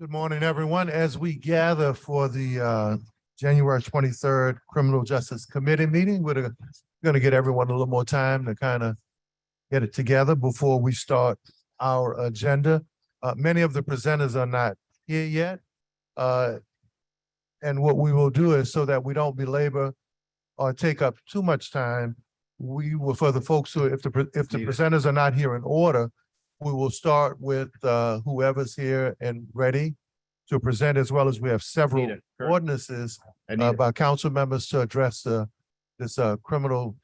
Good morning, everyone. As we gather for the January 23rd Criminal Justice Committee meeting, we're going to get everyone a little more time to kind of get it together before we start our agenda. Many of the presenters are not here yet. And what we will do is, so that we don't belabor or take up too much time, we will, for the folks who, if the presenters are not here in order, we will start with whoever's here and ready to present, as well as we have several ordinances by council members to address this criminal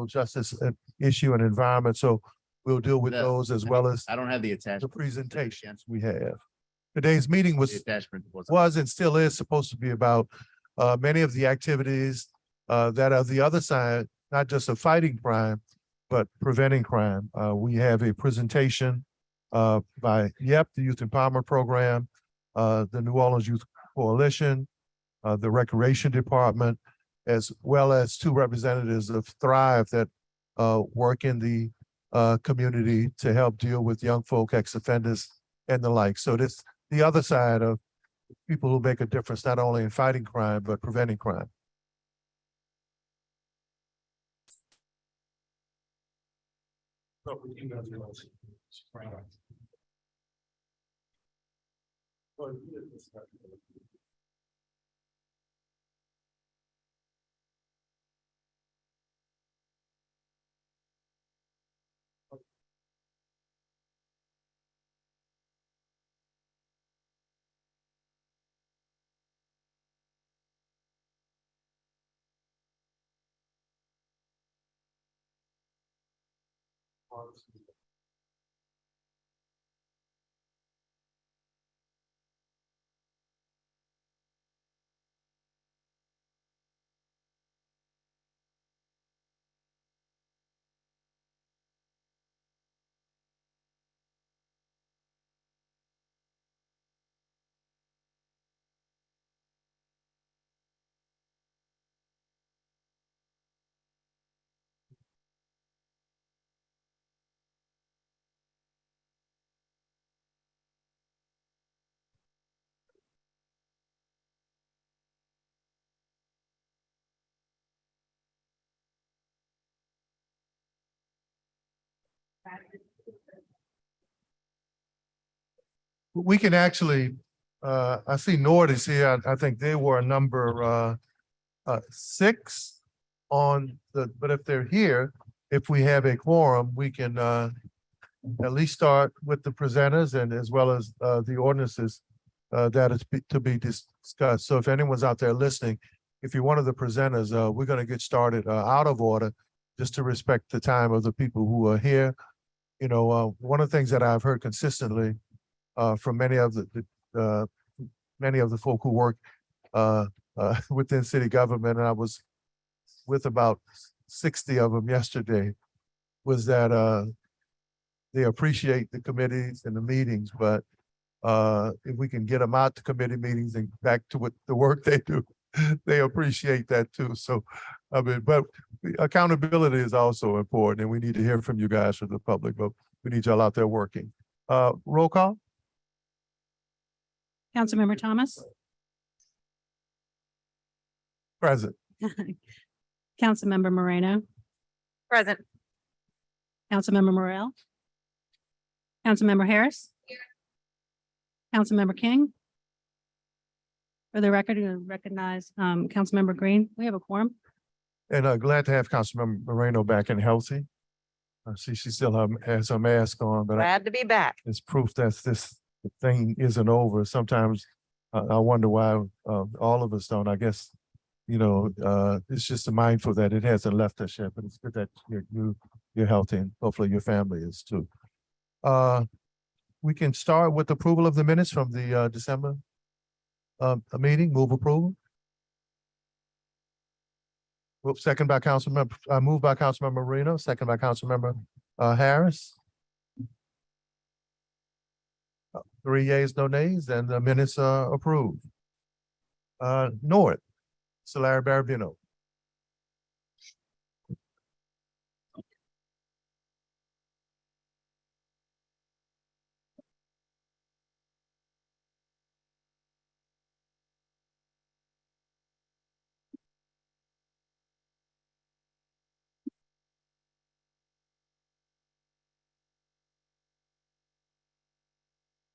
justice issue and environment. So we'll deal with those as well as I don't have the the attachment. presentations we have. Today's meeting The was attachment and still is supposed to be about many of the activities that are the other side, not just of fighting crime, but preventing crime. We have a presentation by YEP, the Youth Empowerment Program, the New Orleans Youth Coalition, the Recreation Department, as well as two representatives of Thrive that work in the community to help deal with young folk, ex-offenders, and the like. So this the other side of people who make a difference, not only in fighting crime, but preventing crime. We can actually, I see Nord is here. I think they were number 6 on but if they're here, if we have a quorum, we can at least start with the presenters and as well as the ordinances that is to be discussed. So if anyone's out there listening, if you're one of the presenters, we're going to get started out of order just to respect the time of the people who are here. You know, one of the things that I've heard consistently from many of the folk who work within city government, and I was with about 60 of them yesterday, was that they appreciate the committees and the meetings, but if we can get them out to committee meetings and back to what the work they do, they appreciate that too. So, I mean, but accountability is also important, and we need to hear from you guys, from the public, but we need y'all out there working. Roll call. Councilmember Thomas. Present. Councilmember Moreno. Present. Councilmember Morel. Councilmember Harris. Councilmember King. For the record, to recognize Councilmember Green. We have a quorum. And glad to have Councilmember Moreno back and healthy. She still has her mask on, but Glad to be back. it's proof that this thing isn't over. Sometimes I wonder why all of us don't. I guess, you know, it's just mindful that it hasn't left us yet, but it's good that you're healthy and hopefully your family is too. We can start with approval of the minutes from the December meeting. Move approval. Second by Councilmember, moved by Councilmember Moreno, second by Councilmember Harris. 3 yeas, no nays, and the minutes are approved. Nord, Solari Barabino.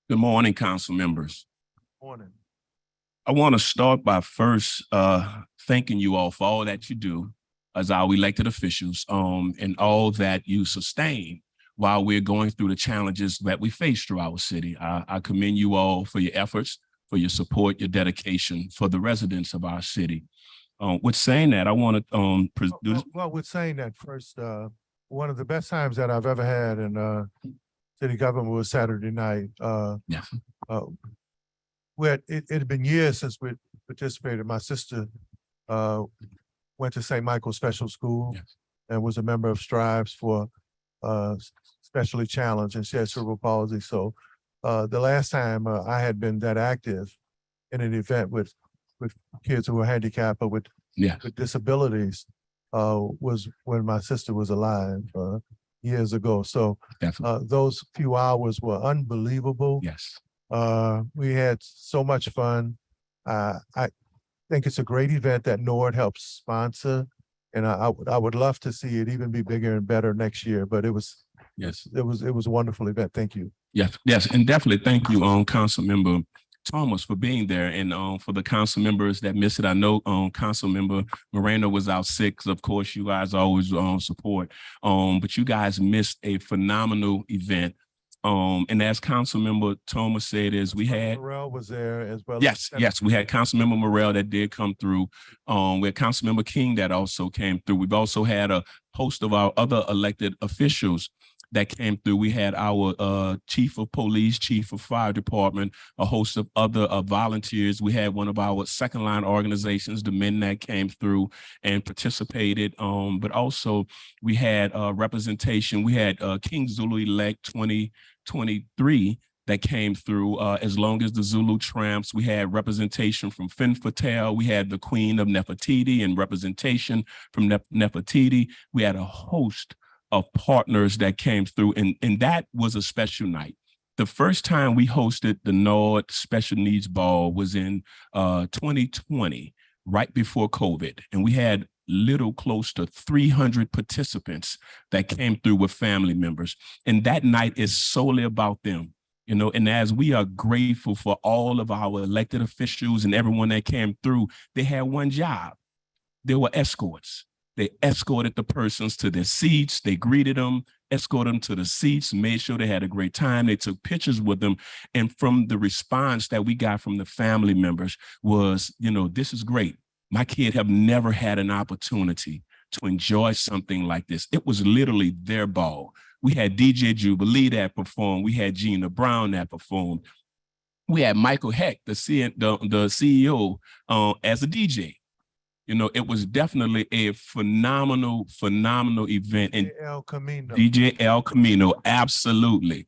Good morning, council members. Morning. I want to start by first thanking you all for all that you do as our elected officials, and all that you sustain while we're going through the challenges that we face through our city. I commend you all for your efforts, for your support, your dedication for the residents of our city. With saying that, I want to Well, with saying that first, one of the best times that I've ever had in city government was Saturday night. Yes. It had been years since we participated. My sister went to St. Michael's Special School Yes. and was a member of Strives for specially challenged, and she had cerebral palsy. So the last time I had been that active in an event with kids who were handicapped or with Yes. disabilities was when my sister was alive years ago. So Definitely. those few hours were unbelievable. Yes. We had so much fun. I think it's a great event that NORD helps sponsor, and I would love to see it even be bigger and better next year. But it was a wonderful event. Thank you. Yes, yes, and definitely thank you, Council Member Thomas, for being there, and for the council members that missed it. I know Council Member Miranda was out sick. Of course, you guys always support, but you guys missed a phenomenal event. And as Council Member Thomas said, is we had Morrell was there as well. Yes, yes, we had Council Member Morrell that did come through. We had Council Member King that also came through. We've also had a host of our other elected officials that came through. We had our chief of police, chief of fire department, a host of other volunteers. We had one of our second line organizations, the men that came through and participated. But also we had representation. We had King Zulu Elect 2023 that came through, as long as the Zulu Tramps. We had representation from Fin Fatel. We had the Queen of Nefertiti and representation from Nefertiti. We had a host of partners that came through, and that was a special night. The first time we hosted the NORD Special Needs Ball was in 2020, right before COVID, and we had close to 300 participants that came through with family members, and that night is solely about them. You know, and as we are grateful for all of our elected officials and everyone that came through, they had one job. They were escorts. They escorted the persons to their seats. They greeted them, escorted them to the seats, made sure they had a great time. They took pictures with them. And from the response that we got from the family members was, you know, this is great. My kid have never had an opportunity to enjoy something like this. It was literally their ball. We had DJ Jubilee that performed. We had Gina Brown that performed. We had Michael Heck, the CEO, as a DJ. You know, it was definitely a phenomenal event. And El Camino. DJ El Camino, absolutely.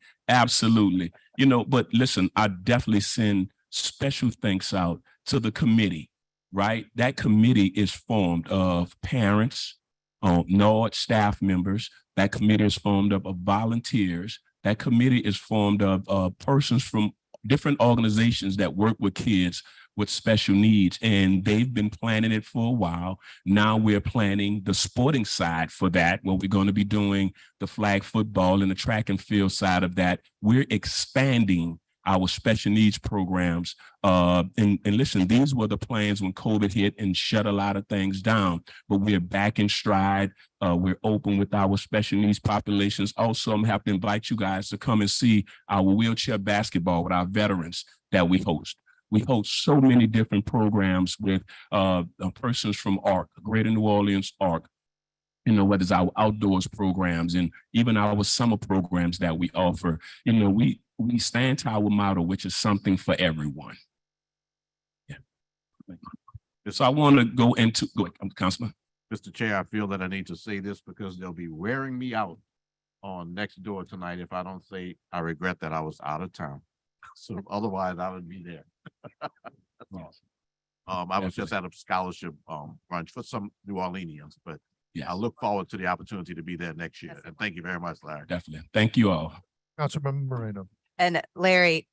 You know, but listen, I definitely send special thanks out to the committee, right? That committee is formed of parents, NORD staff members. That committee is formed up of volunteers. That committee is formed of persons from different organizations that work with kids with special needs, and they've been planning it for a while. Now we're planning the sporting side for that, where we're going to be doing the flag football and the track and field side of that. We're expanding our special needs programs. And listen, these were the plans when COVID hit and shut a lot of things down, but we're back in stride. We're open with our special needs populations. Also, I'm happy to invite you guys to come and see our wheelchair basketball with our veterans that we host. We host so many different programs with persons from ARC, Greater New Orleans ARC, you know, whether it's our outdoors programs and even our summer programs that we offer. You know, we stand to our motto, which is something for everyone. Yeah. So I want to go into, Councilman. Mr. Chair, I feel that I need to say this because they'll be wearing me out on Next Door tonight if I don't say I regret that I was out of town. So otherwise I would be there. I was just at a scholarship brunch for some New Orleanians, but I look forward to the opportunity to be there next year. And thank you very much, Larry. Definitely. Thank you all. Councilmember Moreno. And Larry,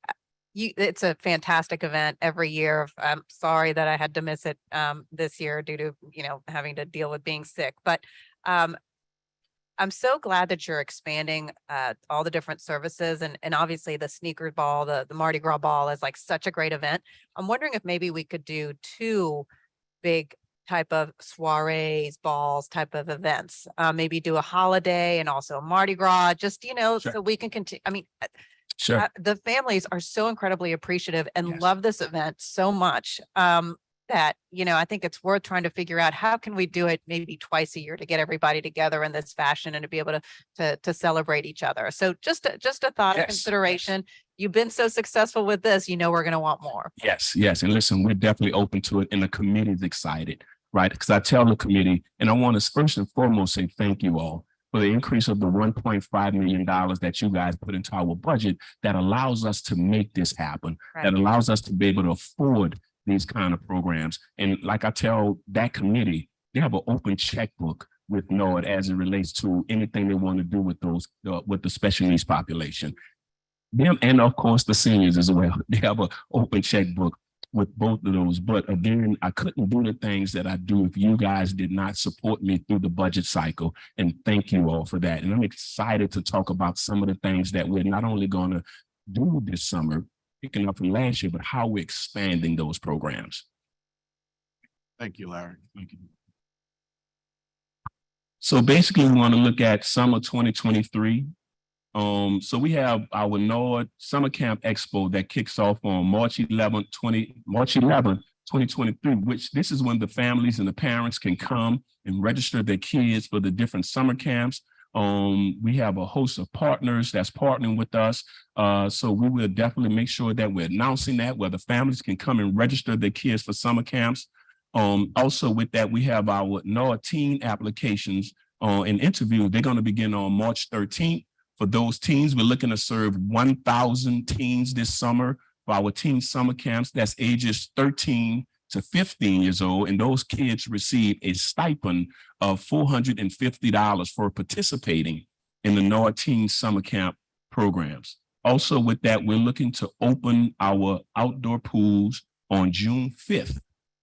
it's a fantastic event every year. I'm sorry that I had to miss it this year due to, you know, having to deal with being sick. But I'm so glad that you're expanding all the different services and obviously the sneaker ball, the Mardi Gras ball is like such a great event. I'm wondering if maybe we could do two big type of soirees, balls type of events. Maybe do a holiday and also a Mardi Gras, just, Sure. so we can continue. I mean, Sure. the families are so incredibly appreciative and Yes. love this event so much. That, I think it's worth trying to figure out how can we do it maybe twice a year to get everybody together in this fashion and to be able to celebrate each other. So just a thought of Yes, consideration. You've been so successful with this, we're going to want more. Yes, yes. And listen, we're definitely open to it and the committee's excited, right? Because I tell the committee, and I want to first and foremost say thank you all for the increase of the $1.5 million that you guys put into our budget that allows us to make this happen, that allows us to be able to afford these kind of programs. And like I tell that committee, they have an open checkbook with NORD as it relates to anything they want to do with those, with the special needs population. Them and of course the seniors as well. They have an open checkbook with both of those. But again, I couldn't do the things that I do if you guys did not support me through the budget cycle. And thank you all for that. And I'm excited to talk about some of the things that we're not only going to do this summer, picking up from last year, but how we're expanding those programs. Thank you, Larry. Thank you. So basically, we want to look at summer 2023. So we have our NORD Summer Camp Expo that kicks off on March 11th, 2023, which this is when the families and the parents can come and register their kids for the different summer camps. We have a host of partners that's partnering with us. So we will definitely make sure that we're announcing that where the families can come and register their kids for summer camps. Also with that, we have our NORD teen applications and interviews. They're going to begin on March 13th. For those teens, we're looking to serve 1,000 teens this summer for our teen summer camps. That's ages 13 to 15 years old. And those kids receive a stipend of $450 for participating in the NORD Teen Summer Camp programs. Also with that, we're looking to open our outdoor pools on June 5th.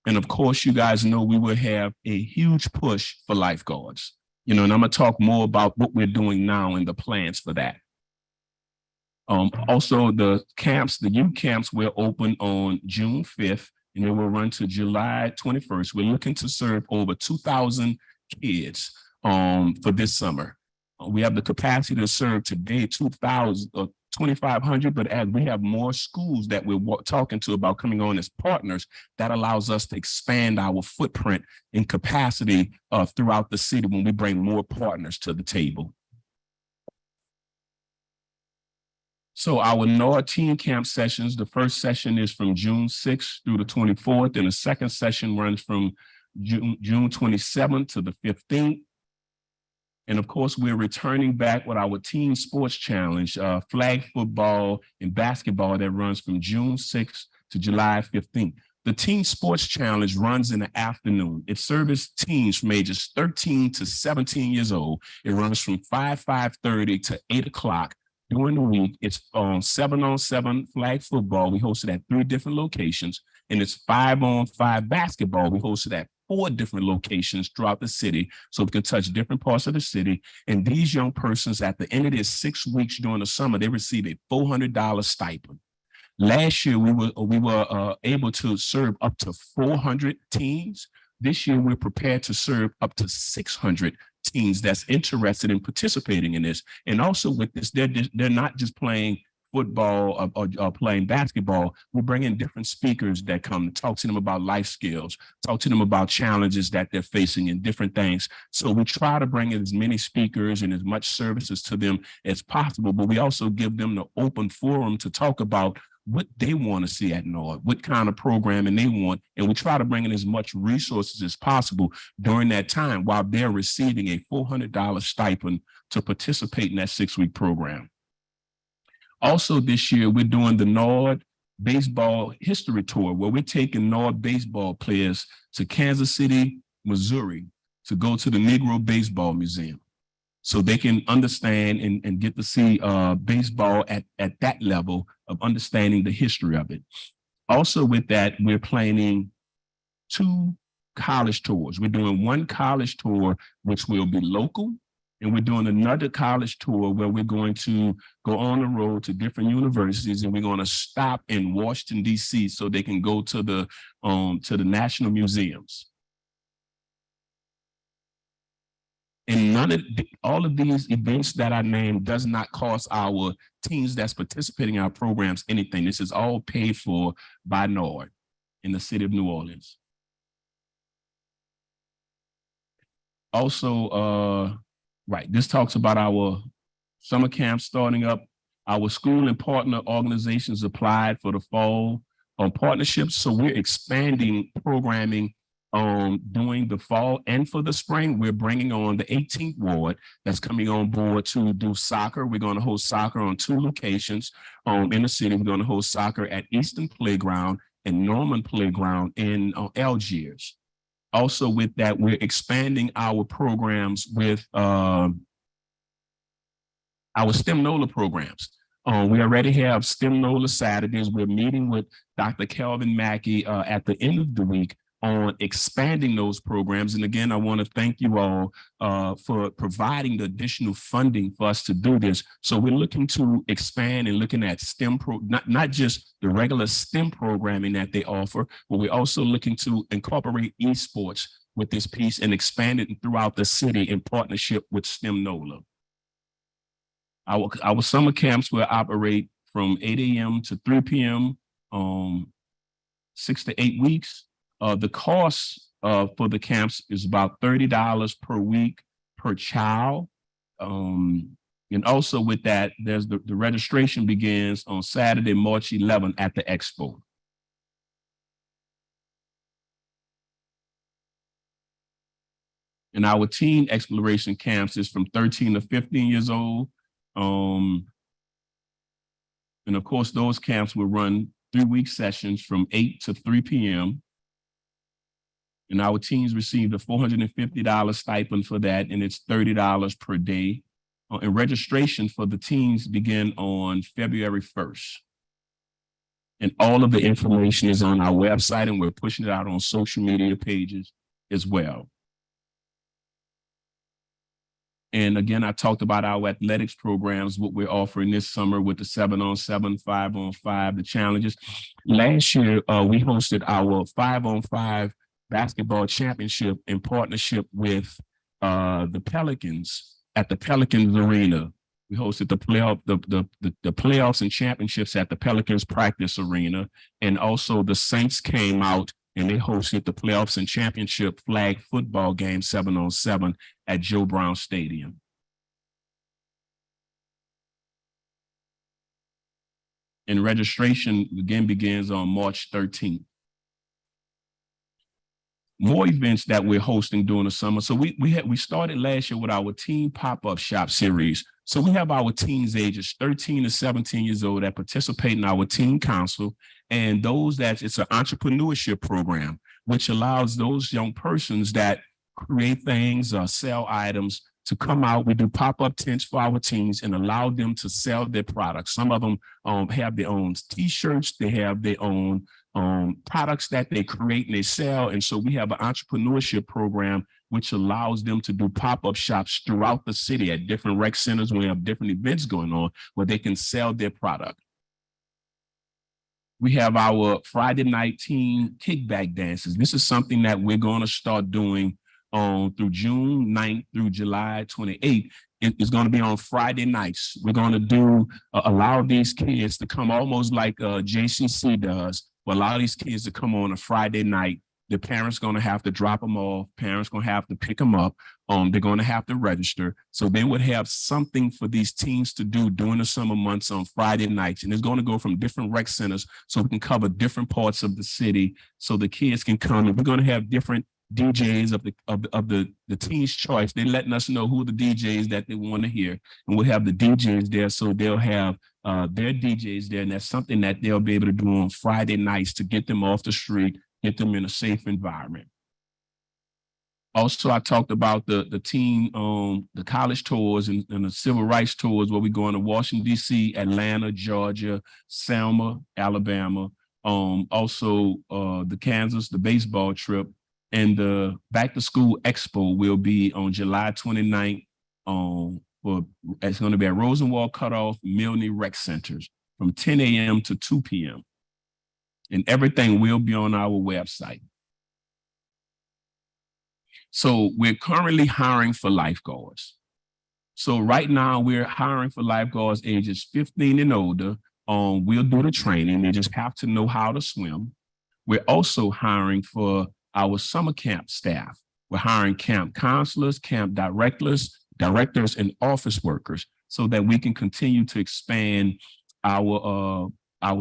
And of course, you guys know we will have a huge push for lifeguards. And I'm going to talk more about what we're doing now and the plans for that. Also, the youth camps will open on June 5th, and they will run to July 21st. We're looking to serve over 2,000 kids for this summer. We have the capacity to serve today 2,500, but as we have more schools that we're talking to about coming on as partners, that allows us to expand our footprint and capacity throughout the city when we bring more partners to the table. So our NORD Teen Camp sessions, the first session is from June 6th through the 24th, and the second session runs from June 27th to the 15th. And of course, we're returning back with our Teen Sports Challenge, flag football and basketball that runs from June 6th to July 15th. The Teen Sports Challenge runs in the afternoon. It serves teens from ages 13 to 17 years old. It runs from 5:30 to 8 o'clock during the week. It's 7-on-7 flag football. We host it at 3 different locations. And it's 5-on-5 basketball. We host it at 4 different locations throughout the city, so we can touch different parts of the city. And these young persons, at the end of their 6 weeks during the summer, they receive a $400 stipend. Last year, we were able to serve up to 400 teens. This year, we're prepared to serve up to 600 teens that's interested in participating in this. And also with this, they're not just playing football or playing basketball. We bring in different speakers that come to talk to them about life skills, talk to them about challenges that they're facing and different things. So we try to bring in as many speakers and as much services to them as possible, but we also give them the open forum to talk about what they want to see at NORD, what kind of programming they want. And we try to bring in as much resources as possible during that time while they're receiving a $400 stipend to participate in that 6-week program. Also this year, we're doing the NORD Baseball History Tour, where we're taking NORD baseball players to Kansas City, Missouri, to go to the Negro Baseball Museum, so they can understand and get to see baseball at that level of understanding the history of it. Also with that, we're planning 2 college tours. We're doing one college tour, which will be local, And we're doing another college tour where we're going to go on the road to different universities, and we're going to stop in Washington, D.C. so they can go to the national museums. And all of these events that I named does not cost our teams that's participating in our programs anything. This is all paid for by NORD in the city of New Orleans. Also, right, this talks about our summer camp starting up. Our school and partner organizations applied for the fall partnerships. So we're expanding programming during the fall and for the spring. We're bringing on the 18th ward that's coming on board to do soccer. We're going to host soccer on 2 locations in the city. We're going to host soccer at Easton Playground and Norman Playground in Algiers. Also with that, we're expanding our programs with our STEM NOLA programs. We already have STEM NOLA Saturdays. We're meeting with Dr. Kelvin Mackey at the end of the week on expanding those programs. And again, I want to thank you all for providing the additional funding for us to do this. So we're looking to expand and looking at STEM, not just the regular STEM programming that they offer, but we're also looking to incorporate esports with this piece and expand it throughout the city in partnership with STEM NOLA. Our summer camps will operate from 8 a.m. to 3 p.m. 6 to 8 weeks. The cost for the camps is about $30 per week per child. And also with that, there's the registration begins on Saturday, March 11th at the Expo. And our teen exploration camps is from 13 to 15 years old. And of course, those camps will run 3-week sessions from 8 to 3 p.m. And our teens received a $450 stipend for that, and it's $30 per day. And registration for the teens begin on February 1st. And all of the information is on our website, and we're pushing it out on social media pages as well. And again, I talked about our athletics programs, what we're offering this summer with the 7-on-7, 5-on-5, the challenges. Last year, we hosted our 5-on-5 basketball championship in partnership with the Pelicans at the Pelicans Arena. We hosted the playoffs and championships at the Pelicans practice arena. And also the Saints came out and they hosted the playoffs and championship flag football game 7-on-7 at Joe Brown Stadium. And registration again begins on March 13th. More events that we're hosting during the summer. So we started last year with our teen pop-up shop series. So we have our teens ages 13 to 17 years old that participate in our teen council, and those that it's an entrepreneurship program, which allows those young persons that create things or sell items to come out. We do pop-up tents for our teens and allow them to sell their products. Some of them have their own t-shirts, they have their own products that they create and they sell. And so we have an entrepreneurship program which allows them to do pop-up shops throughout the city at different rec centers when we have different events going on where they can sell their product. We have our Friday night teen kickback dances. This is something that we're going to start doing through June 9th through July 28th. It's going to be on Friday nights. We're going to do allow these kids to come almost like JCC does. But allow these kids to come on a Friday night. The parents going to have to drop them off. Parents going to have to pick them up. They're going to have to register. So they would have something for these teens to do during the summer months on Friday nights. And it's going to go from different rec centers so we can cover different parts of the city so the kids can come. And we're going to have different DJs of the teens' choice. They're letting us know who the DJs that they want to hear. And we'll have the DJs there. So they'll have their DJs there. And that's something that they'll be able to do on Friday nights to get them off the street, get them in a safe environment. Also, I talked about the teen, the college tours and the civil rights tours where we go into Washington, D.C., Atlanta, Georgia, Selma, Alabama. Also, the Kansas, the baseball trip. And the Back to School Expo will be on July 29th it's going to be at Rosenwald Cutoff, Milne Rec Centers from 10 a.m. to 2 p.m. And everything will be on our website. So we're currently hiring for lifeguards. So right now we're hiring for lifeguards ages 15 and older. We'll do the training. They just have to know how to swim. We're also hiring for our summer camp staff. We're hiring camp counselors, camp directors, and office workers so that we can continue to expand our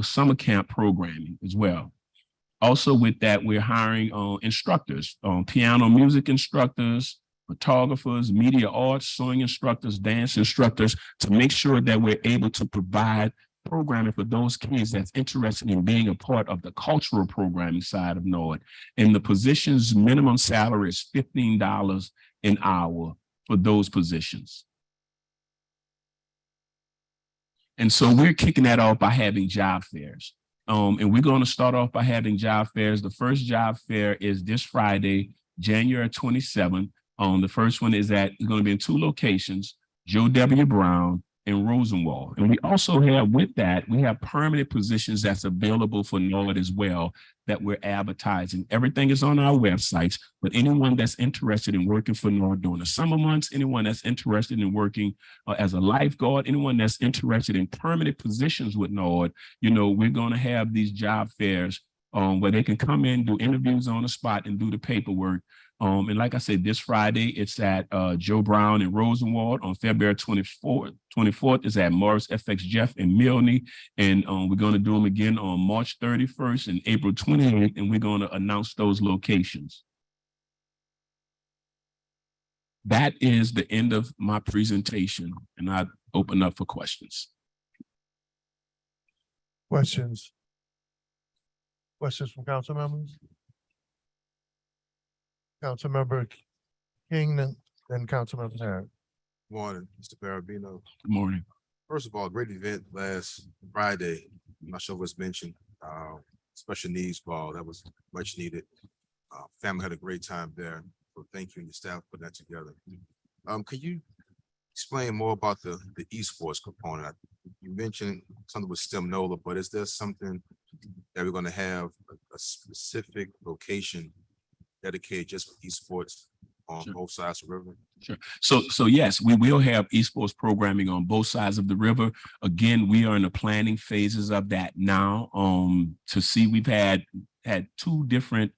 summer camp programming as well. Also with that, we're hiring instructors, piano music instructors, photographers, media arts, sewing instructors, dance instructors, to make sure that we're able to provide programming for those kids that's interested in being a part of the cultural programming side of NORD. And the position's minimum salary is $15 an hour for those positions. And so we're kicking that off by having job fairs. And we're going to start off by having job fairs. The first job fair is this Friday, January 27th. The first one is going to be in 2 locations, Joe W. Brown and Rosenwald. And we also have, with that, we have permanent positions that's available for NORD as well that we're advertising. Everything is on our websites, but anyone that's interested in working for NORD during the summer months, anyone that's interested in working as a lifeguard, anyone that's interested in permanent positions with NORD, we're going to have these job fairs where they can come in, do interviews on the spot and do the paperwork. And like I said, this Friday, it's at Joe Brown and Rosenwald. On February 24th is at Morris FX Jeff and Milne. And we're going to do them again on March 31st and April 28th. And we're going to announce those locations. That is the end of my presentation. And I open up for questions. Questions? Questions from council members? Councilmember King, then Councilmember Harris. Morning, Mr. Barabino. Good morning. First of all, great event last Friday. I'm not sure what's mentioned, special needs ball. That was much needed. Family had a great time there. So thank you and your staff for putting that together. Could you explain more about the esports component? You mentioned something with STEM NOLA, but is there something that we're going to have a specific location dedicated just for esports on both sides of the river? Sure. So yes, we will have esports programming on both sides of the river. Again, we are in the planning phases of that now. To see, we've had 3 different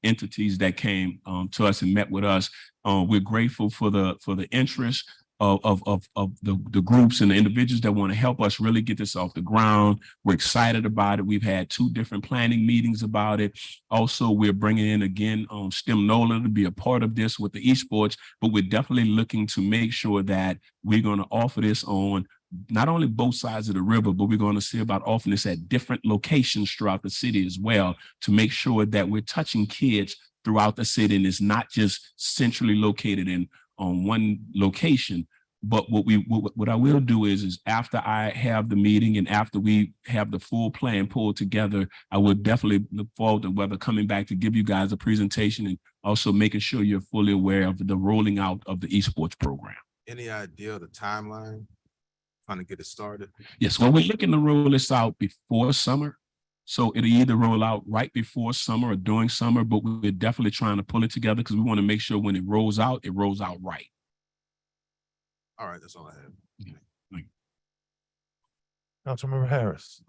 entities that came to us and met with us. We're grateful for the interest of the groups and the individuals that want to help us really get this off the ground. We're excited about it. We've had 2 different planning meetings about it. Also, we're bringing in again STEM NOLA to be a part of this with the esports, but we're definitely looking to make sure that we're going to offer this on not only both sides of the river, but we're going to see about offering this at different locations throughout the city as well, to make sure that we're touching kids throughout the city and it's not just centrally located in on one location. But what I will do is after I have the meeting and after we have the full plan pulled together, I would definitely look forward to whether coming back to give you guys a presentation and also making sure you're fully aware of the rolling out of the esports program. Any idea of the timeline? Trying to get it started? Yes, well, we're looking to roll this out before summer. So it'll either roll out right before summer or during summer, but we're definitely trying to pull it together because we want to make sure when it rolls out right. All right, that's all I have. Councilmember Harris.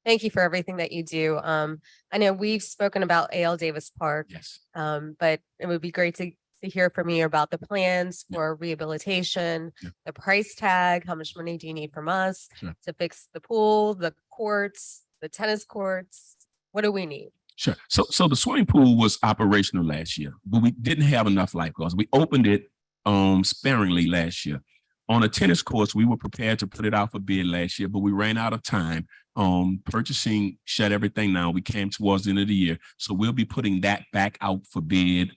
Thank you for everything that you do. I know we've spoken about AL Davis Park, Yes. but it would be great to hear from you about the plans for rehabilitation, the price tag, how much money do you need from us to fix the pool, the courts, the tennis courts? What do we need? Sure. So the swimming pool was operational last year, but we didn't have enough lifeguards. We opened it sparingly last year. On a tennis course, we were prepared to put it out for bid last year, but we ran out of time. Purchasing shut everything down. We came towards the end of the year. So we'll be putting that back out for bid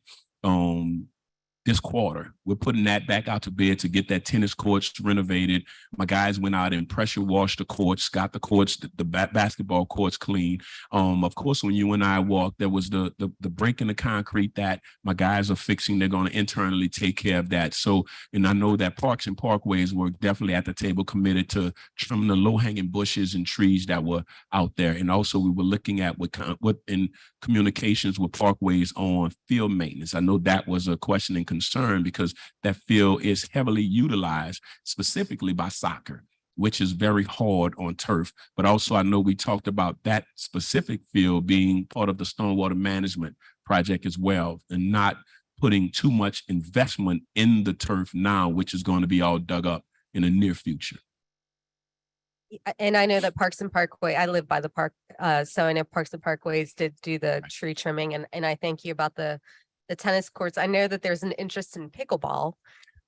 this quarter. We're putting that back out to bid to get that tennis courts renovated. My guys went out and pressure washed the courts, got the courts, the basketball courts clean. Of course, when you and I walked, there was the break in the concrete that my guys are fixing. They're going to internally take care of that. So, and I know that Parks and Parkways were definitely at the table committed to trimming the low-hanging bushes and trees that were out there. And also we were looking at what in communications with Parkways on field maintenance. I know that was a question and concern because that field is heavily utilized specifically by soccer, which is very hard on turf. But also I know we talked about that specific field being part of the stormwater management project as well, and not putting too much investment in the turf now, which is going to be all dug up in the near future. And I know that Parks and Parkway, I live by the park, so I know Parks and Parkways did do the tree trimming, and I thank you about the tennis courts. I know that there's an interest in pickleball.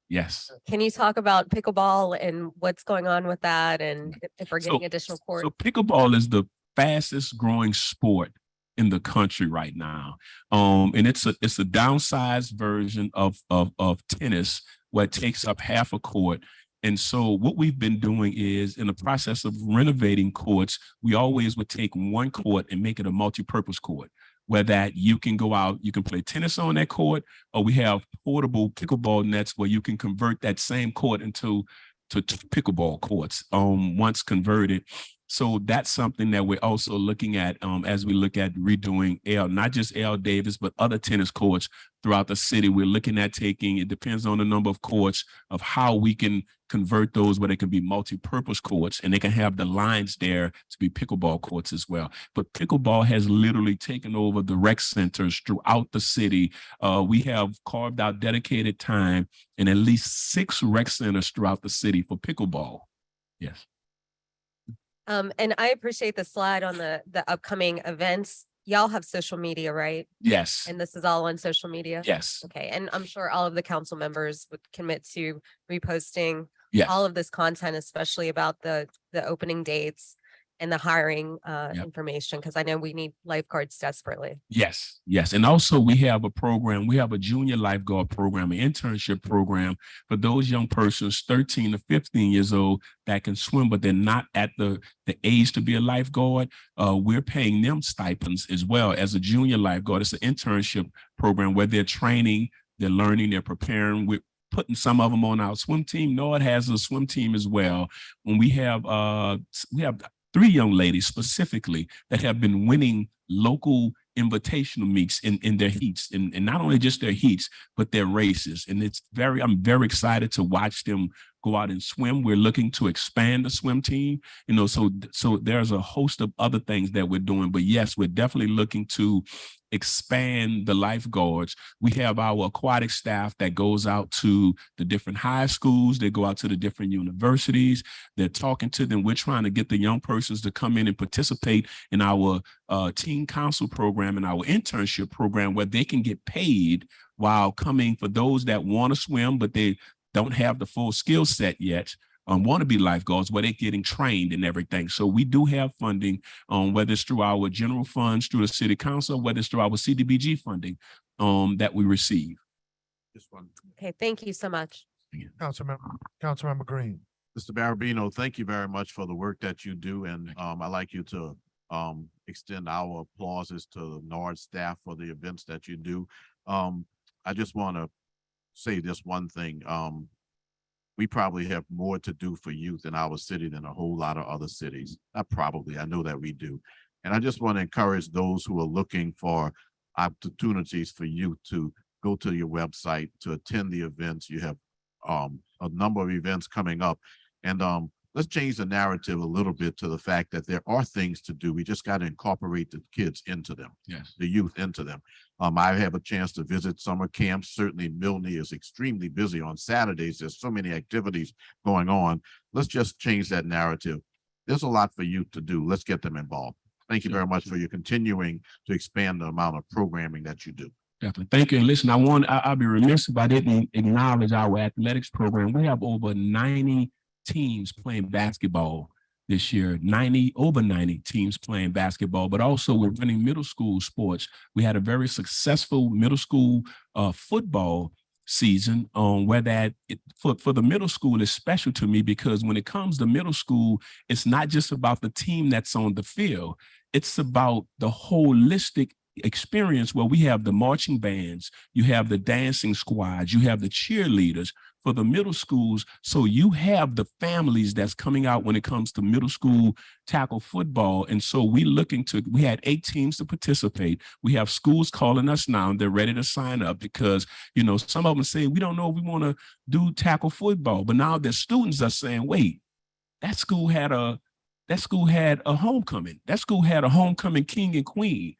Yes. Can you talk about pickleball and what's going on with that, and if we're getting additional courts? So pickleball is the fastest growing sport in the country right now. And it's a downsized version of tennis where it takes up half a court. And so what we've been doing is in the process of renovating courts, we always would take one court and make it a multi-purpose court where that you can go out, you can play tennis on that court, or we have portable pickleball nets where you can convert that same court into pickleball courts once converted. So that's something that we're also looking at as we look at redoing not just Al Davis, but other tennis courts throughout the city. We're looking at it depends on the number of courts of how we can convert those where they can be multi-purpose courts and they can have the lines there to be pickleball courts as well. But pickleball has literally taken over the rec centers throughout the city. We have carved out dedicated time in at least 6 rec centers throughout the city for pickleball. Yes. And I appreciate the slide on the upcoming events. Y'all have social media, right? Yes. And this is all on social media? Yes. Okay, and I'm sure all of the council members would commit to reposting Yes. all of this content, especially about the opening dates and the hiring information, because I know we need lifeguards desperately. Yes, yes. And also we have a program, we have a junior lifeguard program, an internship program for those young persons 13 to 15 years old that can swim, but they're not at the age to be a lifeguard. We're paying them stipends as well as a junior lifeguard. It's an internship program where they're training, they're learning, they're preparing. We're putting some of them on our swim team. NORD has a swim team as well. When we have 3 young ladies specifically that have been winning local invitational meets in their heats, and not only just their heats, but their races. And I'm very excited to watch them go out and swim. We're looking to expand the swim team, so there's a host of other things that we're doing. But yes, we're definitely looking to expand the lifeguards. We have our aquatic staff that goes out to the different high schools. They go out to the different universities. They're talking to them. We're trying to get the young persons to come in and participate in our teen council program and our internship program where they can get paid while coming for those that want to swim, but they don't have the full skill set yet. Want to be lifeguards where they're getting trained and everything. So we do have funding, whether it's through our general funds, through the city council, whether it's through our CDBG funding that we receive. Just one. Okay, thank you so much. Councilmember Green. Mr. Barabino, thank you very much for the work that you do. And I'd like you to extend our applauses to the NORD staff for the events that you do. I just want to say this one thing. We probably have more to do for youth in our city than a whole lot of other cities. Not probably, I know that we do. And I just want to encourage those who are looking for opportunities for youth to go to your website, to attend the events. You have a number of events coming up. And let's change the narrative a little bit to the fact that there are things to do. We just got to incorporate the kids into them, Yes. the youth into them. I have a chance to visit summer camps. Certainly Milne is extremely busy on Saturdays. There's so many activities going on. Let's just change that narrative. There's a lot for youth to do. Let's get them involved. Thank you very much for your continuing to expand the amount of programming that you do. Definitely. Thank you. And listen, I'll be remiss if I didn't acknowledge our athletics program. We have over 90 teams playing basketball this year, over 90 teams playing basketball, but also we're running middle school sports. We had a very successful middle school football season, where for the middle school is special to me, because when it comes to middle school, it's not just about the team that's on the field. It's about the holistic experience where we have the marching bands, you have the dancing squads, you have the cheerleaders for the middle schools. So you have the families that's coming out when it comes to middle school tackle football. And so we had 8 teams to participate. We have schools calling us now and they're ready to sign up because, some of them say, we don't know if we want to do tackle football, but now their students are saying, wait, that school had a homecoming. That school had a homecoming king and queen.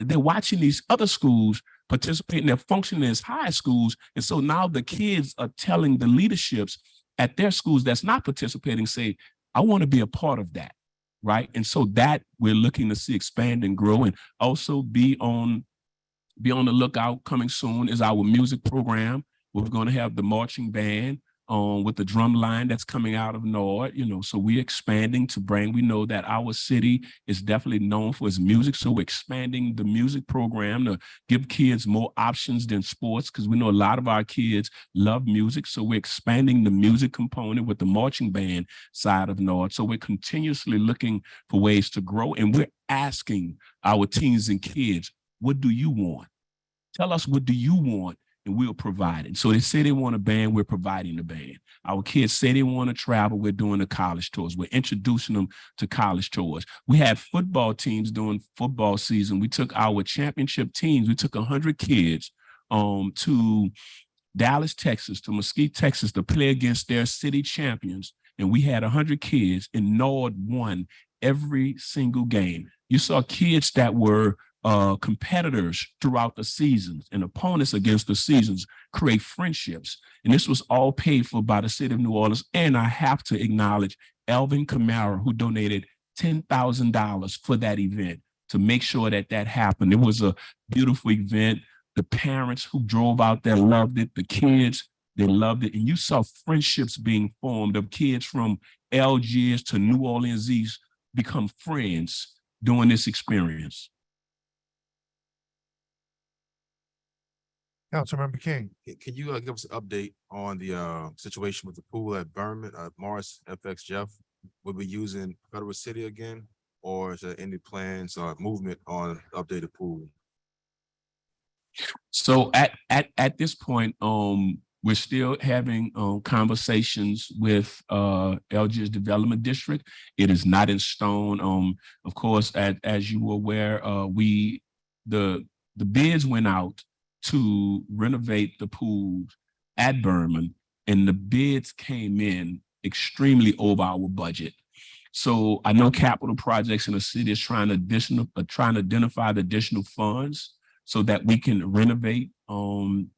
They're watching these other schools participating, they're functioning as high schools. And so now the kids are telling the leaderships at their schools that's not participating, say, I want to be a part of that. Right. And so that we're looking to see expand and grow, and also be on the lookout. Coming soon is our music program. We're going to have the marching band with the drum line that's coming out of Nord, so we're expanding to bring, we know that our city is definitely known for its music. So we're expanding the music program to give kids more options than sports, because we know a lot of our kids love music. So we're expanding the music component with the marching band side of Nord. So we're continuously looking for ways to grow, and we're asking our teens and kids, what do you want? Tell us, what do you want? And we'll provide it. So they say they want a band, we're providing the band. Our kids say they want to travel, we're doing the college tours. We're introducing them to college tours. We had football teams during football season. We took our championship teams, we took 100 kids to Dallas, Texas, to Mesquite, Texas, to play against their city champions. And we had 100 kids, and Nord won every single game. You saw kids that were competitors throughout the seasons and opponents against the seasons create friendships. And this was all paid for by the city of New Orleans. And I have to acknowledge Elvin Kamara, who donated $10,000 for that event to make sure that happened. It was a beautiful event. The parents who drove out there loved it. The kids, they loved it. And you saw friendships being formed of kids from Algiers to New Orleans East become friends during this experience. Councilmember King. Can you give us an update on the situation with the pool at Berman? Morris FX Jeff, will be using Federal City again, or is there any plans or movement on updated pool? So at this point, we're still having conversations with Algiers Development District. It is not in stone. Of course, as you were aware, the bids went out to renovate the pools at Berman, and the bids came in extremely over our budget. So I know capital projects in the city is trying to identify the additional funds so that we can renovate and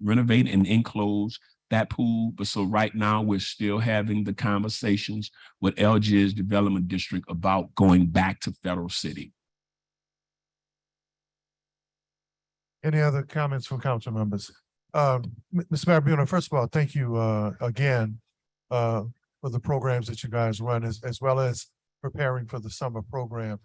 enclose that pool. But so right now we're still having the conversations with Algiers Development District about going back to Federal City. Any other comments from council members? Ms. Marabuna, first of all, thank you again for the programs that you guys run, as well as preparing for the summer program.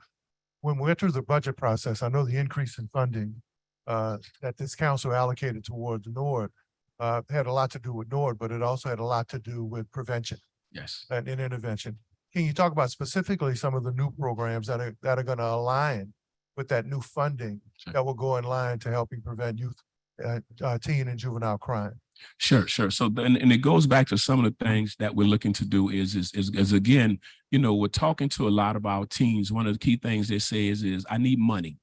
When we went through the budget process, I know the increase in funding that this council allocated towards Nord had a lot to do with Nord, but it also had a lot to do with prevention. Yes. And intervention. Can you talk about specifically some of the new programs that are going to align with that new funding that will go in line to helping prevent youth, teen and juvenile crime? Sure. So then, and it goes back to some of the things that we're looking to do is again, we're talking to a lot of our teens. One of the key things they say is I need money.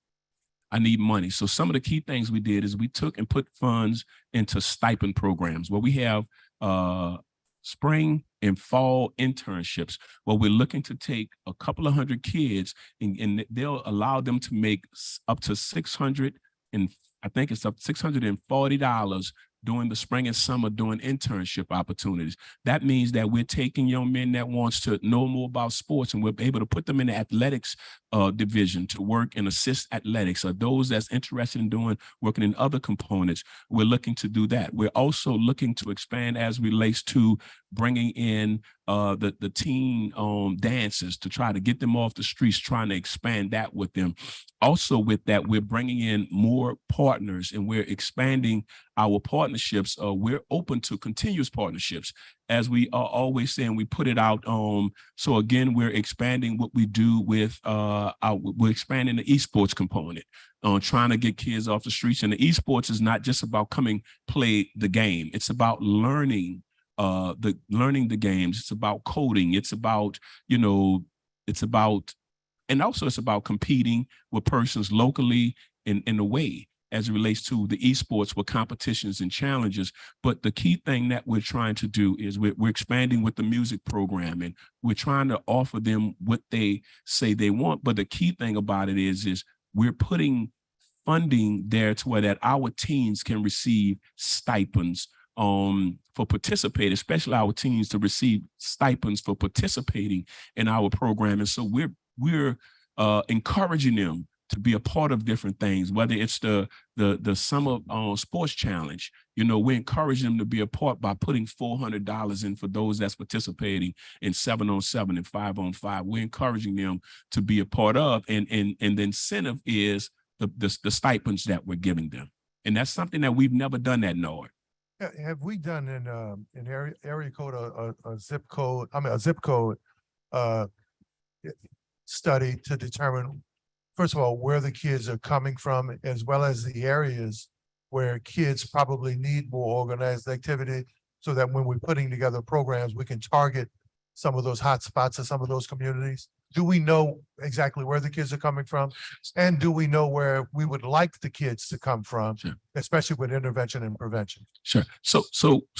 So some of the key things we did is we took and put funds into stipend programs where we have spring and fall internships where we're looking to take a couple of hundred kids and they'll allow them to make up to $640 during the spring and summer doing internship opportunities. That means that we're taking young men that wants to know more about sports, and we're able to put them in the athletics division to work and assist athletics, or those that's interested in working in other components. We're looking to do that. We're also looking to expand as relates to bringing in the teen dancers to try to get them off the streets, trying to expand that with them. also with that, we're bringing in more partners and we're expanding our partnerships. We're open to continuous partnerships. As we are always saying, we put it out. So again, we're expanding what we do with we're expanding the esports component, trying to get kids off the streets. And the esports is not just about coming play the game. It's about learning the games. It's about coding. It's about, and also it's about competing with persons locally in a way as it relates to the esports with competitions and challenges. But the key thing that we're trying to do is we're expanding with the music program, and we're trying to offer them what they say they want. But the key thing about it is we're putting funding there to where that our teens can receive stipends for participating, especially our teens to receive stipends for participating in our program. And so we're encouraging them to be a part of different things, whether it's the summer sports challenge. We encourage them to be a part by putting $400 in for those that's participating in 7-on-7 and 5-on-5. We're encouraging them to be a part of, and the incentive is the stipends that we're giving them. And that's something that we've never done at NORD. Have we done in area code a zip code? I mean, a zip code study to determine, first of all, where the kids are coming from, as well as the areas where kids probably need more organized activity, so that when we're putting together programs, we can target some of those hot spots in some of those communities? Do we know exactly where the kids are coming from? And do we know where we would like the kids to come from, Sure. especially with intervention and prevention? Sure. So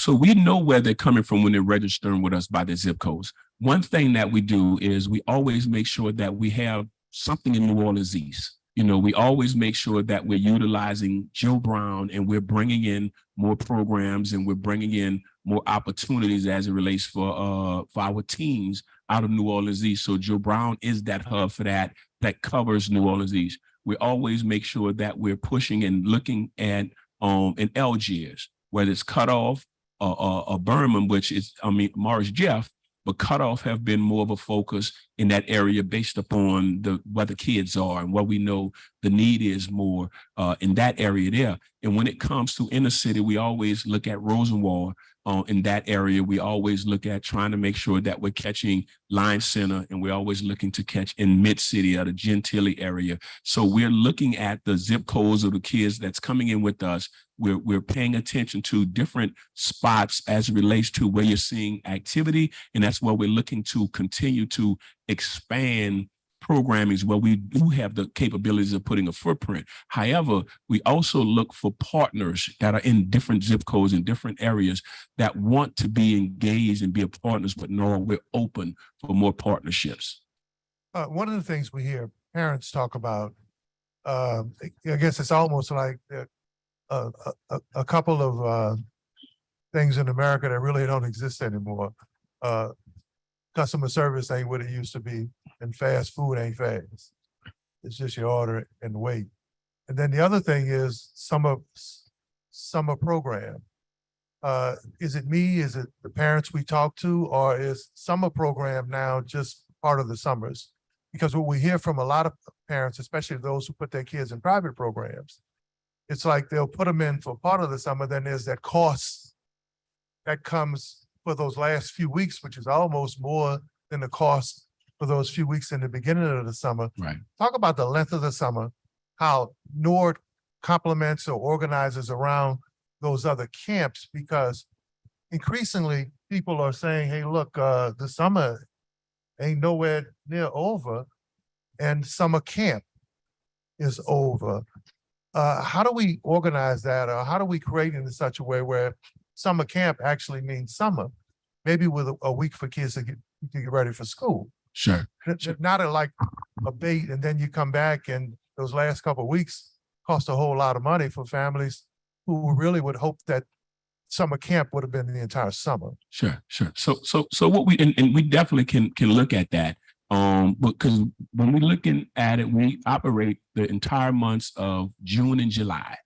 we know where they're coming from when they're registering with us by their zip codes. One thing that we do is we always make sure that we have something in New Orleans East. We always make sure that we're utilizing Joe Brown, and we're bringing in more programs, and we're bringing in more opportunities as it relates for our teams out of New Orleans East. So Joe Brown is that hub for that covers New Orleans East. We always make sure that we're pushing and looking at in Algiers, whether it's Cutoff or Birmingham, which is, Morris Jeff, but Cutoff have been more of a focus in that area based upon where the kids are and what we know the need is more in that area there. And when it comes to inner city, we always look at Rosenwald. In that area, we always look at trying to make sure that we're catching Line Center, and we're always looking to catch in Mid-City or the Gentilly area. So we're looking at the zip codes of the kids that's coming in with us. We're paying attention to different spots as it relates to where you're seeing activity, and that's where we're looking to continue to expand programming where we do have the capabilities of putting a footprint. However, we also look for partners that are in different zip codes in different areas that want to be engaged and be a partners with NORD. We're open for more partnerships. One of the things we hear parents talk about, I guess it's almost like a couple of things in America that really don't exist anymore. Customer service ain't what it used to be, and fast food ain't fast. It's just you order and wait. And then the other thing is summer program. Is it me? Is it the parents we talk to? Or is summer program now just part of the summers? Because what we hear from a lot of parents, especially those who put their kids in private programs, it's like they'll put them in for part of the summer, then there's that cost that comes for those last few weeks, which is almost more than the cost for those few weeks in the beginning of the summer. Right. Talk about the length of the summer, how NORD complements or organizes around those other camps, because increasingly people are saying, hey, look, the summer ain't nowhere near over, and summer camp is over. How do we organize that, or how do we create it in such a way where summer camp actually means summer, maybe with a week for kids to get ready for school? Sure. Not like a bait, and then you come back and those last couple of weeks cost a whole lot of money for families who really would hope that summer camp would have been the entire summer. Sure. So what we and we definitely can look at that. Because when we're looking at it, we operate the entire months of June and July.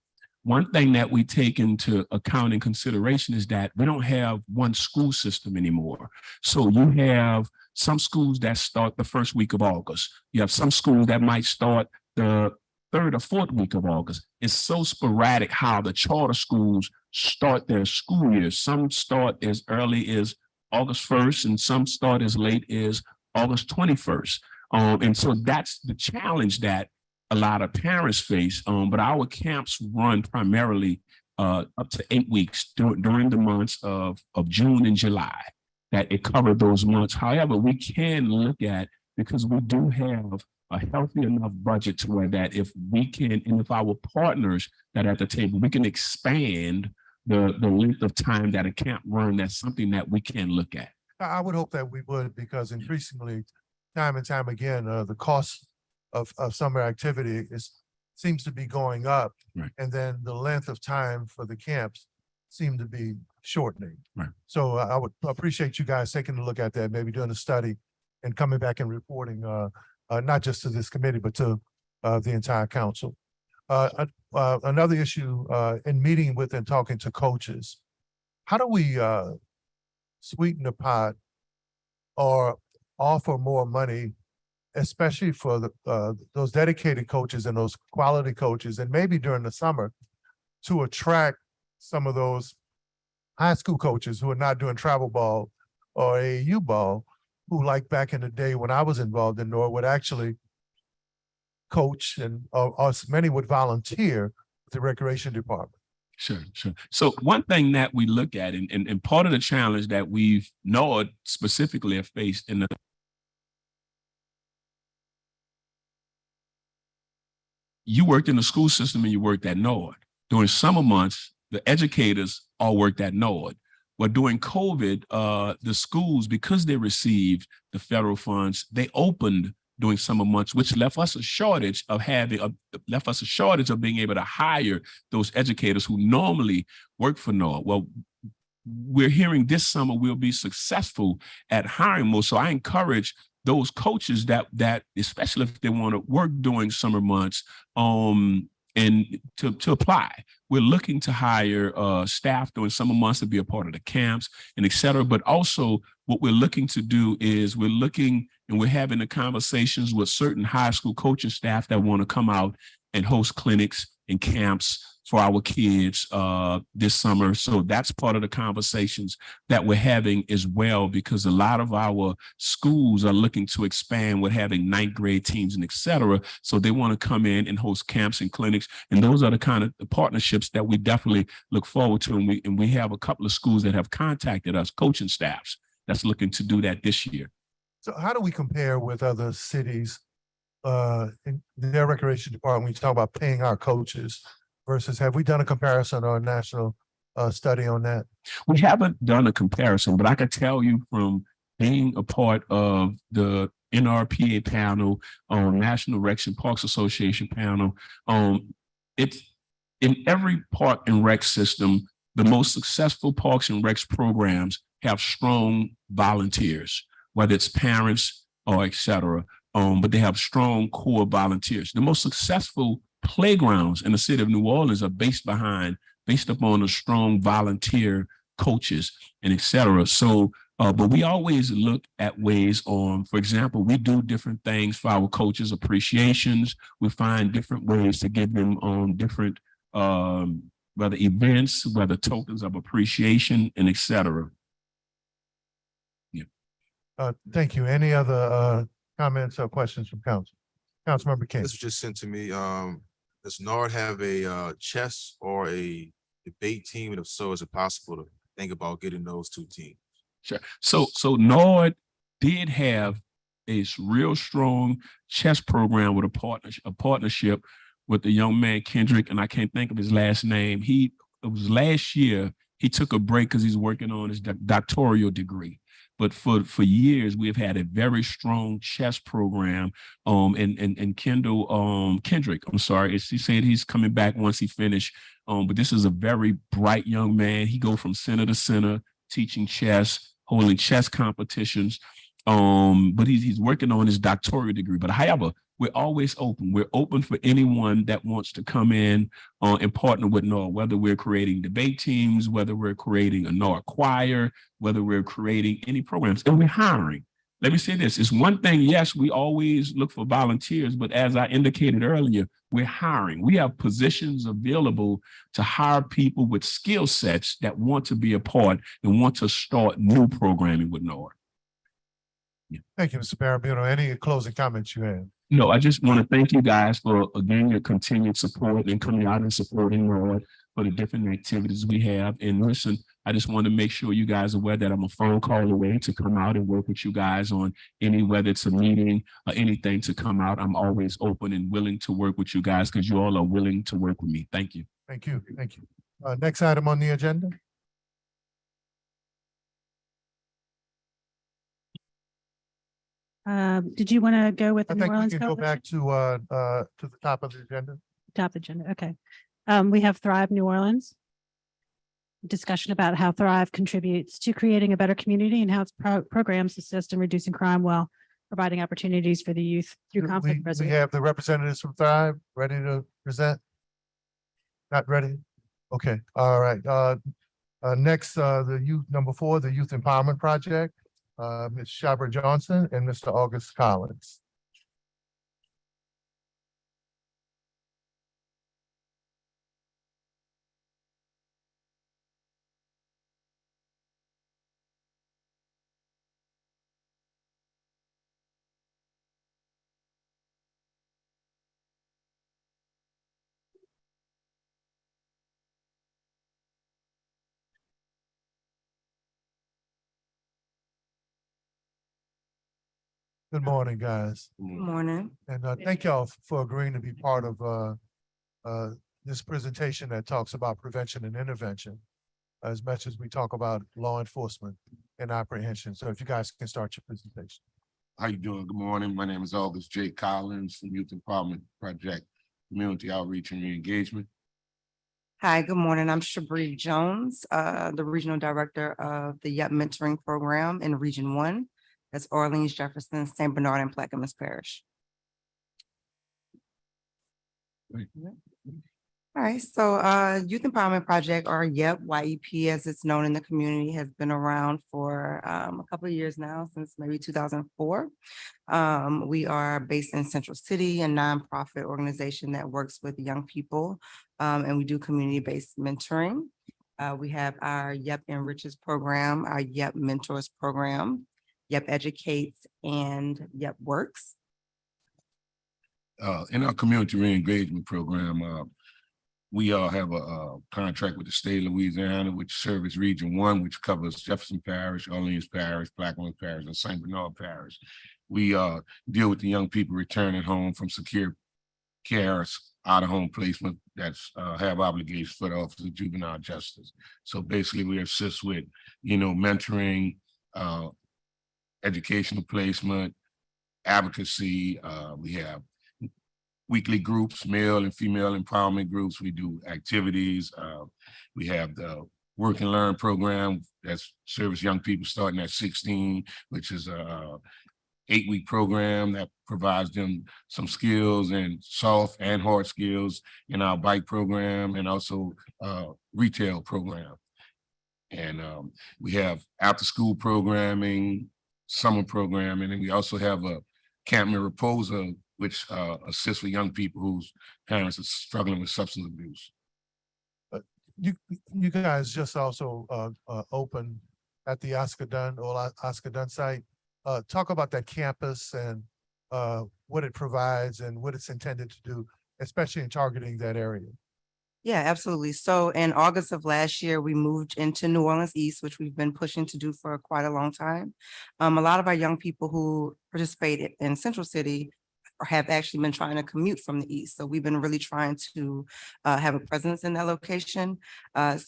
One thing that we take into account and consideration is that we don't have one school system anymore. So you have some schools that start the first week of August. You have some schools that might start the 3rd or 4th week of August. It's so sporadic how the charter schools start their school year. Some start as early as August 1st and some start as late as August 21st. And so that's the challenge that a lot of parents face. But our camps run primarily up to 8 weeks during the months of June and July, that it covered those months. However, we can look at, because we do have a healthy enough budget to where that if we can, and if our partners that are at the table, we can expand the length of time that a camp run, that's something that we can look at. I would hope that we would, because increasingly, time and time again, the cost of summer activity seems to be going up. Right. And then the length of time for the camps seem to be shortening. Right. So I would appreciate you guys taking a look at that, maybe doing a study and coming back and reporting, not just to this committee, but to the entire council. Another issue in meeting with and talking to coaches, how do we sweeten the pot or offer more money, especially for those dedicated coaches and those quality coaches, and maybe during the summer, to attract some of those high school coaches who are not doing travel ball or AAU ball, who, like back in the day when I was involved in NOR, would actually coach, and many would volunteer with the recreation department. Sure. So one thing that we look at, and part of the challenge that we've NORD specifically have faced in the you worked in the school system and you worked at NORD. During summer months, the educators all worked at NORD. Well, during COVID, the schools, because they received the federal funds, they opened during summer months, which left us a shortage of being able to hire those educators who normally work for NORD. Well, we're hearing this summer we'll be successful at hiring more. So I encourage those coaches that especially if they want to work during summer months, and to apply. We're looking to hire staff during summer months to be a part of the camps and et cetera. But also what we're looking to do is we're having the conversations with certain high school coaching staff that want to come out and host clinics and camps for our kids this summer. So that's part of the conversations that we're having as well, because a lot of our schools are looking to expand with having 9th grade teams and et cetera. So they want to come in and host camps and clinics. And those are the kind of partnerships that we definitely look forward to. And we have a couple of schools that have contacted us, coaching staffs, that's looking to do that this year. So how do we compare with other cities in their recreation department when you talk about paying our coaches versus, have we done a comparison or a national study on that? We haven't done a comparison, but I can tell you from being a part of the NRPA panel, National Recs and Parks Association panel, it's in every park and rec system, the most successful parks and recs programs have strong volunteers, whether it's parents or et cetera, but they have strong core volunteers. The most successful playgrounds in the city of New Orleans are based upon a strong volunteer coaches and et cetera. So, but we always look at ways on, for example, we do different things for our coaches, appreciations. We find different ways to give them on different, whether events, whether tokens of appreciation and et cetera. Yeah. Thank you. Any other comments or questions from council? Councilmember King. This was just sent to me. Does NORD have a chess or a debate team? And if so, is it possible to think about getting those two teams? Sure. So NORD did have a real strong chess program with a partnership with the young man Kendrick, and I can't think of his last name. It was last year. He took a break because he's working on his doctoral degree. But for years, we've had a very strong chess program. And Kendrick, I'm sorry, he said he's coming back once he finished. But this is a very bright young man. He goes from center to center, teaching chess, holding chess competitions. But he's working on his doctoral degree. But however, we're always open. We're open for anyone that wants to come in and partner with NORD, whether we're creating debate teams, whether we're creating a NORD choir, whether we're creating any programs. And we're hiring. let me say this. It's one thing, yes, we always look for volunteers, but as I indicated earlier, we're hiring. We have positions available to hire people with skill sets that want to be a part and want to start new programming with NORD. Thank you, Mr. Marabito. Any closing comments you have? No, I just want to thank you guys for, again, your continued support and coming out and supporting NORD for the different activities we have. And listen, I just want to make sure you guys are aware that I'm a phone call away to come out and work with you guys on any, whether it's a meeting or anything to come out. I'm always open and willing to work with you guys because you all are willing to work with me. Thank you. Thank you. Thank you. Next item on the agenda. Did you want to go with I the New think we Orleans? can go Coalition? back to the top of the agenda. Top agenda, okay. We have Thrive New Orleans. Discussion about how Thrive contributes to creating a better community and how its programs assist in reducing crime while providing opportunities for the youth through conflict We resolution. have the representatives from Thrive ready to present? Not ready? Okay, all right. Next, the youth, number 4, the Youth Empowerment Project, Ms. Shabra Johnson and Mr. August Collins. Good morning, guys. Morning. And thank y'all for agreeing to be part of this presentation that talks about prevention and intervention, as much as we talk about law enforcement and apprehension. So if you guys can start your presentation. How you doing? Good morning. My name is August J. Collins from Youth Empowerment Project, Community Outreach and Reengagement. Hi, good morning. I'm Shabri Jones, the Regional Director of the YEP Mentoring Program in Region 1. That's Orleans, Jefferson, St. Bernard, and Plaquemines Parish. Great. All right, so Youth Empowerment Project, or YEP, YEP as it's known in the community, has been around for a couple of years now, since maybe 2004. We are based in Central City, a nonprofit organization that works with young people, and we do community-based mentoring. We have our YEP Enriches program, our YEP Mentors program, YEP Educates, and YEP Works. In our community reengagement program, we have a contract with the state of Louisiana, which serves Region 1, which covers Jefferson Parish, Orleans Parish, Plaquemines Parish, and St. Bernard Parish. We deal with the young people returning home from secure care, out-of-home placement that's have obligations for the Office of Juvenile Justice. So basically, we assist with, mentoring, educational placement, advocacy. We have weekly groups, male and female empowerment groups. We do activities. We have the Work and Learn program that serves young people starting at 16, which is a 8-week program that provides them some skills and soft and hard skills in our bike program, and also retail program. And we have after school programming, summer programming, and we also have a Camp Mariposa, which assists with young people whose parents are struggling with substance abuse. You guys just also opened at the Oscar Dunn site. Talk about that campus and what it provides and what it's intended to do, especially in targeting that area. Yeah, absolutely. So in August of last year, we moved into New Orleans East, which we've been pushing to do for quite a long time. A lot of our young people who participated in Central City have actually been trying to commute from the east. So we've been really trying to have a presence in that location.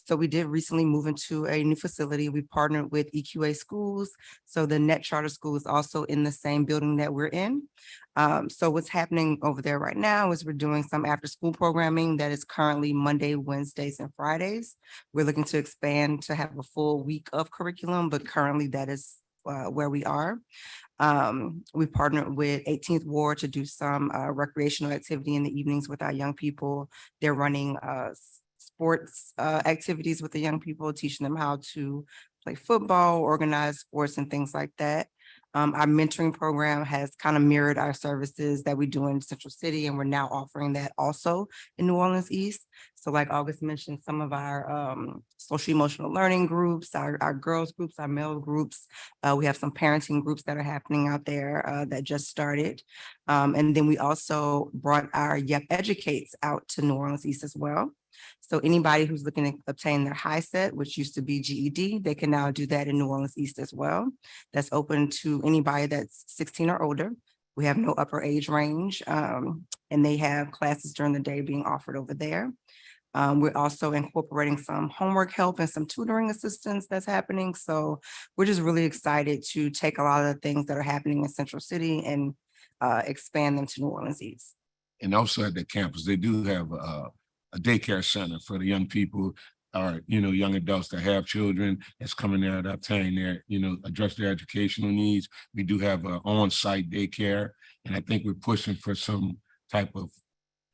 So we did recently move into a new facility. We partnered with EQA Schools. So the Net Charter School is also in the same building that we're in. So what's happening over there right now is we're doing some after school programming that is currently Monday, Wednesdays, and Fridays. We're looking to expand to have a full week of curriculum, but currently that is where we are. We partnered with 18th Ward to do some recreational activity in the evenings with our young people. They're running sports activities with the young people, teaching them how to play football, organize sports, and things like that. Our mentoring program has kind of mirrored our services that we do in Central City, and we're now offering that also in New Orleans East. So like August mentioned, some of our social emotional learning groups, our girls groups, our male groups. We have some parenting groups that are happening out there that just started. And then we also brought our Yep Educates out to New Orleans East as well. So anybody who's looking to obtain their high set, which used to be GED, they can now do that in New Orleans East as well. That's open to anybody that's 16 or older. We have no upper age range, and they have classes during the day being offered over there. We're also incorporating some homework help and some tutoring assistance that's happening. So we're just really excited to take a lot of the things that are happening in Central City and expand them to New Orleans East. And also at the campus, they do have a daycare center for the young people or, young adults that have children that's coming there to obtain their, address their educational needs. We do have an on-site daycare, and I think we're pushing for some type of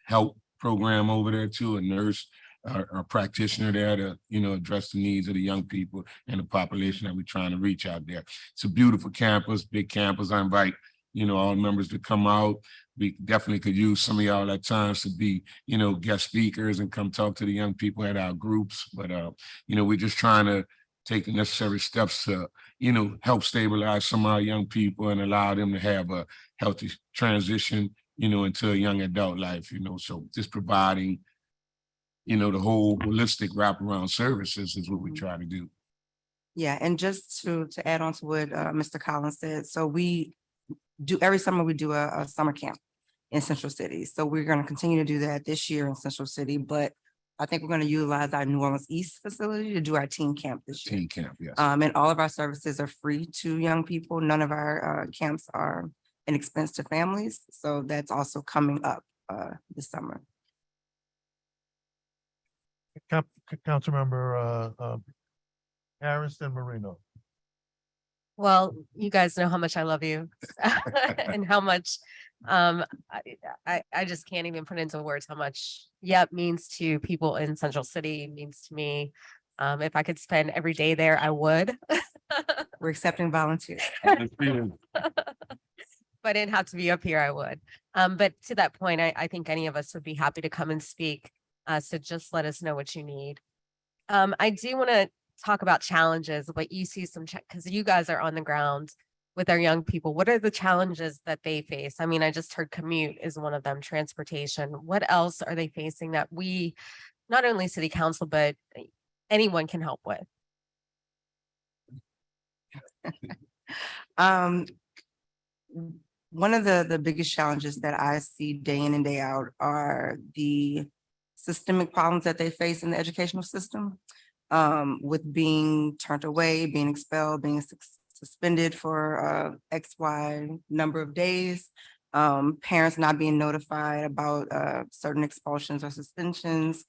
help program over there too, a nurse or a practitioner there to, address the needs of the young people and the population that we're trying to reach out there. It's a beautiful campus, big campus. I invite, all members to come out. We definitely could use some of y'all at times to be, guest speakers and come talk to the young people at our groups. But, we're just trying to take the necessary steps to, help stabilize some of our young people and allow them to have a healthy transition, into a young adult life, so just providing, the whole holistic wraparound services is what we try to do. Yeah, and just to add on to what Mr. Collins said, so every summer we do a summer camp in Central City. So we're going to continue to do that this year in Central City, but I think we're going to utilize our New Orleans East facility to do our teen camp this year. Teen camp, yes. And all of our services are free to young people. None of our camps are an expense to families. So that's also coming up this summer. Councilmember Harrison Marino. Well, you guys know how much I love you and how much I just can't even put into words how much Yep means to people in Central City, means to me. If I could spend every day there, I would. We're accepting volunteers. If I didn't have to be up here, I would. But to that point, I think any of us would be happy to come and speak. So just let us know what you need. I do want to talk about challenges, what you see because you guys are on the ground with our young people. What are the challenges that they face? I mean, I just heard commute is one of them, transportation. What else are they facing that we, not only city council, but anyone can help with? One of the biggest challenges that I see day in and day out are the systemic problems that they face in the educational system, with being turned away, being expelled, being suspended for XY number of days, parents not being notified about certain expulsions or suspensions,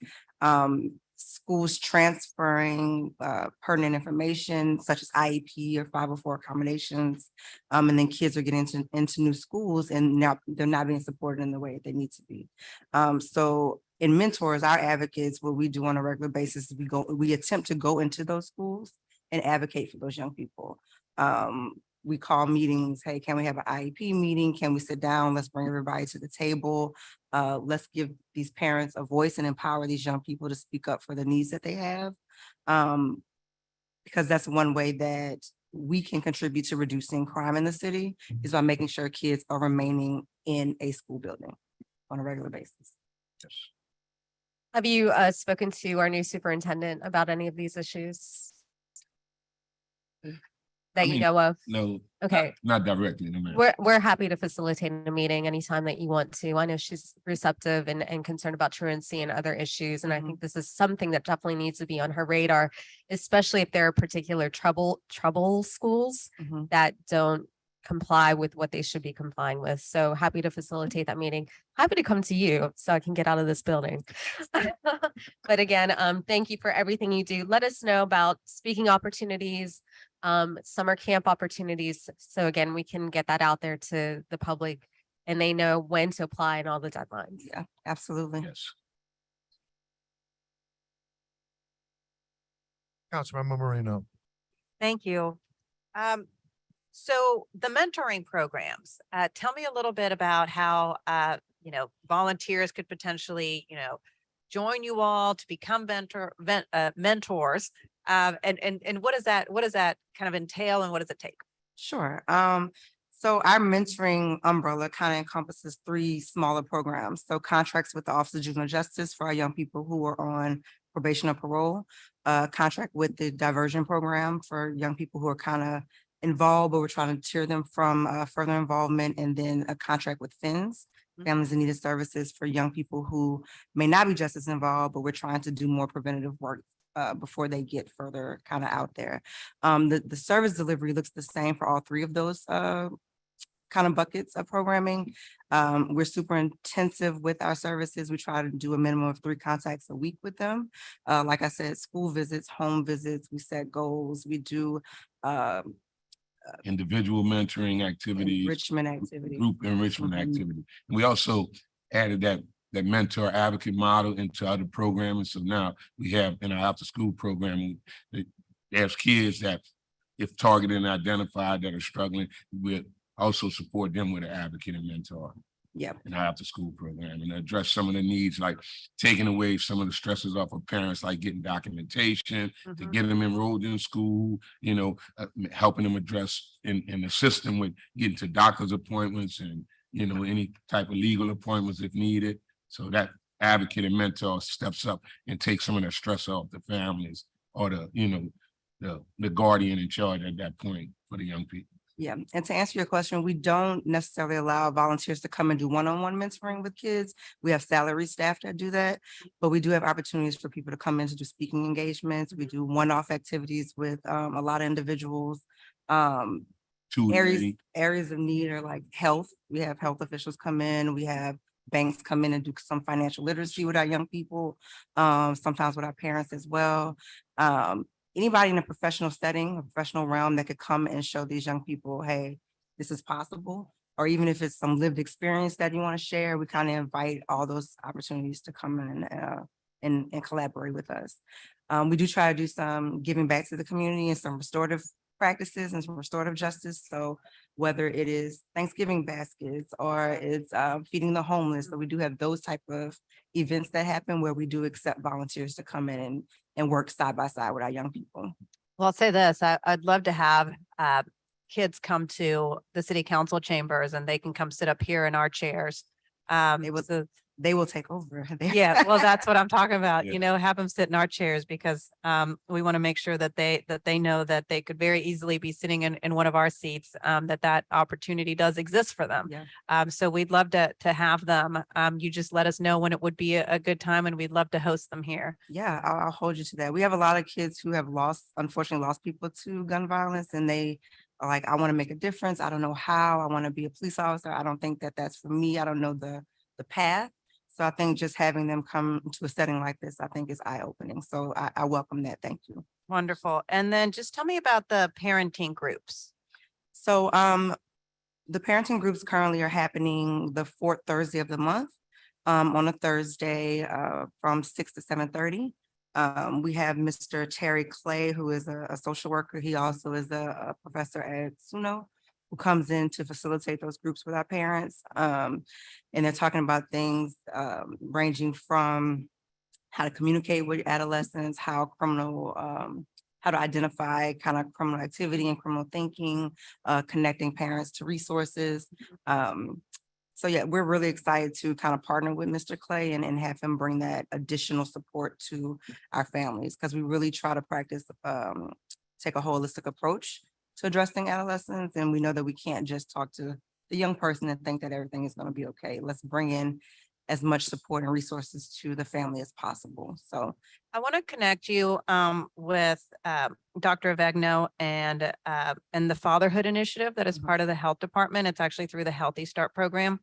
schools transferring pertinent information such as IEP or 504 accommodations, and then kids are getting into new schools and now they're not being supported in the way they need to be. So in Mentors, our advocates, what we do on a regular basis, we attempt to go into those schools and advocate for those young people. We call meetings, hey, can we have an IEP meeting? Can we sit down? Let's bring everybody to the table. Let's give these parents a voice and empower these young people to speak up for the needs that they have. Because that's one way that we can contribute to reducing crime in the city is by making sure kids are remaining in a school building on a regular basis. Yes. Have you spoken to our new superintendent about any of these issues that you know of? No. Okay. Not directly. No, ma'am. We're happy to facilitate a meeting anytime that you want to. I know she's receptive and concerned about truancy and other issues. And I think this is something that definitely needs to be on her radar, especially if there are particular trouble schools that don't comply with what they should be complying with. So happy to facilitate that meeting. Happy to come to you so I can get out of this building. But again, thank you for everything you do. Let us know about speaking opportunities, summer camp opportunities. So again, we can get that out there to the public and they know when to apply and all the deadlines. Yeah, absolutely. Yes. Councilmember Marino. Thank you. So the mentoring programs, tell me a little bit about how, volunteers could potentially, join you all to become mentors. And what does that kind of entail and what does it take? Sure. So our mentoring umbrella kind of encompasses three smaller programs. So contracts with the Office of Juvenile Justice for our young people who are on probation or parole, contract with the diversion program for young people who are kind of involved, but we're trying to deter them from further involvement, and then a contract with FINS, Families in Need of Services, for young people who may not be just as involved, but we're trying to do more preventative work before they get further kind of out there. The service delivery looks the same for all three of those kind of buckets of programming. We're super intensive with our services. We try to do a minimum of 3 contacts a week with them. Like I said, school visits, home visits, we set goals, we do Individual mentoring activities. enrichment activities. Group enrichment Mhm. activity. And we also added that mentor advocate model into other programming. So now we have in our after school programming, there's kids that if targeted and identified that are struggling, we also support them with an advocate and mentor Yep. in our after school program and address some of the needs, like taking away some of the stresses off of parents, like getting documentation to Mhm. get them enrolled in school, helping them address and assist them with getting to doctor's appointments and, any type of legal appointments if needed. So that advocate and mentor steps up and takes some of that stress off the families or the guardian in charge at that point for the young people. Yeah, and to answer your question, we don't necessarily allow volunteers to come and do one-on-one mentoring with kids. We have salary staff that do that, but we do have opportunities for people to come in to do speaking engagements. We do one-off activities with a lot of individuals. Tutoring. Areas of need are like health. We have health officials come in. We have banks come in and do some financial literacy with our young people, sometimes with our parents as well. Anybody in a professional setting, a professional realm that could come and show these young people, hey, this is possible. Or even if it's some lived experience that you want to share, we kind of invite all those opportunities to come in and collaborate with us. We do try to do some giving back to the community and some restorative practices and some restorative justice. So whether it is Thanksgiving baskets or it's feeding the homeless, so we do have those type of events that happen where we do accept volunteers to come in and work side by side with our young people. Well, I'll say this, I'd love to have kids come to the city council chambers and they can come sit up here in our chairs. They will take over. Yeah, well, that's what I'm talking about, Yeah. have them sit in our chairs because we want to make sure that they know that they could very easily be sitting in one of our seats, that opportunity does exist for them. Yeah. So we'd love to have them. You just let us know when it would be a good time and we'd love to host them here. Yeah, I'll hold you to that. We have a lot of kids who have unfortunately lost people to gun violence, and they are like, I want to make a difference. I don't know how. I want to be a police officer. I don't think that that's for me. I don't know the path. So I think just having them come to a setting like this, I think is eye-opening. So I welcome that. Thank you. Wonderful. And then just tell me about the parenting groups. So the parenting groups currently are happening the 4th Thursday of the month, on a Thursday from 6 to 7:30. We have Mr. Terry Clay, who is a social worker. He also is a professor at SUNO, who comes in to facilitate those groups with our parents. And they're talking about things ranging from how to communicate with adolescents, how to identify kind of criminal activity and criminal thinking, connecting parents to resources. So yeah, we're really excited to kind of partner with Mr. Clay and have him bring that additional support to our families, because we really try to practice, take a holistic approach to addressing adolescents. And we know that we can't just talk to the young person and think that everything is going to be okay. Let's bring in as much support and resources to the family as possible. So I want to connect you with Dr. Avegno and the Fatherhood Initiative that is part of the health department. It's actually through the Healthy Start program.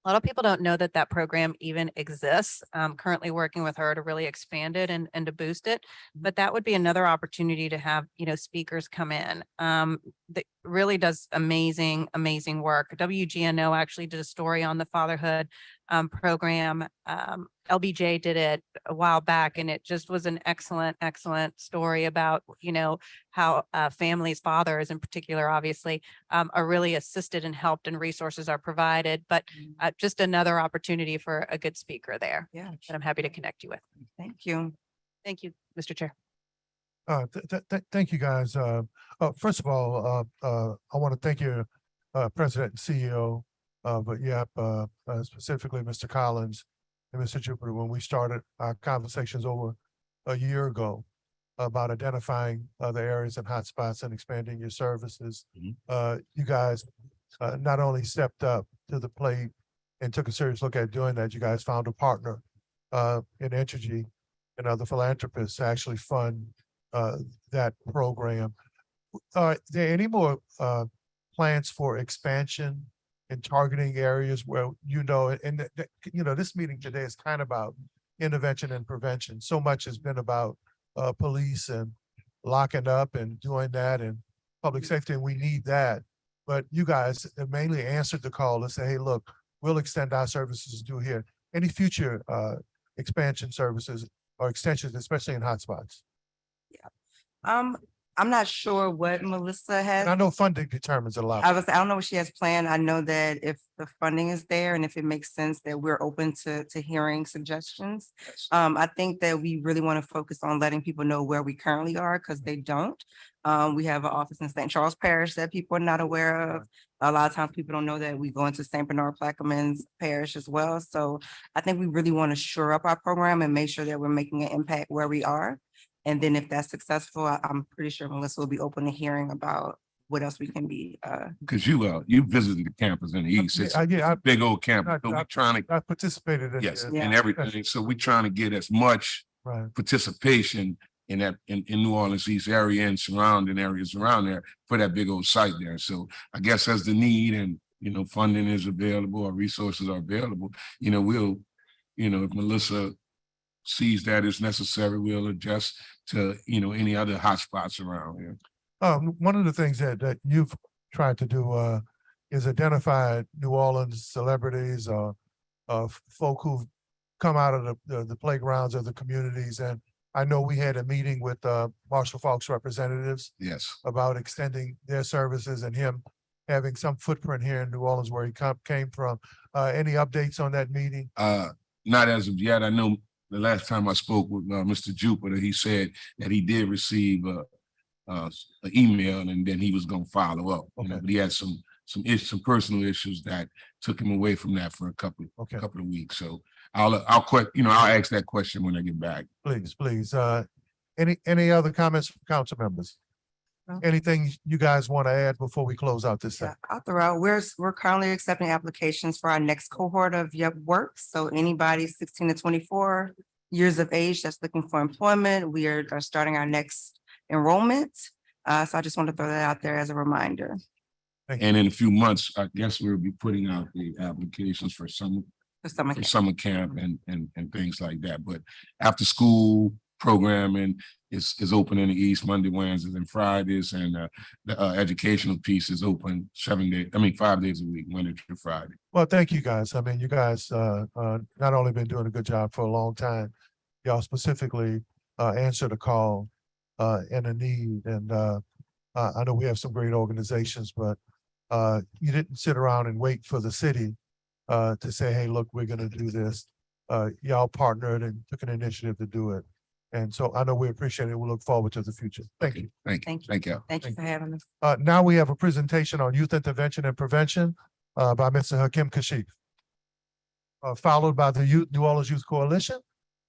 A lot of people don't know that program even exists. I'm currently working with her to really expand it and to boost it. But that would be another opportunity to have, speakers come in. really does amazing, amazing work. WGNO actually did a story on the fatherhood program. LBJ did it a while back, and it just was an excellent, excellent story about, you know, how families, fathers in particular, obviously, are really assisted and helped and resources are provided. But just another opportunity for a good speaker there Yeah, that I'm happy to connect you with. thank you. Thank you, Mr. Chair. Thank you, guys. First of all, I want to thank you, President and CEO of YAP, specifically Mr. Collins and Mr. Jupiter, when we started our conversations over a year ago about identifying other areas and hotspots and expanding your services. You guys not only stepped up to the plate and took a serious look at doing that, you guys found a partner in Entergy and other philanthropists to actually fund that program. Are there any more plans for expansion in targeting areas where, you know, and you know, this meeting today is kind of about intervention and prevention. So much has been about police and locking up and doing that and public safety, and we need that. But you guys have mainly answered the call to say, hey, look, we'll extend our services to do here. Any future expansion services or extensions, especially in hotspots? I'm not sure what Melissa has. And I know funding determines a lot. I don't know what she has planned. I know that if the funding is there and if it makes sense, that we're open to hearing suggestions. I think that we really want to focus on letting people know where we currently are, because they don't. We have an office in St. Charles Parish that people are not aware of. A lot of times people don't know that we go into St. Bernard Plaquemines Parish as well. So I think we really want to shore up our program and make sure that we're making an impact where we are. And then if that's successful, I'm pretty sure Melissa will be open to hearing about what else we can be. Cause you visited the campus in the east. It's Yeah, a big old campus. So I- we're trying to, I participated in yes, it. Yeah. and everything. So we're trying to get as much Right. participation in that, in New Orleans East area and surrounding areas around there for that big old site there. So I guess as the need and, you know, funding is available or resources are available, you know, we'll, you know, if Melissa sees that as necessary, we'll adjust to, you know, any other hotspots around here. One of the things that you've tried to do is identify New Orleans celebrities or folk who've come out of the playgrounds of the communities. And I know we had a meeting with Marshall Falk's representatives Yes. about extending their services and him having some footprint here in New Orleans where he came from. Any updates on that meeting? Not as of yet. I know the last time I spoke with Mr. Jupiter, he said that he did receive an email and then he was going to follow up. You know, Okay. but he had some personal issues that took him away from that for a couple of weeks. So I'll ask that question when I get back. Please. Any other comments from council members? No. Anything you guys want to add before we close out this Yeah, session? I'll throw out, we're currently accepting applications for our next cohort of YEP Works. So anybody 16 to 24 years of age that's looking for employment, we are starting our next enrollment. So I just want to throw that out there as a reminder. And in a few months, I guess we'll be putting out the applications for summer camp and things like that. But after school programming is open in the East Monday, Wednesdays, and Fridays, and the educational piece is open 5 days a week, Monday through Friday. Well, thank you guys. I mean, you guys not only been doing a good job for a long time, y'all specifically answered a call and a need. And I know we have some great organizations, but you didn't sit around and wait for the city to say, hey, look, we're going to do this. Y'all partnered and took an initiative to do it. And so I know we appreciate it. We look forward to the future. Thank you. Thank you. Thank you. Thank you. Thank you for having us. Now we have a presentation on youth intervention and prevention by Mr. Hakim Kashif. Followed by the New Orleans Youth Coalition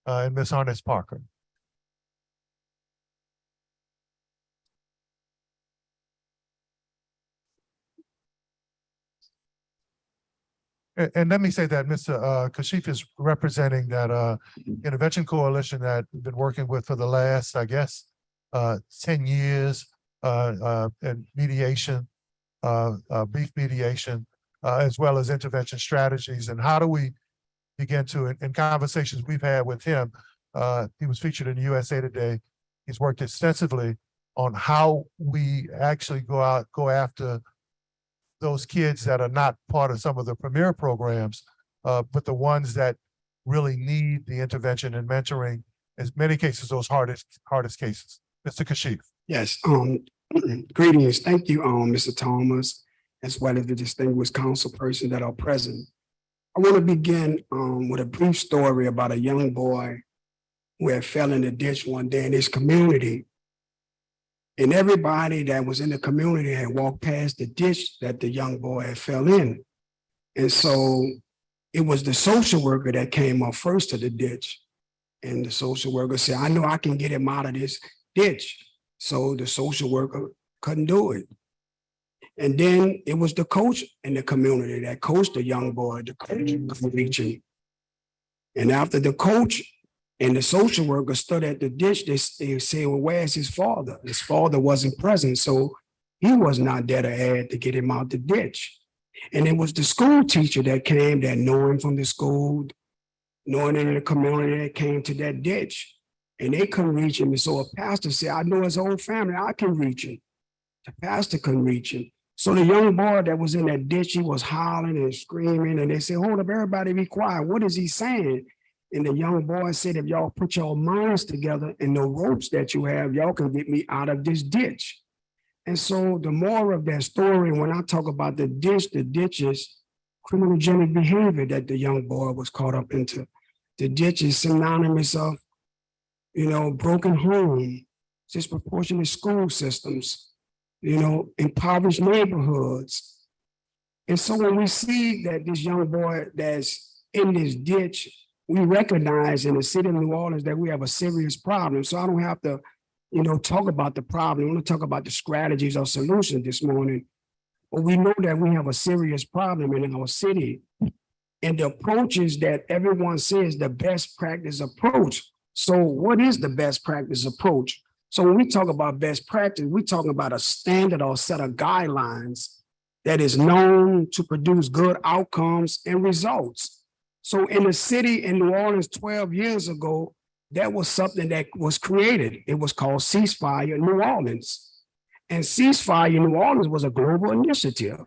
and Ms. Ernest Parker. And let me say that Mr. Kashif is representing that intervention coalition that we've been working with for the last, I guess, 10 years in mediation, beef mediation, as well as intervention strategies. And how do we begin to, in conversations we've had with him, he was featured in USA Today. He's worked extensively on how we actually go after those kids that are not part of some of the premier programs, but the ones that really need the intervention and mentoring, in many cases, those hardest cases. Mr. Kashif. Yes, greetings. Thank you, Mr. Thomas, as well as the distinguished council person that are present. I want to begin with a brief story about a young boy who had fell in the ditch one day in his community. And everybody that was in the community had walked past the ditch that the young boy had fell in. And so it was the social worker that came up first to the ditch. And the social worker said, I know I can get him out of this ditch. So the social worker couldn't do it. And then it was the coach in the community that coached the young boy, the coach couldn't reach him. And after the coach and the social worker stood at the ditch, they said, well, where's his father? His father wasn't present, so he was not there to add to get him out the ditch. And it was the school teacher that came, that knew him from the school, knowing in the community, that came to that ditch. And they couldn't reach him. And so a pastor said, I know his whole family, I can reach him. The pastor couldn't reach him. So the young boy that was in that ditch, he was hollering and screaming. And they said, hold up, everybody be quiet. What is he saying? And the young boy said, if y'all put your minds together and the ropes that you have, y'all can get me out of this ditch. And so the moral of that story, when I talk about the ditch is criminogenic behavior that the young boy was caught up into. The ditch is synonymous of, broken home, disproportionate school systems, impoverished neighborhoods. And so when we see that this young boy that's in this ditch, we recognize in the city of New Orleans that we have a serious problem. So I don't have to, talk about the problem. I want to talk about the strategies or solutions this morning. But we know that we have a serious problem in our city. And the approach is that everyone says the best practice approach. So what is the best practice approach? So when we talk about best practice, we're talking about a standard or set of guidelines that is known to produce good outcomes and results. So in the city in New Orleans 12 years ago, that was something that was created. It was called Ceasefire New Orleans. And Ceasefire New Orleans was a global initiative.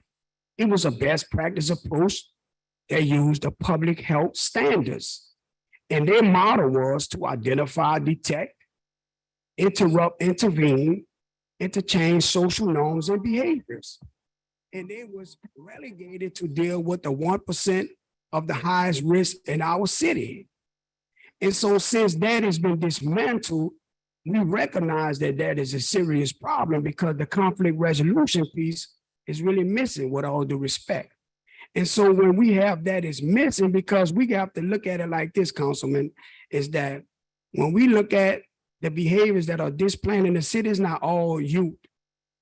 It was a best practice approach that used the public health standards. And their model was to identify, detect, interrupt, intervene, and to change social norms and behaviors. And it was relegated to deal with the 1% of the highest risk in our city. And so since that has been dismantled, we recognize that that is a serious problem because the conflict resolution piece is really missing, with all due respect. And so when we have that is missing, because we have to look at it like this, Councilman, is that when we look at the behaviors that are displayed in the city, it's not all youth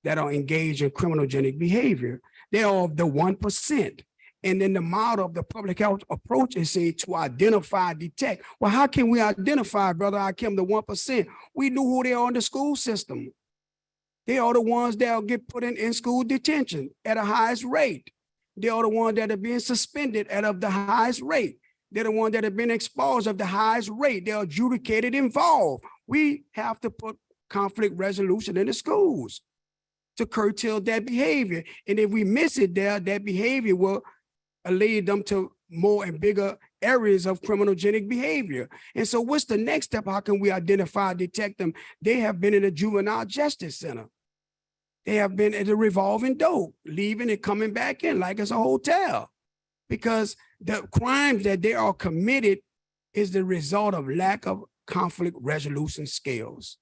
that are engaged in criminogenic behavior. They're all the 1%. And then the model of the public health approach is say to identify, detect. Well, how can we identify, Brother Hakim, the 1%? We know who they are in the school system. They are the ones that will get put in school detention at a highest rate. They are the ones that are being suspended at of the highest rate. They're the ones that have been exposed of the highest rate. They're adjudicated involved. We have to put conflict resolution in the schools to curtail that behavior. And if we miss it there, that behavior will lead them to more and bigger areas of criminogenic behavior. And so what's the next step? How can we identify, detect them? They have been in a juvenile justice center. They have been at a revolving door, leaving and coming back in like it's a hotel, because the crimes that they are committed is the result of lack of conflict resolution skills,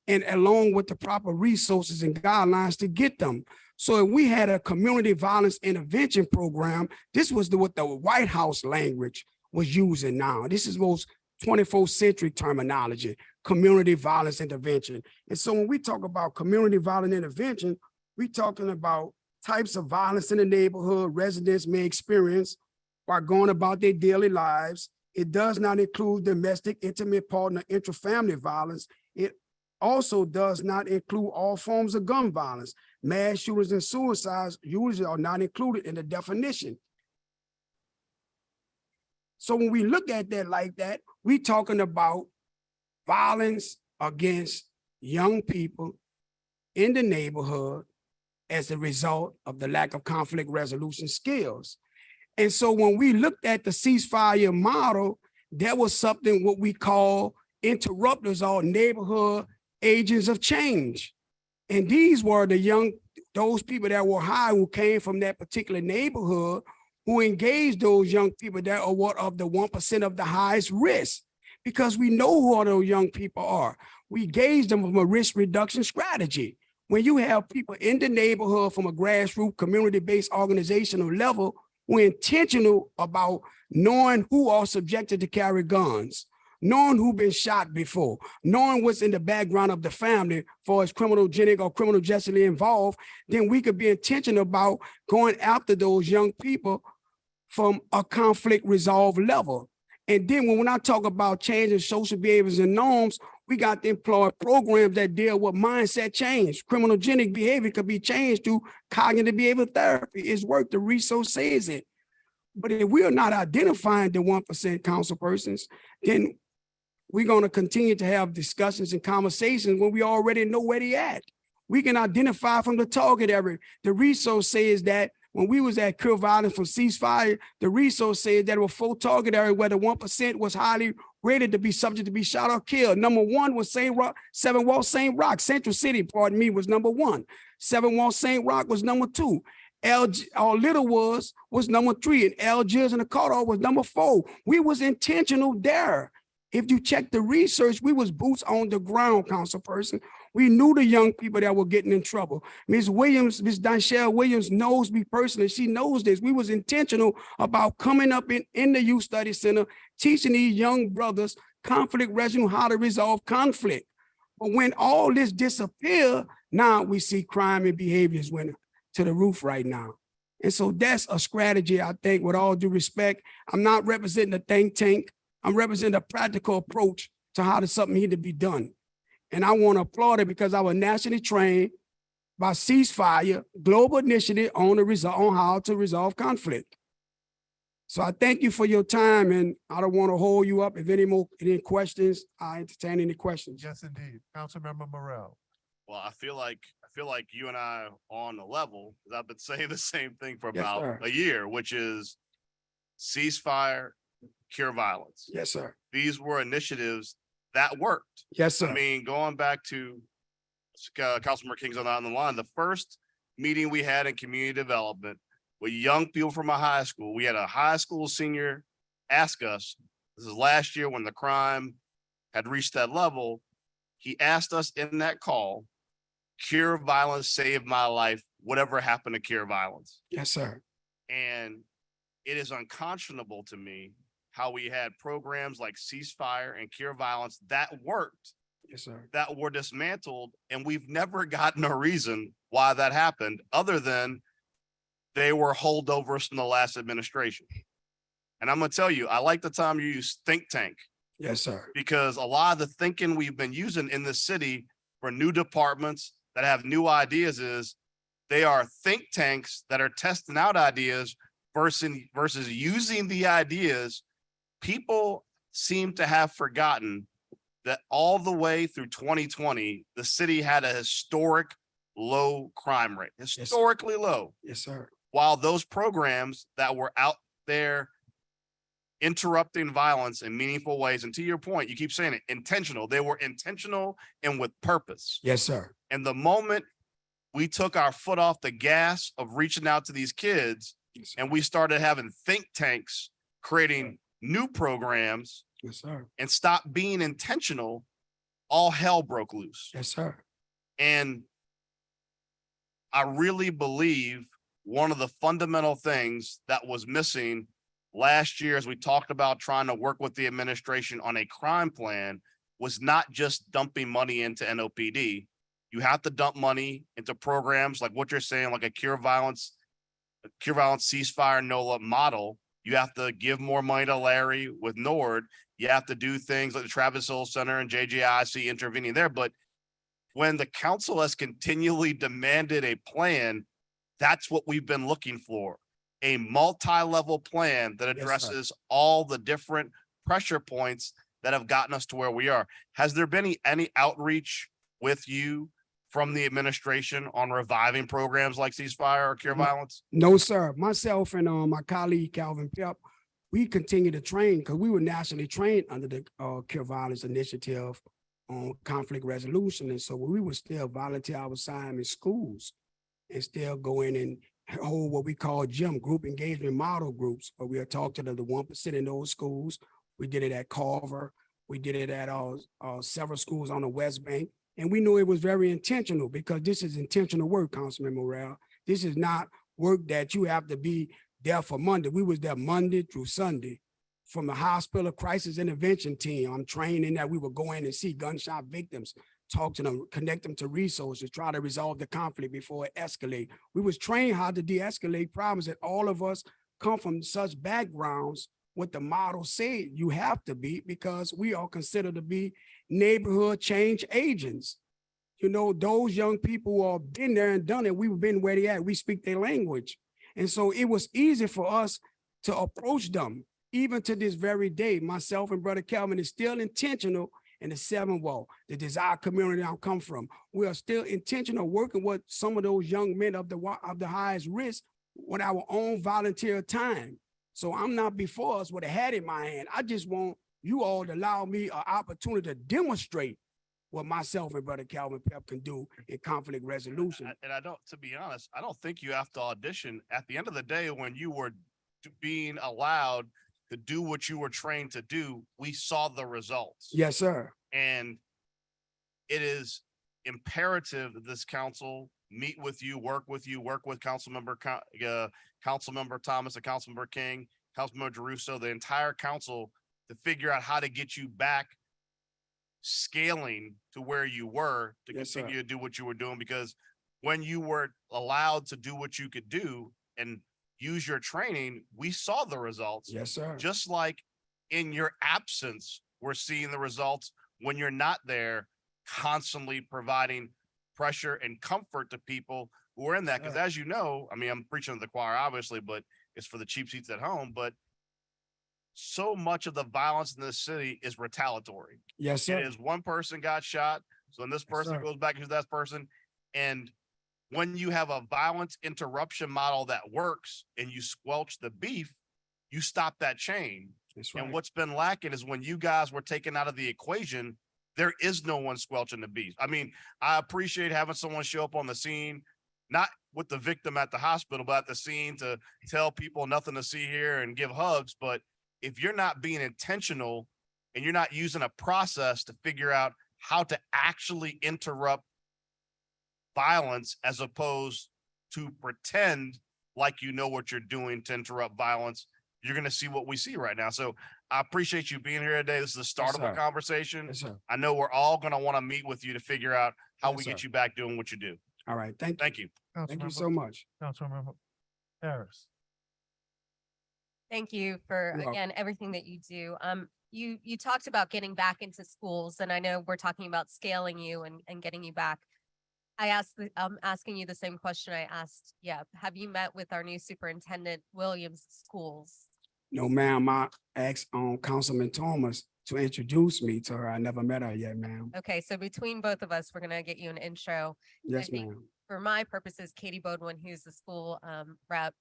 and along with the proper resources and guidelines to get them. So if we had a community violence intervention program, this was what the White House language was using now. This is most 21st century terminology, community violence intervention. And so when we talk about community violence intervention, we're talking about types of violence in the neighborhood residents may experience while going about their daily lives. It does not include domestic, intimate partner, intrafamily violence. It also does not include all forms of gun violence. Mass shootings and suicides usually are not included in the definition. So when we look at that like that, we're talking about violence against young people in the neighborhood as a result of the lack of conflict resolution skills. And so when we looked at the ceasefire model, there was something what we call interrupters or neighborhood agents of change. And these were those people that were high who came from that particular neighborhood who engaged those young people that are what of the 1% of the highest risk, because we know who all those young people are. We gauge them from a risk reduction strategy. When you have people in the neighborhood from a grassroots community-based organizational level, we're intentional about knowing who are subjected to carry guns, knowing who been shot before, knowing what's in the background of the family for as criminogenic or criminal justly involved, then we could be intentional about going after those young people from a conflict resolve level. And then when I talk about changing social behaviors and norms, we got to employ programs that deal with mindset change. Criminogenic behavior could be changed through cognitive behavioral therapy. It's work. The resource says it. But if we are not identifying the 1% council persons, then we're going to continue to have discussions and conversations when we already know where they at. We can identify from the target area. The resource says that when we was at Cure Violence from Ceasefire, the resource said that there were 4 target areas where the 1% was highly rated to be subject to be shot or killed. Number 1 was St. Rock, 7 Wall St. Rock. Central City, pardon me, was number 1. 7 Wall St. Rock was number 2. Little was number 3, and Algiers and the Carter was number 4. We was intentional there. If you check the research, we was boots on the ground, council person. We knew the young people that were getting in trouble. Ms. Williams, Ms. Donchelle Williams knows me personally. She knows this. We was intentional about coming up in the Youth Study Center, teaching these young brothers conflict resolution, how to resolve conflict. But when all this disappeared, now we see crime and behaviors went to the roof right now. And so that's a strategy, I think, with all due respect. I'm not representing a think tank. I'm representing a practical approach to how something need to be done. And I want to applaud it because I was nationally trained by Ceasefire, global initiative on how to resolve conflict. So I thank you for your time, and I don't want to hold you up. If any questions, I entertain any questions. Yes, indeed. Councilmember Morrell. Well, I feel like you and I are on the level, because I've been saying the same thing for Yes, about sir. a year, which is ceasefire, cure violence. Yes, sir. These were initiatives that worked. Yes, sir. I mean, going back to Councilmember King's on the line, the first meeting we had in community development with young people from a high school, we had a high school senior ask us, this is last year when the crime had reached that level, he asked us in that call, cure violence saved my life, whatever happened to cure violence. Yes, sir. And it is unconscionable to me how we had programs like Ceasefire and Cure Violence that worked, Yes, sir. that were dismantled, and we've never gotten a reason why that happened other than they were holdovers from the last administration. And I'm going to tell you, I like the time you use think tank, Yes, sir. because a lot of the thinking we've been using in this city for new departments that have new ideas is they are think tanks that are testing out ideas versus using the ideas. People seem to have forgotten that all the way through 2020, the city had a historic low crime rate, historically low. Yes, sir. While those programs that were out there interrupting violence in meaningful ways, and to your point, you keep saying it, intentional, they were intentional and with purpose. Yes, sir. And the moment we took our foot off the gas of reaching out to these kids, Yes, sir. and we started having think tanks creating new programs Yes, sir. and stopped being intentional, all hell broke loose. Yes, sir. And I really believe one of the fundamental things that was missing last year, as we talked about trying to work with the administration on a crime plan, was not just dumping money into NOPD. You have to dump money into programs like what you're saying, like a cure violence ceasefire NOLA model. You have to give more money to Larry with NORD. You have to do things like the Travis Hill Center and JJIC intervening there. But when the council has continually demanded a plan, that's what we've been looking for. A multi-level plan that Yes, sir. addresses all the different pressure points that have gotten us to where we are. Has there been any outreach with you from the administration on reviving programs like Ceasefire or Cure No. Violence? No, sir. Myself and my colleague Calvin Pep, we continue to train because we were nationally trained under the Cure Violence Initiative on conflict resolution. And so we would still volunteer our time in schools and still go in and hold what we call group engagement model groups, where we'll talk to the 1% in those schools. We did it at Carver. We did it at several schools on the West Bank. And we knew it was very intentional because this is intentional work, Councilman Morrell. This is not work that you have to be there for Monday. We was there Monday through Sunday. From the hospital crisis intervention team, I'm trained in that we would go in and see gunshot victims, talk to them, connect them to resources, try to resolve the conflict before it escalate. We was trained how to de-escalate problems, and all of us come from such backgrounds. What the model said you have to be, because we are considered to be neighborhood change agents. You know, those young people who have been there and done it, we've been where they at, we speak their language. And so it was easy for us to approach them. Even to this very day, myself and Brother Calvin is still intentional in the 7th wall, the Desire community I come from. We are still intentional working with some of those young men of the highest risk with our own volunteer time. So I'm not before us with a hat in my hand. I just want you all to allow me an opportunity to demonstrate what myself and Brother Calvin Pep can do in conflict resolution. And I don't, to be honest, I don't think you have to audition. At the end of the day, when you were being allowed to do what you were trained to do, we saw the results. Yes, sir. And it is imperative that this council meet with you, work with Councilmember Thomas and Councilmember King, Councilmember Jeruso, the entire council, to figure out how to get you back scaling to where you were to Yes, sir. continue to do what you were doing. Because when you were allowed to do what you could do and use your training, we saw the results. Yes, sir. Just like in your absence, we're seeing the results when you're not there, constantly providing pressure and comfort to people who are in that. Because Sure. as you know, I mean, I'm preaching to the choir, obviously, but it's for the cheap seats at home. But so much of the violence in this city is retaliatory. Yes, sir. It is one person got shot, so then this person sir. goes back to that person. And when you have a violence interruption model that works and you squelch the beef, you stop that chain. That's And right. what's been lacking is when you guys were taken out of the equation, there is no one squelching the beef. I mean, I appreciate having someone show up on the scene, not with the victim at the hospital, but at the scene to tell people nothing to see here and give hugs. But if you're not being intentional and you're not using a process to figure out how to actually interrupt violence as opposed to pretend like you know what you're doing to interrupt violence, you're going to see what we see right now. So I appreciate you being here today. This is the start Yes, of a sir. conversation. Yes, sir. I know we're all going to want to meet with you to figure out how Yes, we get sir. you back doing what you do. All right. Thank you. Thank you. Thank you Councilmember- so much. Councilmember Harris. Thank you for, You're welcome. again, everything that you do. You talked about getting back into schools, and I know we're talking about scaling you and getting you back. I'm asking you the same question I asked. Yeah. Have you met with our new superintendent, Williams Schools? No, ma'am, I asked Councilman Thomas to introduce me to her. I never met her yet, ma'am. Okay, so between both of us, we're gonna get you an intro. Yes, think- ma'am. For my purposes, Katie Bodwin, who's the school rep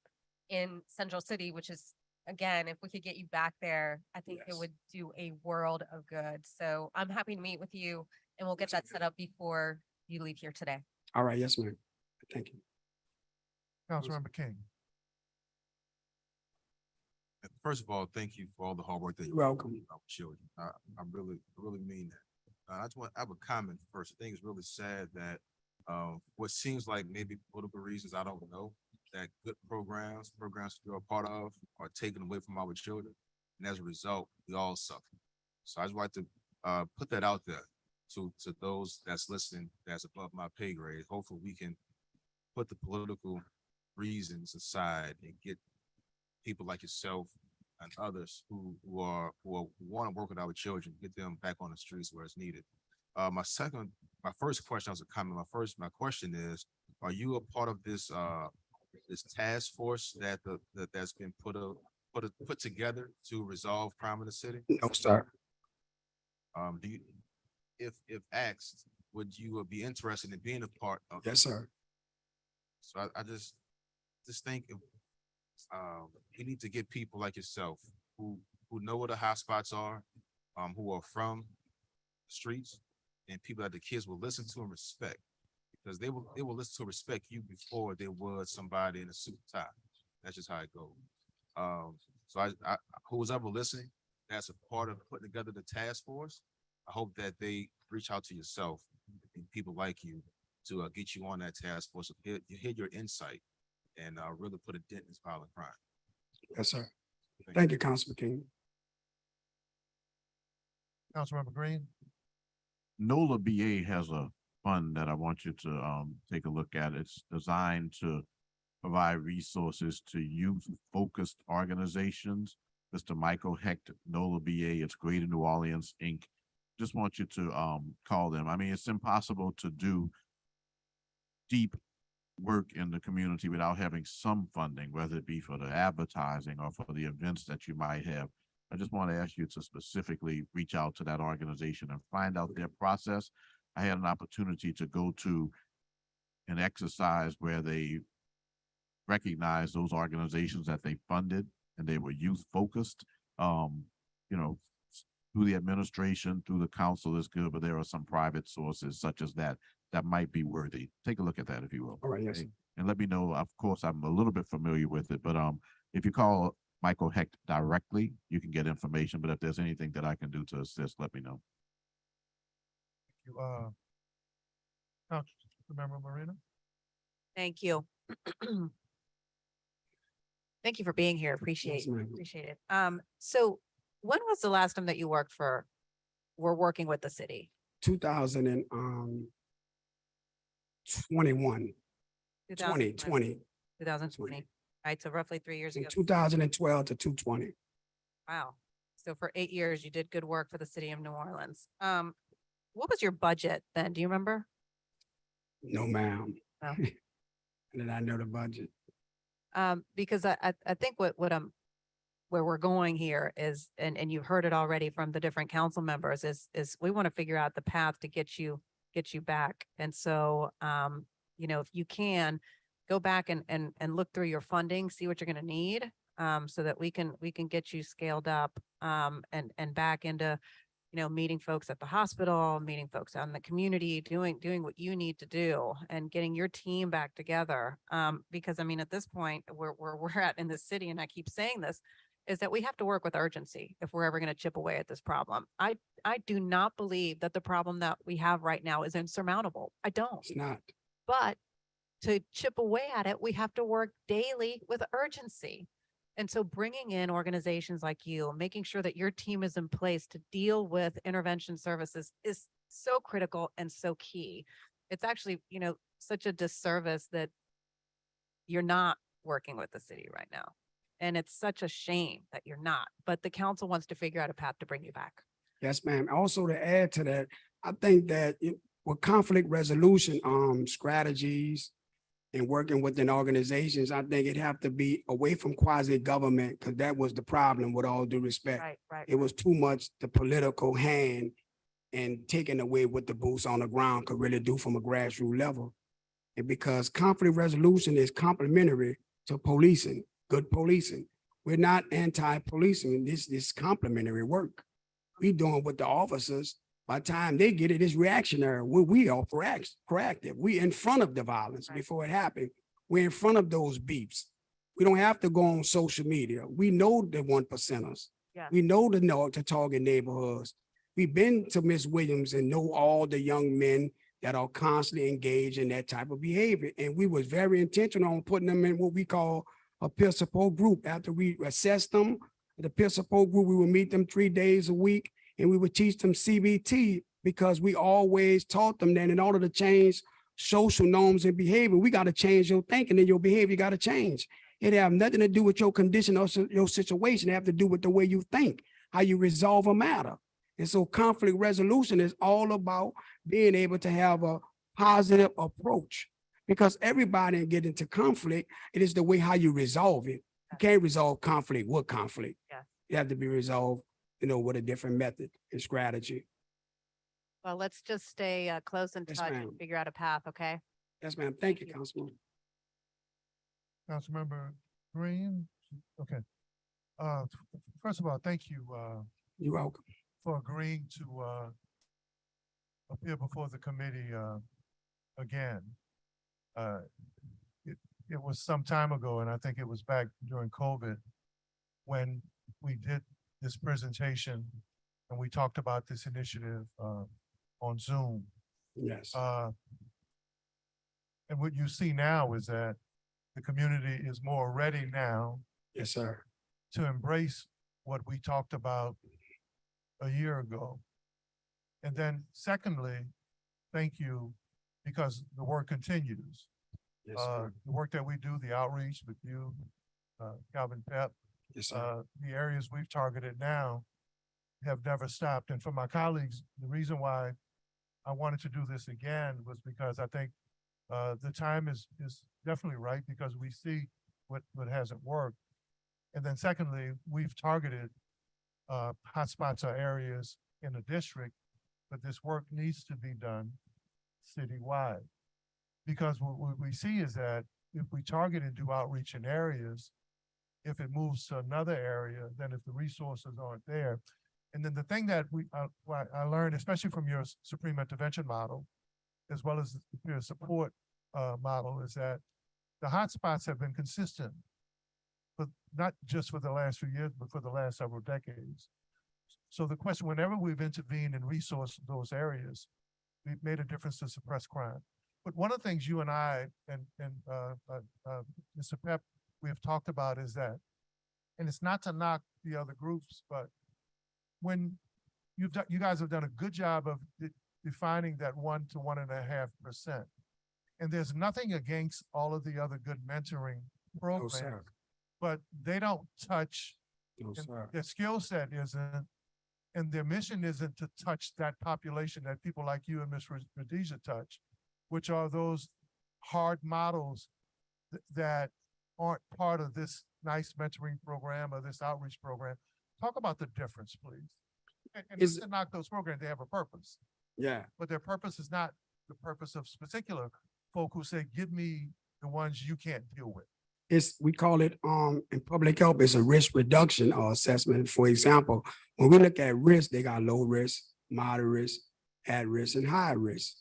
in Central City, which is, again, if we could get you back there, I think it Yes. would do a world of good. So I'm happy to meet with you, and we'll get that set up before you leave here today. All right. Yes, ma'am. Thank you. Councilmember King. First of all, thank you for all the hard work that You're you welcome. do with our children. I really mean that. I have a comment first. I think it's really sad that what seems like maybe political reasons, I don't know, that good programs we're a part of are taken away from our children. And as a result, we all suffer. So I just like to put that out there to those that's listening, that's above my pay grade. Hopefully we can put the political reasons aside and get people like yourself and others who want to work with our children, get them back on the streets where it's needed. My first question was a comment. My question is, are you a part of this task force that's been put together to resolve crime in the city? No, sir. Do you, if asked, would you be interested in being a part of? Yes, sir. So I just think if, we need to get people like yourself who know where the hot spots are, who are from the streets, and people that the kids will listen to and respect. Because they will listen to and respect you before they would somebody in a suit and tie. That's just how it goes. So I who's ever listening, that's a part of putting together the task force. I hope that they reach out to yourself and people like you to get you on that task force, hear your insight, and really put a dent in this violent crime. Yes, sir. Thank you, Councilman King. Councilmember Green? NOLA BA has a fund that I want you to take a look at. It's designed to provide resources to youth-focused organizations. Mr. Michael Hecht, NOLA BA, it's Greater New Orleans, Inc. Just want you to call them. I mean, it's impossible to do deep work in the community without having some funding, whether it be for the advertising or for the events that you might have. I just want to ask you to specifically reach out to that organization and find out their process. I had an opportunity to go to an exercise where they recognized those organizations that they funded and they were youth focused. You know, through the administration, through the council is good, but there are some private sources such as that might be worthy. Take a look at that if you will. All right, yes, okay? sir. And let me know. Of course, I'm a little bit familiar with it, but if you call Michael Hecht directly, you can get information. But if there's anything that I can do to assist, let me know. Councilmember Marina? Thank you. Thank you for being here. Appreciate ma'am. it. So when was the last time that you were working with the city? 2021, 2020, 2020. Right, so roughly 3 years in ago. 2012 to 2020. Wow. So for 8 years, you did good work for the city of New Orleans. What was your budget then? Do you remember? No, ma'am. No. And I know the budget. Because I think what where we're going here is, and you've heard it already from the different council members, is we want to figure out the path to get you back. And so, you know, if you can go back and look through your funding, see what you're going to need, so that we can get you scaled up, and back into, you know, meeting folks at the hospital, meeting folks out in the community, doing what you need to do and getting your team back together. Because I mean, at this point, where we're at in the city, and I keep saying this, is that we have to work with urgency if we're ever going to chip away at this problem. I do not believe that the problem that we have right now is insurmountable. I don't. It's not. But to chip away at it, we have to work daily with urgency. And so bringing in organizations like you, making sure that your team is in place to deal with intervention services is so critical and so key. It's actually, you know, such a disservice that you're not working with the city right now. And it's such a shame that you're not, but the council wants to figure out a path to bring you back. Yes, ma'am. Also to add to that, I think that with conflict resolution strategies and working within organizations, I think it'd have to be away from quasi-government, because that was the problem, with all due respect. Right. It was too much the political hand and taking away what the boots on the ground could really do from a grassroots level. And because conflict resolution is complementary to policing, good policing. We're not anti-policing. This is complementary work. We doing what the officers, by the time they get it, it's reactionary. We are proactive. We in front of the violence before it happened. We're in front of those beeps. We don't have to go on social media. We know the 1%ers. Yeah. We know the target neighborhoods. We've been to Miss Williams and know all the young men that are constantly engaged in that type of behavior. And we was very intentional on putting them in what we call a peer support group. After we assessed them, the peer support group, we would meet them 3 days a week, and we would teach them CBT, because we always taught them that in order to change social norms and behavior, we got to change your thinking, and your behavior got to change. It have nothing to do with your condition or your situation. It have to do with the way you think, how you resolve a matter. And so conflict resolution is all about being able to have a positive approach, because everybody get into conflict. It is the way how you resolve it. You can't resolve conflict with conflict. Yeah. It have to be resolved, you know, with a different method and strategy. Well, let's just stay close in Yes, touch and ma'am. figure out a path, okay? Yes, ma'am. Thank you, Councilman. Councilmember Green, okay. First of all, thank you, You're welcome. for agreeing to, appear before the committee, again. Uh, it was some time ago, and I think it was back during COVID, when we did this presentation and we talked about this initiative, on Zoom. Yes. And what you see now is that the community is more ready now Yes, sir. to embrace what we talked about a year ago. And then secondly, thank you, because the work continues. Yes, sir. The work that we do, the outreach with you, Calvin Pep, Yes, sir. the areas we've targeted now have never stopped. And for my colleagues, the reason why I wanted to do this again was because I think the time is definitely right, because we see what hasn't worked. And then secondly, we've targeted hotspots or areas in the district, but this work needs to be done citywide. Because what we see is that if we target and do outreach in areas, if it moves to another area, then if the resources aren't there. And then the thing that I learned, especially from your Supreme Intervention model, as well as the peer support model, is that the hotspots have been consistent, but not just for the last few years, but for the last several decades. So the question, whenever we've intervened and resourced those areas, we've made a difference to suppress crime. But one of the things you and I and Mr. Pep, we have talked about is that, and it's not to knock the other groups, but when you guys have done a good job of defining that 1 to 1.5%. And there's nothing against all of the other good mentoring No, programs, sir. but they don't touch, No, and sir. their skill set isn't, and their mission isn't to touch that population that people like you and Ms. Rhodesia touch, which are those hard models that aren't part of this nice mentoring program or this outreach program. Talk about the difference, please. And Is- not to knock those programs, they have a purpose, Yeah. but their purpose is not the purpose of particular folk who say, give me the ones you can't deal with. We call it, in public health, it's a risk reduction or assessment. For example, when we look at risk, they got low risk, moderate risk, at risk, and high risk.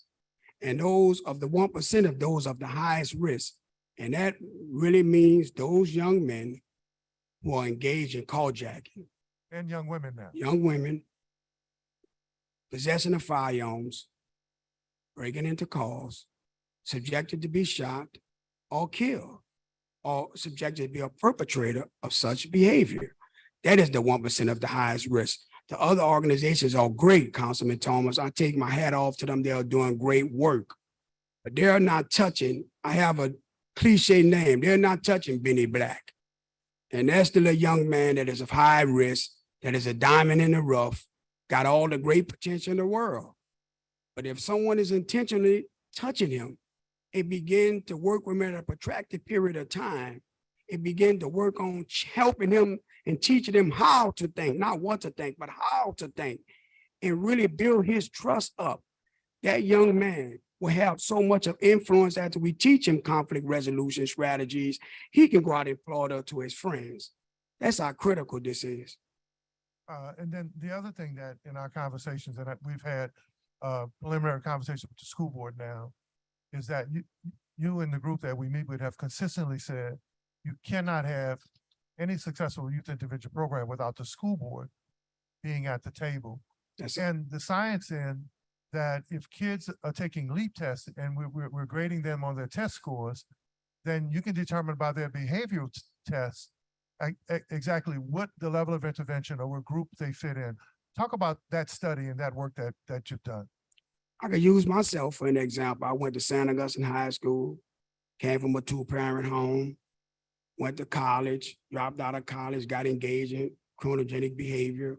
And those of the 1% of those of the highest risk. And that really means those young men who are engaged in carjacking, And young women now. young women, possession of firearms, breaking into cars, subjected to be shot or killed, or subjected to be a perpetrator of such behavior. That is the 1% of the highest risk. The other organizations are great, Councilman Thomas. I take my hat off to them. They are doing great work. But they're not touching, I have a cliche name, they're not touching Benny Black. And that's the little young man that is of high risk, that is a diamond in the rough, got all the great potential in the world. But if someone is intentionally touching him, it begin to work with him at a protracted period of time. It begin to work on helping him and teaching him how to think, not what to think, but how to think, and really build his trust up. That young man will have so much of influence after we teach him conflict resolution strategies. He can go out and applaud to his friends. That's how critical this is. And then the other thing that in our conversations, and we've had preliminary conversations with the school board now, is that you and the group that we meet with have consistently said you cannot have any successful youth intervention program without the school board being at the table. That's And the science in that if kids are taking LEAP tests and we're grading them on their test scores, then you can determine by their behavioral tests exactly what the level of intervention or what group they fit in. Talk about that study and that work that you've done. I could use myself for an example. I went to San Augustine High School, came from a 2-parent home, went to college, dropped out of college, got engaged in chronogenic behavior,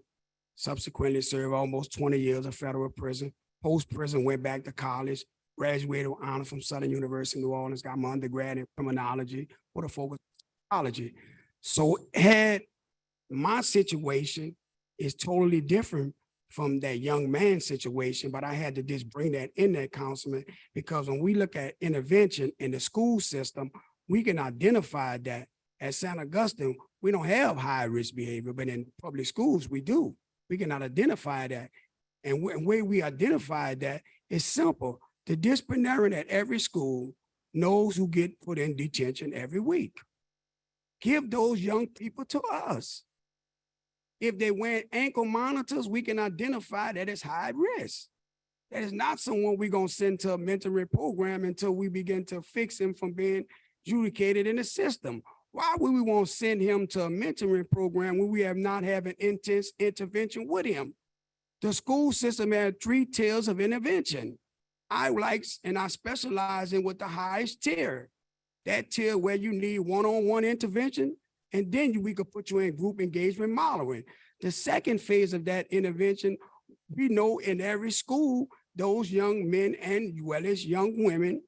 subsequently served almost 20 years of federal prison. Post-prison, went back to college, graduated with honors from Southern University, New Orleans, got my undergrad in criminology with a focus on psychology. So had my situation is totally different from that young man situation, but I had to just bring that in there, Councilman, because when we look at intervention in the school system, we can identify that. At San Augustine, we don't have high risk behavior, but in public schools, we do. We cannot identify that. And the way we identify that is simple. The disciplinarian at every school knows who get put in detention every week. Give those young people to us. If they wear ankle monitors, we can identify that it's high risk. That is not someone we're gonna send to a mentoring program until we begin to fix him from being adjudicated in the system. Why would we want to send him to a mentoring program when we have not had an intense intervention with him? The school system had 3 tiers of intervention. I specialize in with the highest tier. That tier where you need one-on-one intervention, and then we could put you in group engagement modeling. The second phase of that intervention, we know in every school, those young men and well as young women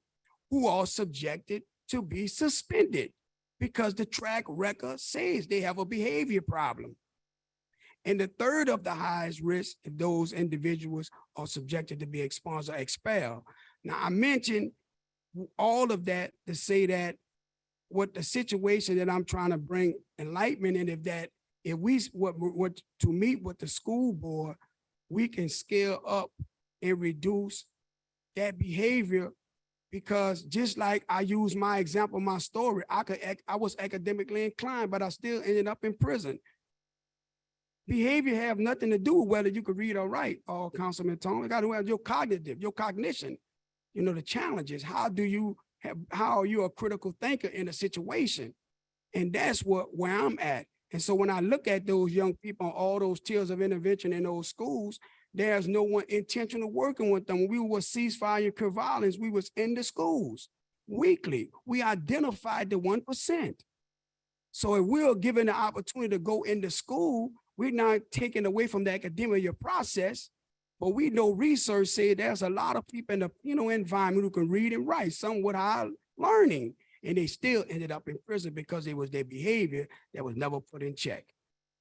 who are subjected to be suspended because the track record says they have a behavior problem. And the third of the highest risk, if those individuals are subjected to be expunged or expelled. Now, I mentioned all of that to say that what the situation that I'm trying to bring enlightenment in, if we to meet with the school board, we can scale up and reduce that behavior. Because just like I use my example, my story, I was academically inclined, but I still ended up in prison. Behavior have nothing to do with whether you could read or write, Councilman Tone. It got to do with your cognition, the challenges. How are you a critical thinker in a situation? And that's where I'm at. And so when I look at those young people on all those tiers of intervention in those schools, there's no one intentional working with them. When we were ceasefire and curb violence, we was in the schools weekly. We identified the 1%. So if we're given the opportunity to go into school, we're not taking away from the academic process, but we know research said there's a lot of people in the environment who can read and write, some with high learning, and they still ended up in prison because it was their behavior that was never put in check.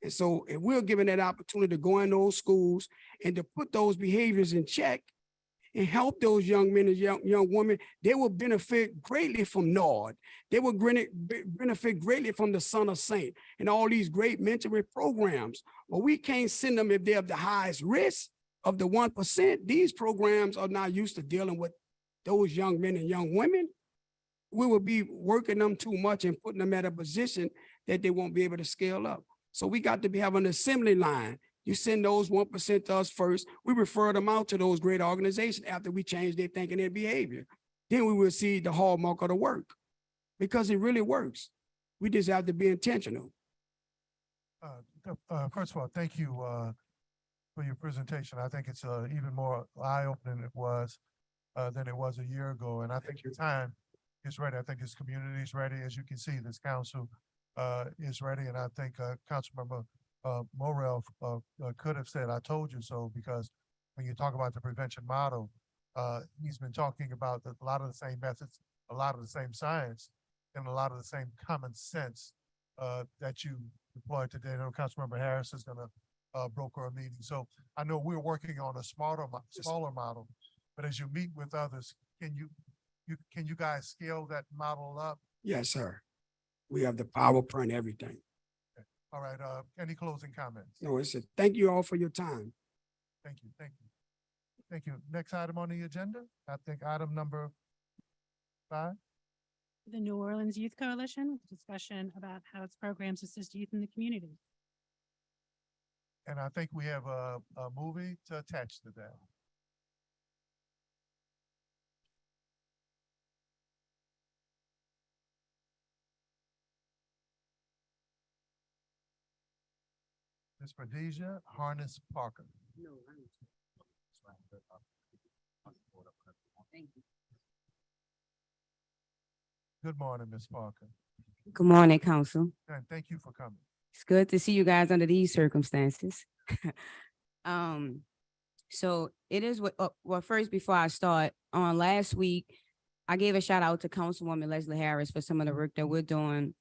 And so if we're given that opportunity to go in those schools and to put those behaviors in check and help those young men and young women, they will benefit greatly from NORD. They will benefit greatly from the Son of Saint and all these great mentoring programs. But we can't send them if they have the highest risk of the 1%. These programs are not used to dealing with those young men and young women. We will be working them too much and putting them at a position that they won't be able to scale up. So we got to be having an assembly line. You send those 1% to us first. We refer them out to those great organizations after we change their thinking and behavior. Then we will see the hallmark of the work because it really works. We just have to be intentional. First of all, thank you for your presentation. I think it's even more eye-opening than it was a year ago. And I think your time is ready. I think this community is ready. As you can see, this council is ready. And I think Councilmember Morrell could have said, I told you so, because when you talk about the prevention model, he's been talking about a lot of the same methods, a lot of the same science, and a lot of the same common sense that you deployed today. I know Councilmember Harris is gonna broker a meeting. So I know we're working on a smaller model, but as you meet with others, can you guys scale that model up? Yes, sir. We have the PowerPoint, everything. All right, any closing comments? No, it's a thank you all for your time. Thank you, thank you. Thank you. Next item on the agenda, I think item number 5. The New Orleans Youth Coalition, discussion about how its programs assist youth in the community. And I think we have a movie to attach to that. Ms. Pradesia Harness Parker. Good morning, Ms. Parker, Good morning, Council. and thank you for coming. It's good to see you guys under these circumstances. So it is well, first, before I start, on last week, I gave a shout out to Councilwoman Leslie Harris for some of the work that we're doing,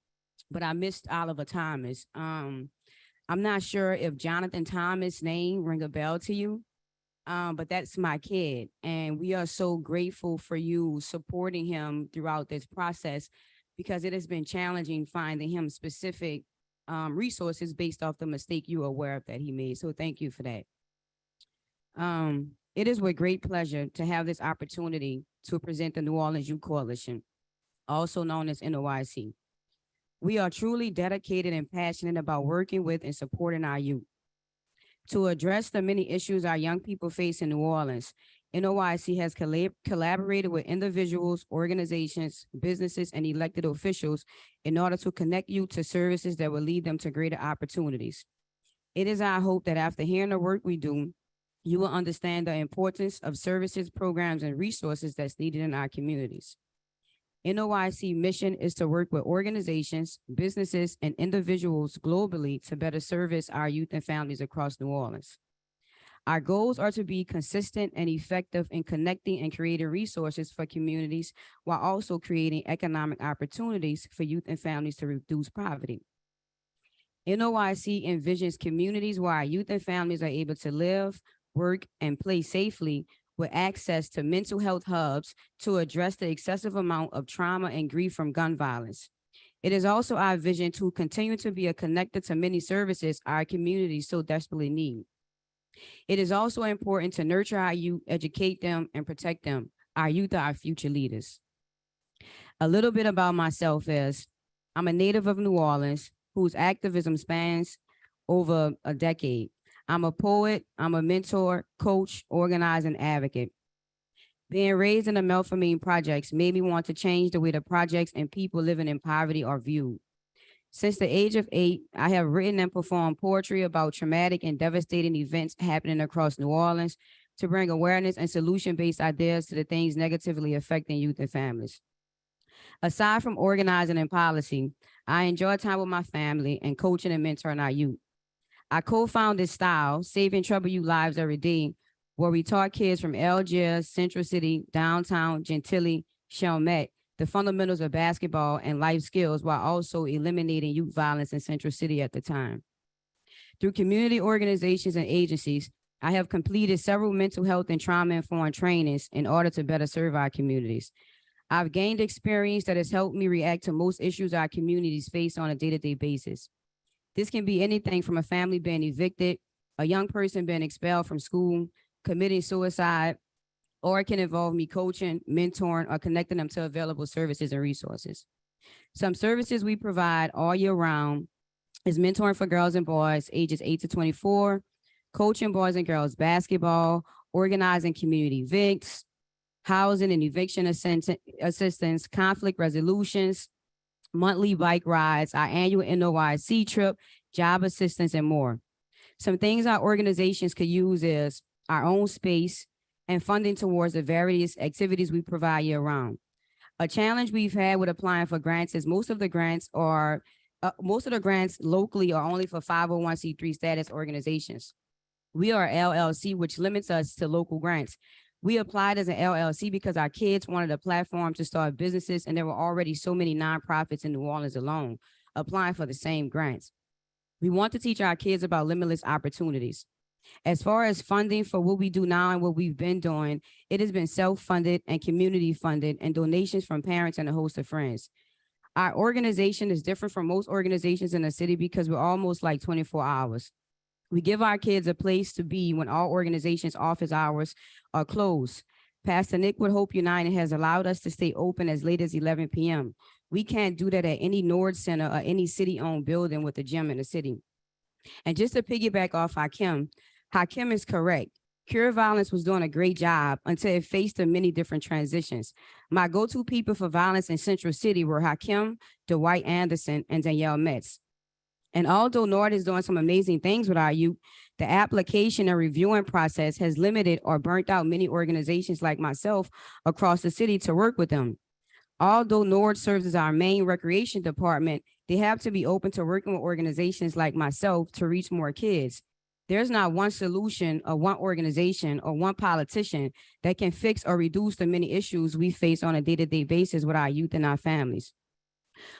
but I missed Oliver Thomas. I'm not sure if Jonathan Thomas' name ring a bell to you, but that's my kid. And we are so grateful for you supporting him throughout this process because it has been challenging finding him specific resources based off the mistake you are aware of that he made. So thank you for that. It is with great pleasure to have this opportunity to present the New Orleans Youth Coalition, also known as NOYC. We are truly dedicated and passionate about working with and supporting our youth. To address the many issues our young people face in New Orleans, NOYC has collaborated with individuals, organizations, businesses, and elected officials in order to connect youth to services that will lead them to greater opportunities. It is our hope that after hearing the work we do, you will understand the importance of services, programs, and resources that's needed in our communities. NOYC mission is to work with organizations, businesses, and individuals globally to better service our youth and families across New Orleans. Our goals are to be consistent and effective in connecting and creating resources for communities while also creating economic opportunities for youth and families to reduce poverty. NOYC envisions communities where our youth and families are able to live, work, and play safely with access to mental health hubs to address the excessive amount of trauma and grief from gun violence. It is also our vision to continue to be a connector to many services our communities so desperately need. It is also important to nurture our youth, educate them, and protect them. Our youth are our future leaders. A little bit about myself is I'm a native of New Orleans whose activism spans over a decade. I'm a poet, I'm a mentor, coach, organizer, and advocate. Being raised in the Melfamine projects made me want to change the way the projects and people living in poverty are viewed. Since the age of 8, I have written and performed poetry about traumatic and devastating events happening across New Orleans to bring awareness and solution-based ideas to the things negatively affecting youth and families. Aside from organizing and policy, I enjoy time with my family and coaching and mentoring our youth. I co-founded Style, Saving Trouble Youth Lives Every Day, where we taught kids from Algiers, Central City, Downtown, Gentilly, Chalmette, the fundamentals of basketball and life skills while also eliminating youth violence in Central City at the time. Through community organizations and agencies, I have completed several mental health and trauma-informed trainings in order to better serve our communities. I've gained experience that has helped me react to most issues our communities face on a day-to-day basis. This can be anything from a family being evicted, a young person being expelled from school, committing suicide, or it can involve me coaching, mentoring, or connecting them to available services and resources. Some services we provide all year round is mentoring for girls and boys ages 8 to 24, coaching boys and girls basketball, organizing community events, housing and eviction assistance, conflict resolutions, monthly bike rides, our annual NOYC trip, job assistance, and more. Some things our organizations could use is our own space and funding towards the various activities we provide year round. A challenge we've had with applying for grants is most of the grants locally are only for 501c3 status organizations. We are LLC, which limits us to local grants. We applied as an LLC because our kids wanted a platform to start businesses, and there were already so many nonprofits in New Orleans alone applying for the same grants. We want to teach our kids about limitless opportunities. As far as funding for what we do now and what we've been doing, it has been self-funded and community funded and donations from parents and a host of friends. Our organization is different from most organizations in the city because we're almost like 24 hours. We give our kids a place to be when all organizations' office hours are closed. Pastor Nick with Hope United has allowed us to stay open as late as 11 p.m. We can't do that at any Nord Center or any city-owned building with a gym in the city. And just to piggyback off Hakim is correct. Cure Violence was doing a great job until it faced the many different transitions. My go-to people for violence in Central City were Hakim, Dwight Anderson, and Danielle Metz. And although Nord is doing some amazing things with our youth, the application and reviewing process has limited or burnt out many organizations like myself across the city to work with them. Although Nord serves as our main recreation department, they have to be open to working with organizations like myself to reach more kids. There's not one solution or one organization or one politician that can fix or reduce the many issues we face on a day-to-day basis with our youth and our families.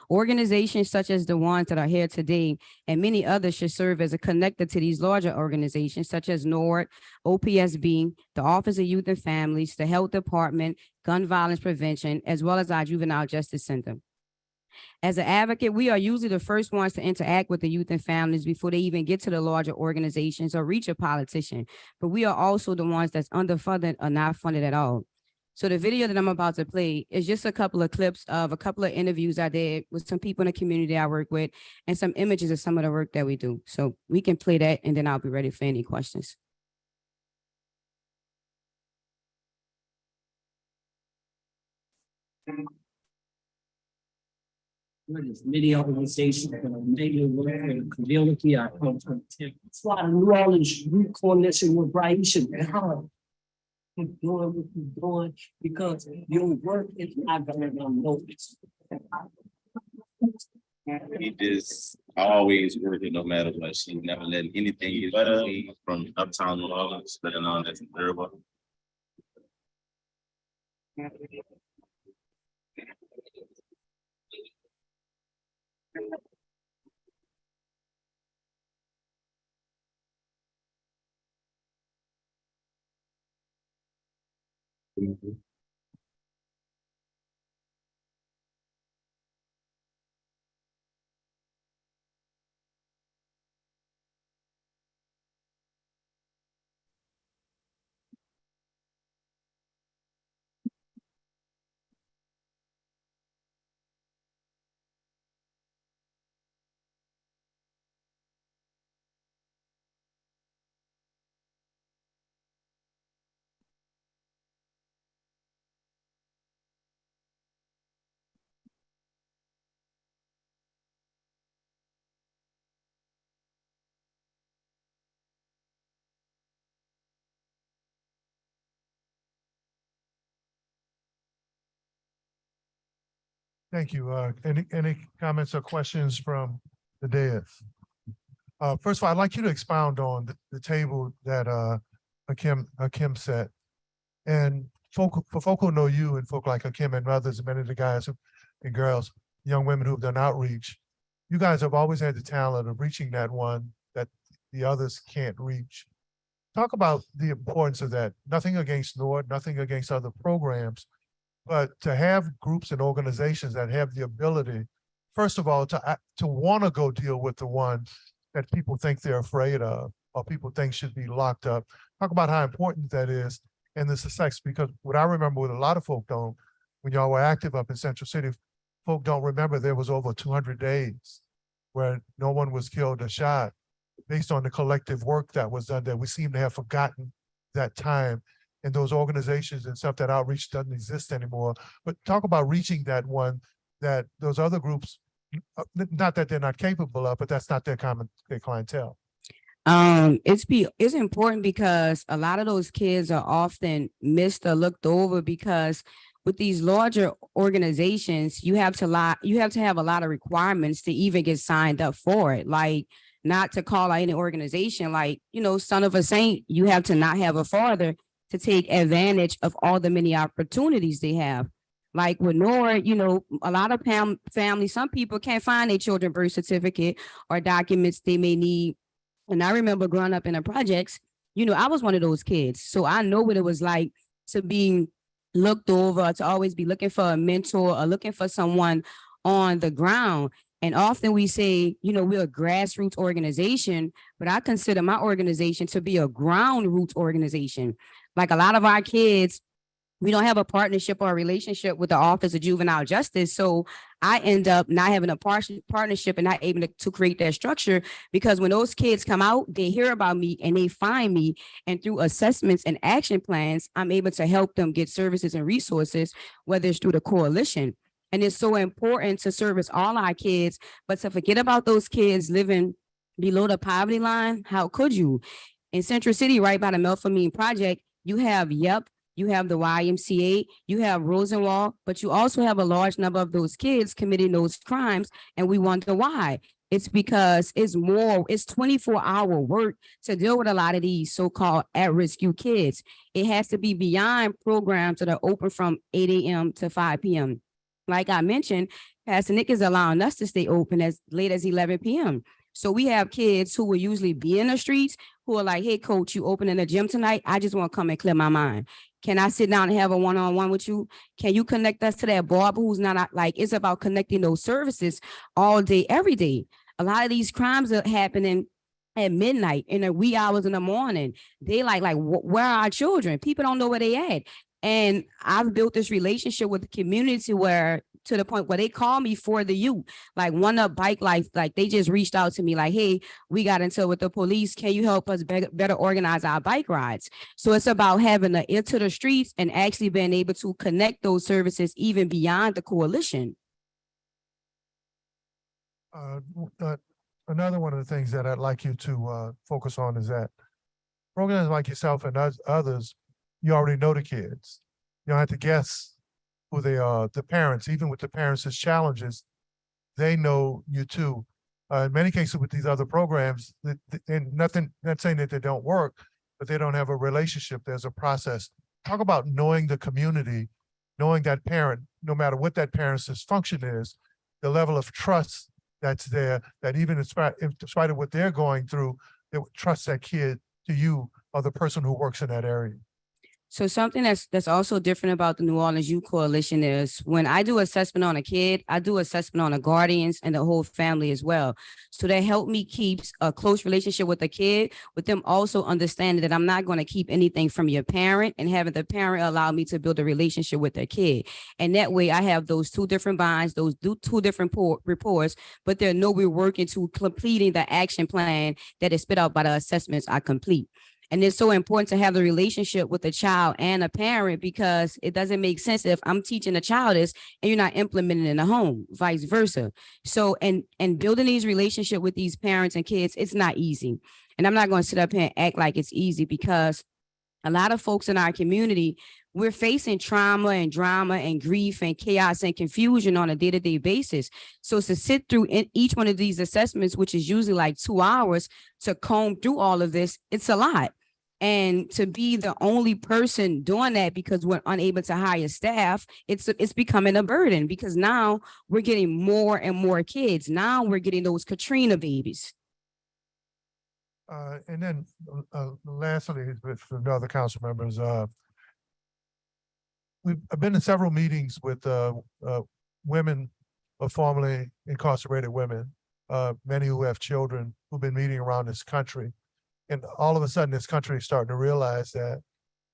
Organizations such as the ones that are here today and many others should serve as a connector to these larger organizations such as NORD, OPSB, the Office of Youth and Families, the Health Department, Gun Violence Prevention, as well as our Juvenile Justice Center. As an advocate, we are usually the first ones to interact with the youth and families before they even get to the larger organizations or reach a politician. But we are also the ones that's underfunded or not funded at all. So the video that I'm about to play is just a couple of clips of a couple of interviews I did with some people in the community I work with and some images of some of the work that we do. So we can play that and then I'll be ready for any questions. There's many organizations that are making work in the community. I come from Florida, New Orleans Youth Coalition with Raisha Howard. Keep doing what you're doing because your work is not going unnoticed. He just always working no matter what. She never letting anything get better from uptown New Orleans, letting on that's terrible. Thank you. Any comments or questions from the dais? First of all, I'd like you to expound on the table that Hakim set. And for folk who know you and folk like Hakim and others, and many of the guys and girls, young women who've done outreach, you guys have always had the talent of reaching that one that the others can't reach. Talk about the importance of that. Nothing against NORD, nothing against other programs, but to have groups and organizations that have the ability, first of all, to want to go deal with the ones that people think they're afraid of or people think should be locked up. Talk about how important that is and the success, because what I remember what a lot of folk don't, when y'all were active up in Central City, folk don't remember there was over 200 days where no one was killed or shot based on the collective work that was done there. We seem to have forgotten that time. And those organizations and stuff, that outreach doesn't exist anymore. But talk about reaching that one that those other groups, not that they're not capable of, but that's not their clientele. It's important because a lot of those kids are often missed or looked over because with these larger organizations, you have to have a lot of requirements to even get signed up for it. Like, not to call out any organization, like, Son of a Saint, you have to not have a father to take advantage of all the many opportunities they have. Like with NORD, a lot of families, some people can't find their children's birth certificate or documents they may need. And I remember growing up in the projects, I was one of those kids. So I know what it was like to be looked over, to always be looking for a mentor or looking for someone on the ground. And often we say, we're a grassroots organization, but I consider my organization to be a ground roots organization. Like a lot of our kids, we don't have a partnership or a relationship with the Office of Juvenile Justice. So I end up not having a partnership and not able to create that structure, because when those kids come out, they hear about me and they find me. And through assessments and action plans, I'm able to help them get services and resources, whether it's through the coalition. And it's so important to service all our kids, but to forget about those kids living below the poverty line. How could you? In Central City, right by the Melpomene Project, you have YEP, you have the YMCA, you have Rosenwald, but you also have a large number of those kids committing those crimes. And we wonder why. It's because it's 24-hour work to deal with a lot of these so-called at-risk youth kids. It has to be beyond programs that are open from 8 a.m. to 5 p.m. Like I mentioned, Pastor Nick is allowing us to stay open as late as 11 p.m. So we have kids who will usually be in the streets who are like, hey, coach, you opening the gym tonight? I just want to come and clear my mind. Can I sit down and have a one-on-one with you? Can you connect us to that barber who's not like, it's about connecting those services all day, every day. A lot of these crimes are happening at midnight in the wee hours in the morning. They like, where are our children? People don't know where they at. And I've built this relationship with the community where to the point where they call me for the youth, like One Up Bike Life, like they just reached out to me like, hey, we got into it with the police. Can you help us better organize our bike rides? So it's about having the ear to the streets and actually being able to connect those services even beyond the coalition. Another one of the things that I'd like you to focus on is that programs like yourself and others, you already know the kids. You don't have to guess who they are. The parents, even with the parents' challenges, they know you too. In many cases with these other programs, and not saying that they don't work, but they don't have a relationship. There's a process. Talk about knowing the community, knowing that parent, no matter what that parent's dysfunction is, the level of trust that's there, that even in spite of what they're going through, they would trust that kid to you or the person who works in that area. So something that's also different about the New Orleans Youth Coalition is when I do assessment on a kid, I do assessment on the guardians and the whole family as well. So that helped me keep a close relationship with the kid, with them also understanding that I'm not going to keep anything from your parent and having the parent allow me to build a relationship with their kid. And that way I have those two different bonds, those two different reports, but they know we're working to completing the action plan that is spit out by the assessments I complete. And it's so important to have the relationship with the child and a parent because it doesn't make sense if I'm teaching a child this and you're not implementing it in the home, vice versa. So, and building these relationships with these parents and kids, it's not easy. And I'm not going to sit up here and act like it's easy because a lot of folks in our community, we're facing trauma and drama and grief and chaos and confusion on a day-to-day basis. So to sit through in each one of these assessments, which is usually like 2 hours to comb through all of this, it's a lot. And to be the only person doing that because we're unable to hire staff, it's becoming a burden because now we're getting more and more kids. Now we're getting those Katrina babies. And then lastly, with the other council members, I've been in several meetings with women of formerly incarcerated women, many who have children who've been meeting around this country. And all of a sudden, this country is starting to realize that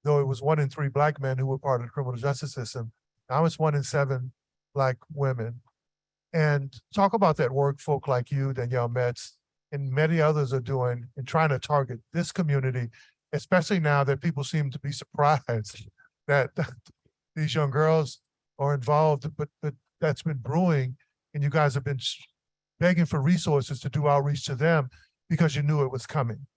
though it was 1 in 3 Black men who were part of the criminal justice system, now it's 1 in 7 Black women. And talk about that work folk like you, Danielle Metz, and many others are doing in trying to target this community, especially now that people seem to be surprised that these young girls are involved, but that's been brewing, and you guys have been begging for resources to do outreach to them because you knew it was coming.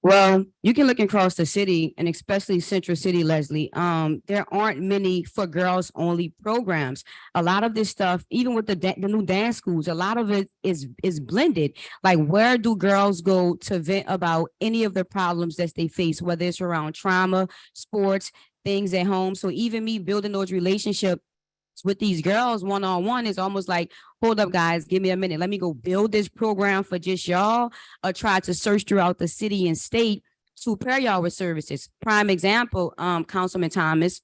Well, you can look across the city and especially Central City, Leslie. There aren't many for girls only programs. A lot of this stuff, even with the new dance schools, a lot of it is blended. Like where do girls go to vent about any of the problems that they face, whether it's around trauma, sports, things at home. So even me building those relationships with these girls one-on-one is almost like, hold up, guys, give me a minute. Let me go build this program for just y'all or try to search throughout the city and state to pair y'all with services. Prime example, Councilman Thomas,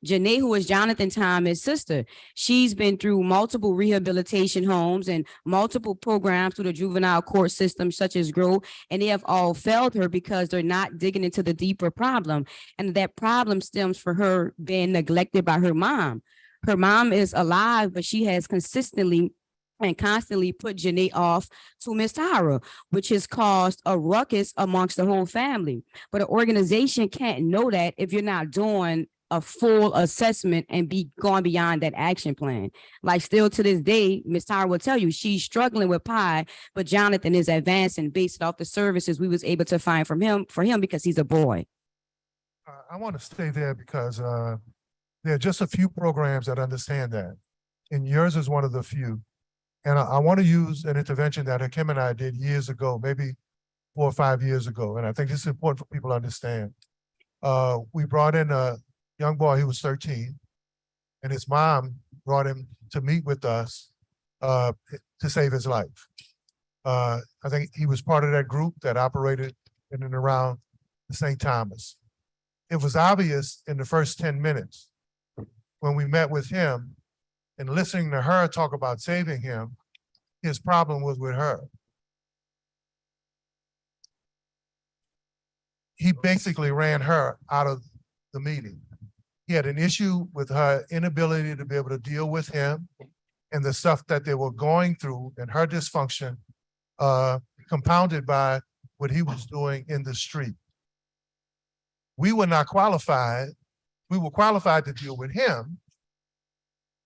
Janae, who is Jonathan Thomas' sister, she's been through multiple rehabilitation homes and multiple programs through the juvenile court system, such as GROW, and they have all failed her because they're not digging into the deeper problem. And that problem stems from her being neglected by her mom. Her mom is alive, but she has consistently and constantly put Janae off to Miss Tyra, which has caused a ruckus amongst the whole family. But an organization can't know that if you're not doing a full assessment and be going beyond that action plan. Like still to this day, Miss Tyra will tell you she's struggling with PI, but Jonathan is advancing based off the services we was able to find for him because he's a boy. I want to stay there because there are just a few programs that understand that, and yours is one of the few. And I want to use an intervention that Hakim and I did years ago, maybe 4 or 5 years ago. And I think this is important for people to understand. We brought in a young boy who was 13, and his mom brought him to meet with us to save his life. I think he was part of that group that operated in and around St. Thomas. It was obvious in the first 10 minutes when we met with him and listening to her talk about saving him, his problem was with her. He basically ran her out of the meeting. He had an issue with her inability to be able to deal with him and the stuff that they were going through and her dysfunction, compounded by what he was doing in the street. We were not qualified. We were qualified to deal with him.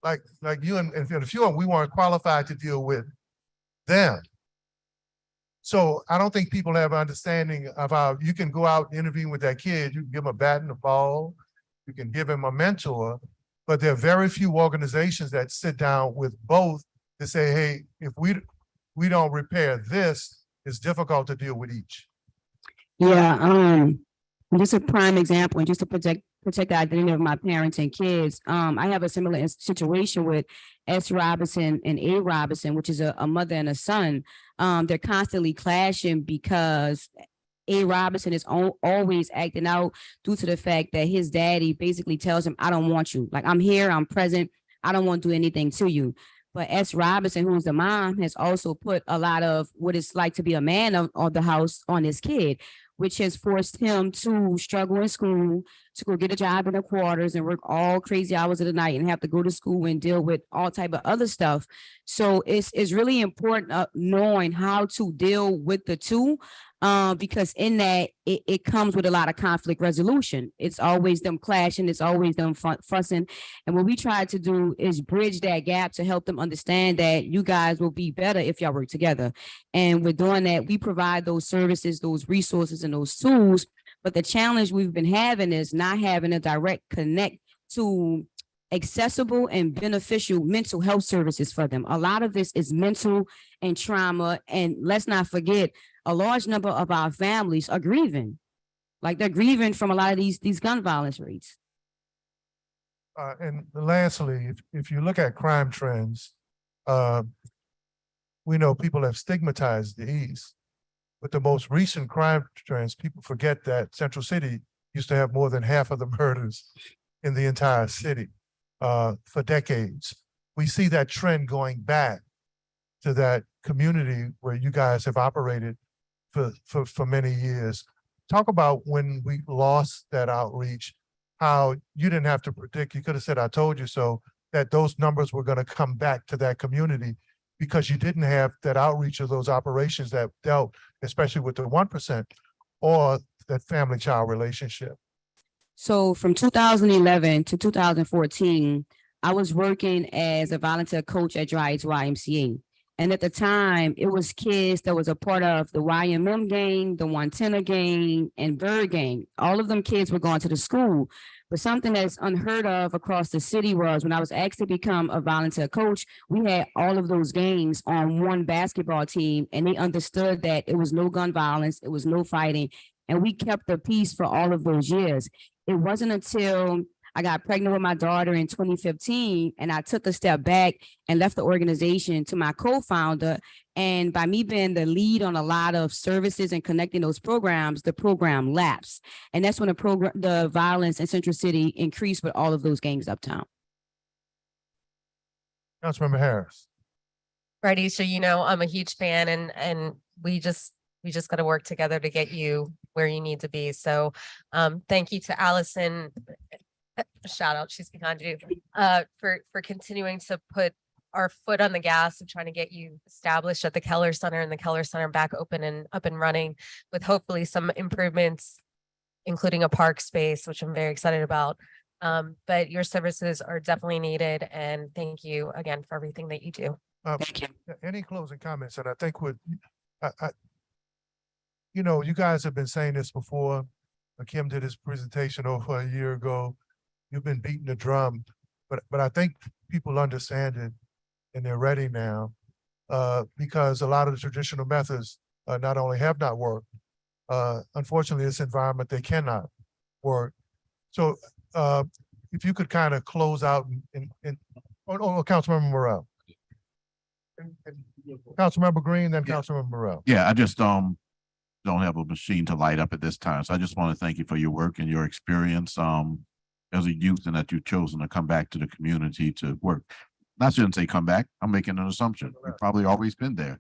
Like you and a few of them, we weren't qualified to deal with them. So I don't think people have an understanding of how you can go out and intervene with that kid. You can give him a bat and a ball. You can give him a mentor, but there are very few organizations that sit down with both to say, hey, if we don't repair this, it's difficult to deal with each. Yeah, just a prime example, and just to protect the identity of my parents and kids. I have a similar situation with S. Robinson and A. Robinson, which is a mother and a son. They're constantly clashing because A. Robinson is always acting out due to the fact that his daddy basically tells him, I don't want you. Like, I'm here, I'm present. I don't want to do anything to you. But S. Robinson, who's the mom, has also put a lot of what it's like to be a man of the house on his kid, which has forced him to struggle in school, to go get a job in the quarters and work all crazy hours of the night and have to go to school and deal with all type of other stuff. So it's really important knowing how to deal with the two, because in that it comes with a lot of conflict resolution. It's always them clashing, it's always them fussing. And what we try to do is bridge that gap to help them understand that you guys will be better if y'all work together. And with doing that, we provide those services, those resources, and those tools. But the challenge we've been having is not having a direct connect to accessible and beneficial mental health services for them. A lot of this is mental and trauma. And let's not forget, a large number of our families are grieving. Like, they're grieving from a lot of these gun violence rates. And lastly, if you look at crime trends, we know people have stigmatized the East. But the most recent crime trends, people forget that Central City used to have more than half of the murders in the entire city for decades. We see that trend going back to that community where you guys have operated for many years. Talk about when we lost that outreach, how you didn't have to predict, you could have said, I told you so, that those numbers were going to come back to that community because you didn't have that outreach of those operations that dealt, especially with the 1% or that family-child relationship. So from 2011 to 2014, I was working as a volunteer coach at Dryades YMCA. And at the time, it was kids that was a part of the YMM gang, the 110 gang, and Bird gang. All of them kids were going to the school. But something that's unheard of across the city was when I was asked to become a volunteer coach, we had all of those gangs on one basketball team, and they understood that it was no gun violence, it was no fighting, and we kept the peace for all of those years. It wasn't until I got pregnant with my daughter in 2015, and I took a step back and left the organization to my co-founder. And by me being the lead on a lot of services and connecting those programs, the program lapsed. And that's when the violence in Central City increased with all of those gangs uptown. Councilmember Harris. Right, so you know, I'm a huge fan, and we just got to work together to get you where you need to be. So thank you to Allison. Shout out, she's behind you, for continuing to put our foot on the gas of trying to get you established at the Keller Center and the Keller Center back open and up and running with hopefully some improvements, including a park space, which I'm very excited about. But your services are definitely needed, and thank you again for everything that you do. Thank you. Any closing comments? And I think you know, you guys have been saying this before. Kim did his presentation over a year ago. You've been beating the drum, but I think people understand it and they're ready now, because a lot of the traditional methods not only have not worked, unfortunately, this environment, they cannot work. So if you could kind of close out and Councilmember Morrell. Councilmember Green, then Councilmember Morrell. Yeah, I just don't have a machine to light up at this time. So I just want to thank you for your work and your experience as a youth, and that you've chosen to come back to the community to work. I shouldn't say come back. I'm making an assumption. You've probably always been there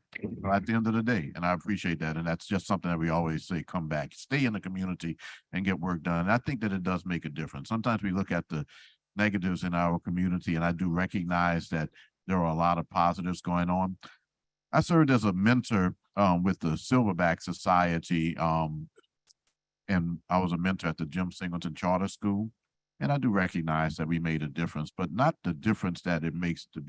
at the end of the day. And I appreciate that. And that's just something that we always say, come back, stay in the community and get work done. And I think that it does make a difference. Sometimes we look at the negatives in our community, and I do recognize that there are a lot of positives going on. I served as a mentor with the Silverback Society, and I was a mentor at the Jim Singleton Charter School. And I do recognize that we made a difference, but not the difference that it makes to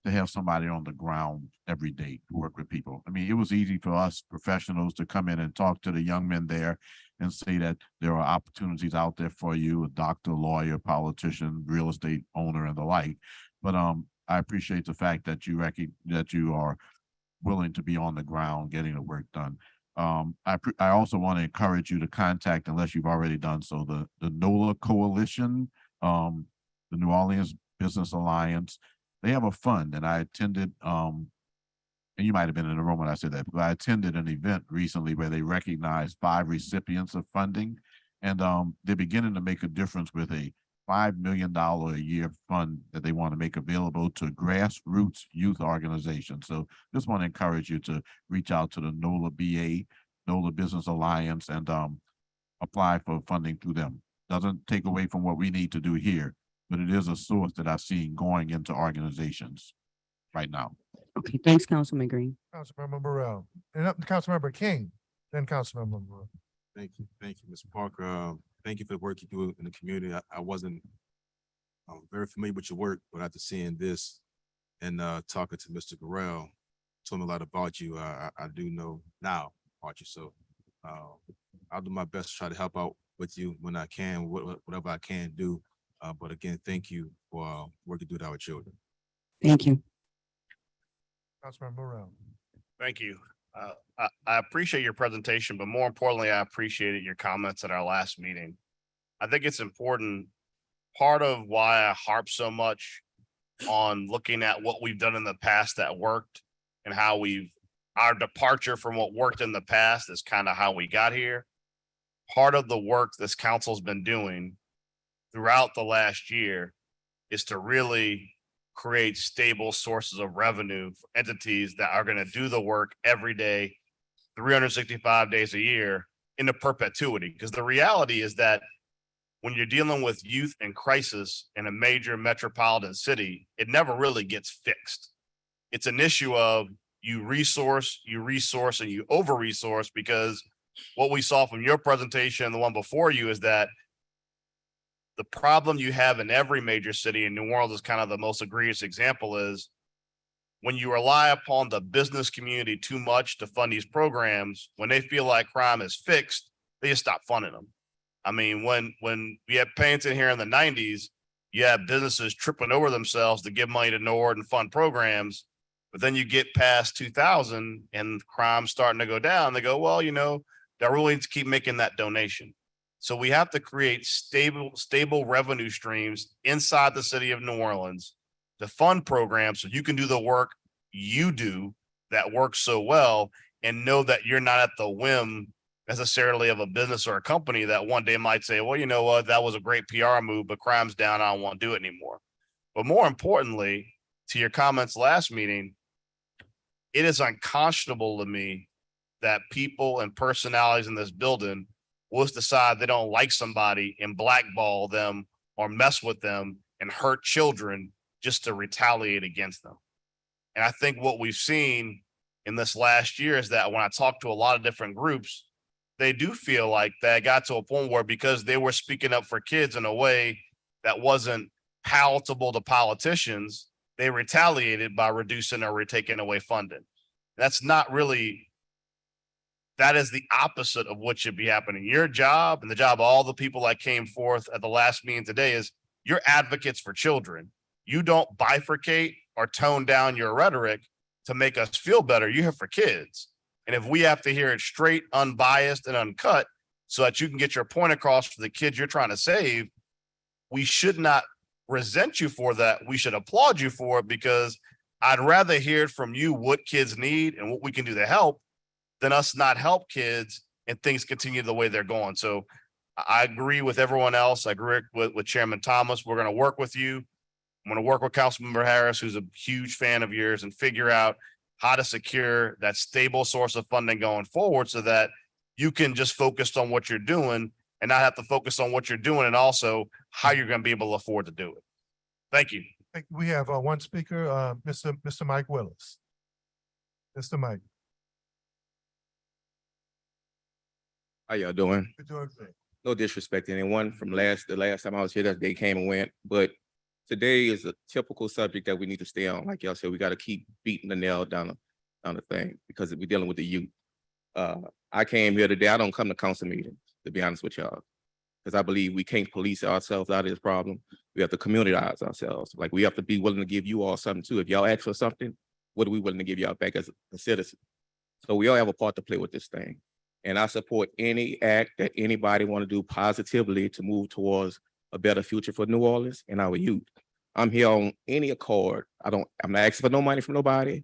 have somebody on the ground every day to work with people. I mean, it was easy for us professionals to come in and talk to the young men there and say that there are opportunities out there for you, a doctor, lawyer, politician, real estate owner, and the like. But I appreciate the fact that you are willing to be on the ground getting the work done. I also want to encourage you to contact, unless you've already done so, the NOLA Coalition, the New Orleans Business Alliance. They have a fund, and I attended, and you might have been in the room when I said that, but I attended an event recently where they recognized 5 recipients of funding, and they're beginning to make a difference with a $5 million a year fund that they want to make available to grassroots youth organizations. So just want to encourage you to reach out to the NOLA BA, NOLA Business Alliance, and apply for funding through them. Doesn't take away from what we need to do here, but it is a source that I've seen going into organizations right now. Okay, thanks, Councilman Green. Councilmember Morrell, and up to Councilmember King, then Councilmember Morrell. Thank you, Mr. Parker. Thank you for the work you do in the community. I wasn't very familiar with your work, but after seeing this and talking to Mr. Garrell, told me a lot about you. I do know now about you, so I'll do my best to try to help out with you when I can, whatever I can do. But again, thank you for work you do with our children. Thank you. Councilmember Morrell. Thank you. I appreciate your presentation, but more importantly, I appreciated your comments at our last meeting. I think it's important. Part of why I harp so much on looking at what we've done in the past that worked and how our departure from what worked in the past is kind of how we got here. Part of the work this council's been doing throughout the last year is to really create stable sources of revenue for entities that are going to do the work every day, 365 days a year into perpetuity. Because the reality is that when you're dealing with youth in crisis in a major metropolitan city, it never really gets fixed. It's an issue of you resource, and you over-resource, because what we saw from your presentation and the one before you is that the problem you have in every major city, and New Orleans is kind of the most egregious example, is when you rely upon the business community too much to fund these programs, when they feel like crime is fixed, they just stop funding them. I mean, when we had Pennington here in the 90s, you have businesses tripping over themselves to give money to NORD and fund programs. But then you get past 2000 and crime starting to go down. They go, well, they're willing to keep making that donation. So we have to create stable revenue streams inside the city of New Orleans to fund programs so you can do the work you do that works so well, and know that you're not at the whim necessarily of a business or a company that one day might say, well, you know what, that was a great PR move, but crime's down, I don't want to do it anymore. But more importantly, to your comments last meeting, it is unconscionable to me that people and personalities in this building will decide they don't like somebody and blackball them or mess with them and hurt children just to retaliate against them. And I think what we've seen in this last year is that when I talk to a lot of different groups, they do feel like they got to a point where, because they were speaking up for kids in a way that wasn't palatable to politicians, they retaliated by reducing or taking away funding. That's not really, that is the opposite of what should be happening. Your job and the job of all the people that came forth at the last meeting today is you're advocates for children. You don't bifurcate or tone down your rhetoric to make us feel better. You're here for kids. And if we have to hear it straight, unbiased, and uncut so that you can get your point across for the kids you're trying to save, we should not resent you for that. We should applaud you for it, because I'd rather hear it from you what kids need and what we can do to help than us not help kids and things continue the way they're going. So I agree with everyone else. I agree with Chairman Thomas. We're going to work with you. I'm going to work with Councilmember Harris, who's a huge fan of yours, and figure out how to secure that stable source of funding going forward so that you can just focus on what you're doing and not have to focus on what you're doing and also how you're going to be able to afford to do it. Thank you. We have one speaker, Mr. Mike Willis. Mr. Mike. How y'all doing? You're doing great. No disrespect to anyone from the last time I was here, that they came and went, but today is a typical subject that we need to stay on. Like y'all said, we got to keep beating the nail down the thing because we're dealing with the youth. I came here today. I don't come to council meetings, to be honest with y'all, because I believe we can't police ourselves out of this problem. We have to communitize ourselves. Like, we have to be willing to give you all something too. If y'all ask for something, what are we willing to give y'all back as a citizen? So we all have a part to play with this thing. And I support any act that anybody want to do positively to move towards a better future for New Orleans and our youth. I'm here on any accord. I'm not asking for no money from nobody.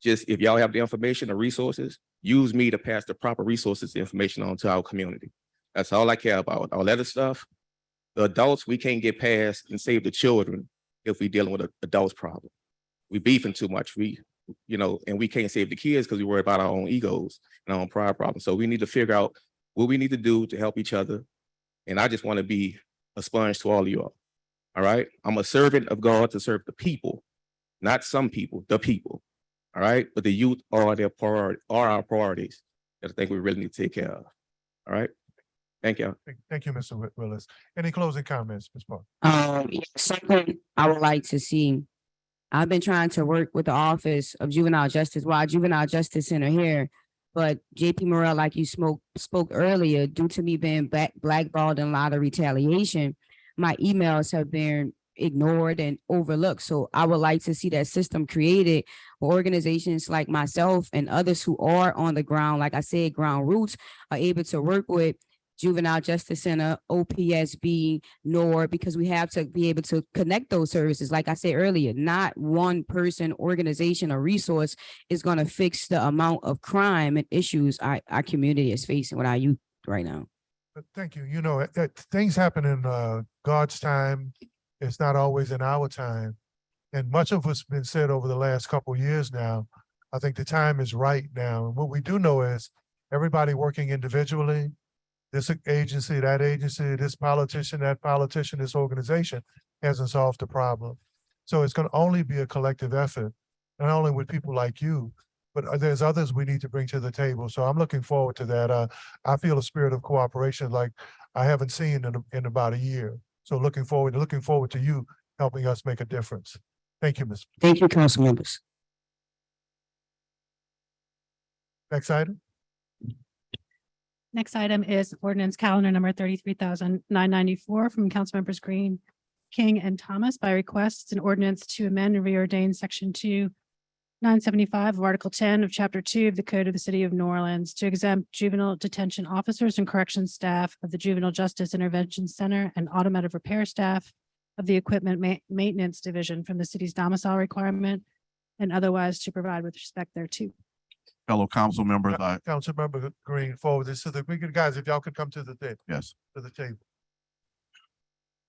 Just if y'all have the information, the resources, use me to pass the proper resources, information on to our community. That's all I care about. All that other stuff, the adults, we can't get past and save the children if we're dealing with an adults problem. We beefing too much. And we can't save the kids because we worry about our own egos and our own pride problems. So we need to figure out what we need to do to help each other. And I just want to be a sponge to all of y'all. All right. I'm a servant of God to serve the people, not some people, the people. All right. But the youth are our priorities that I think we really need to take care of. All right. Thank you. Thank you, Mr. Willis. Any closing comments, Ms. Park? Something I would like to see. I've been trying to work with the Office of Juvenile Justice, Juvenile Justice Center here, but JP Morrell, like you spoke earlier, due to me being blackballed and a lot of retaliation, my emails have been ignored and overlooked. So I would like to see that system created for organizations like myself and others who are on the ground, like I said, ground roots, are able to work with Juvenile Justice Center, OPSB, NORD, because we have to be able to connect those services. Like I said earlier, not one person, organization, or resource is going to fix the amount of crime and issues our community is facing with our youth right now. Thank you. Things happen in God's time. It's not always in our time. And much of what's been said over the last couple of years now, I think the time is right now. And what we do know is everybody working individually, this agency, that agency, this politician, that politician, this organization hasn't solved the problem. So it's going to only be a collective effort, not only with people like you, but there's others we need to bring to the table. So I'm looking forward to that. I feel a spirit of cooperation like I haven't seen in about a year. So looking forward to you helping us make a difference. Thank you, Ms. Thank you, council members. Next item. Next item is ordinance calendar number 33,994 from Councilmembers Green, King, and Thomas. By request, it's an ordinance to amend and reordain section 2/975 of Article 10 of Chapter 2 of the Code of the City of New Orleans to exempt juvenile detention officers and corrections staff of the Juvenile Justice Intervention Center and automotive repair staff of the Equipment Maintenance Division from the city's domicile requirement and otherwise to provide with respect thereto. Fellow council members, Councilmember Green, forward this to the guys, if y'all could come to the table.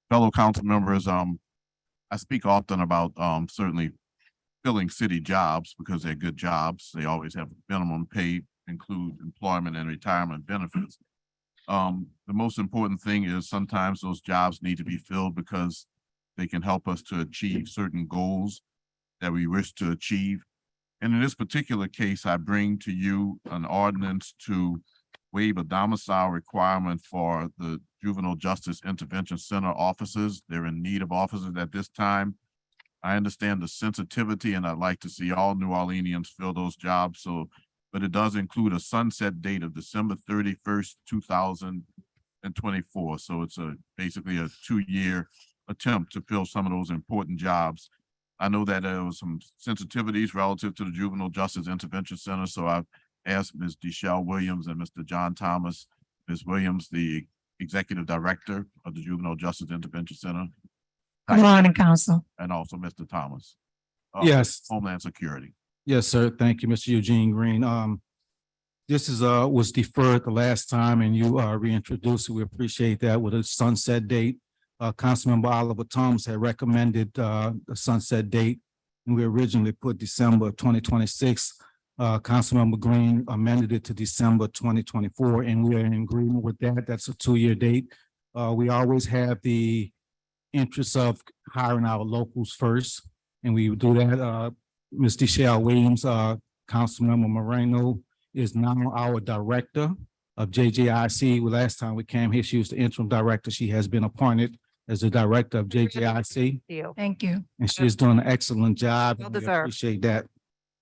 Fellow council members, I speak often about certainly filling city jobs because they're good jobs. They always have minimum pay, include employment and retirement benefits. The most important thing is sometimes those jobs need to be filled because they can help us to achieve certain goals that we wish to achieve. And in this particular case, I bring to you an ordinance to waive a domicile requirement for the Juvenile Justice Intervention Center officers. They're in need of officers at this time. I understand the sensitivity and I'd like to see all New Orleanians fill those jobs. But it does include a sunset date of December 31st, 2024. So it's basically a 2-year attempt to fill some of those important jobs. I know that there was some sensitivities relative to the Juvenile Justice Intervention Center. So I've asked Ms. Deshelle Williams and Mr. John Thomas, Ms. Williams, the Executive Director of the Juvenile Justice Intervention Center. Good morning, Council. And also Mr. Thomas. Yes. Homeland Security. Yes, sir. Thank you, Mr. Eugene Green. This is, was deferred the last time and you, reintroduced it. We appreciate that with a sunset date. Councilmember Oliver Thomas had recommended, the sunset date. And we originally put December 2026. Councilmember Green amended it to December 2024, and we are in agreement with that. That's a 2-year date. We always have the interest of hiring our locals first, and we do that. Ms. Deshelle Williams, Councilmember Moreno is now our director of JJIC. Well, last time we came here, she was the interim director. She has been appointed as the director of JJIC, Thank you. and she is doing an excellent job. Well and we deserved. appreciate that.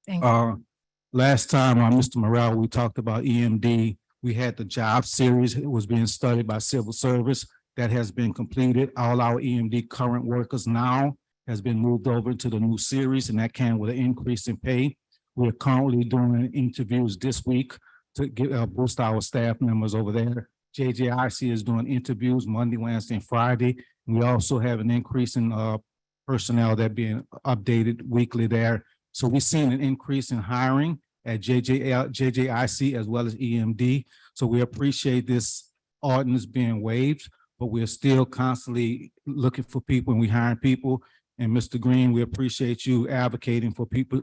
Thank you. Last time, Mr. Morrell, we talked about EMD. We had the job series. It was being studied by civil service. That has been completed. All our EMD current workers now has been moved over to the new series, and that came with an increase in pay. We're currently doing interviews this week to get, boost our staff members over there. JJIC is doing interviews Monday, Wednesday, and Friday. We also have an increase in personnel that being updated weekly there. So we've seen an increase in hiring at JJIC as well as EMD. So we appreciate this ordinance being waived, but we're still constantly looking for people and we hiring people. And Mr. Green, we appreciate you advocating for people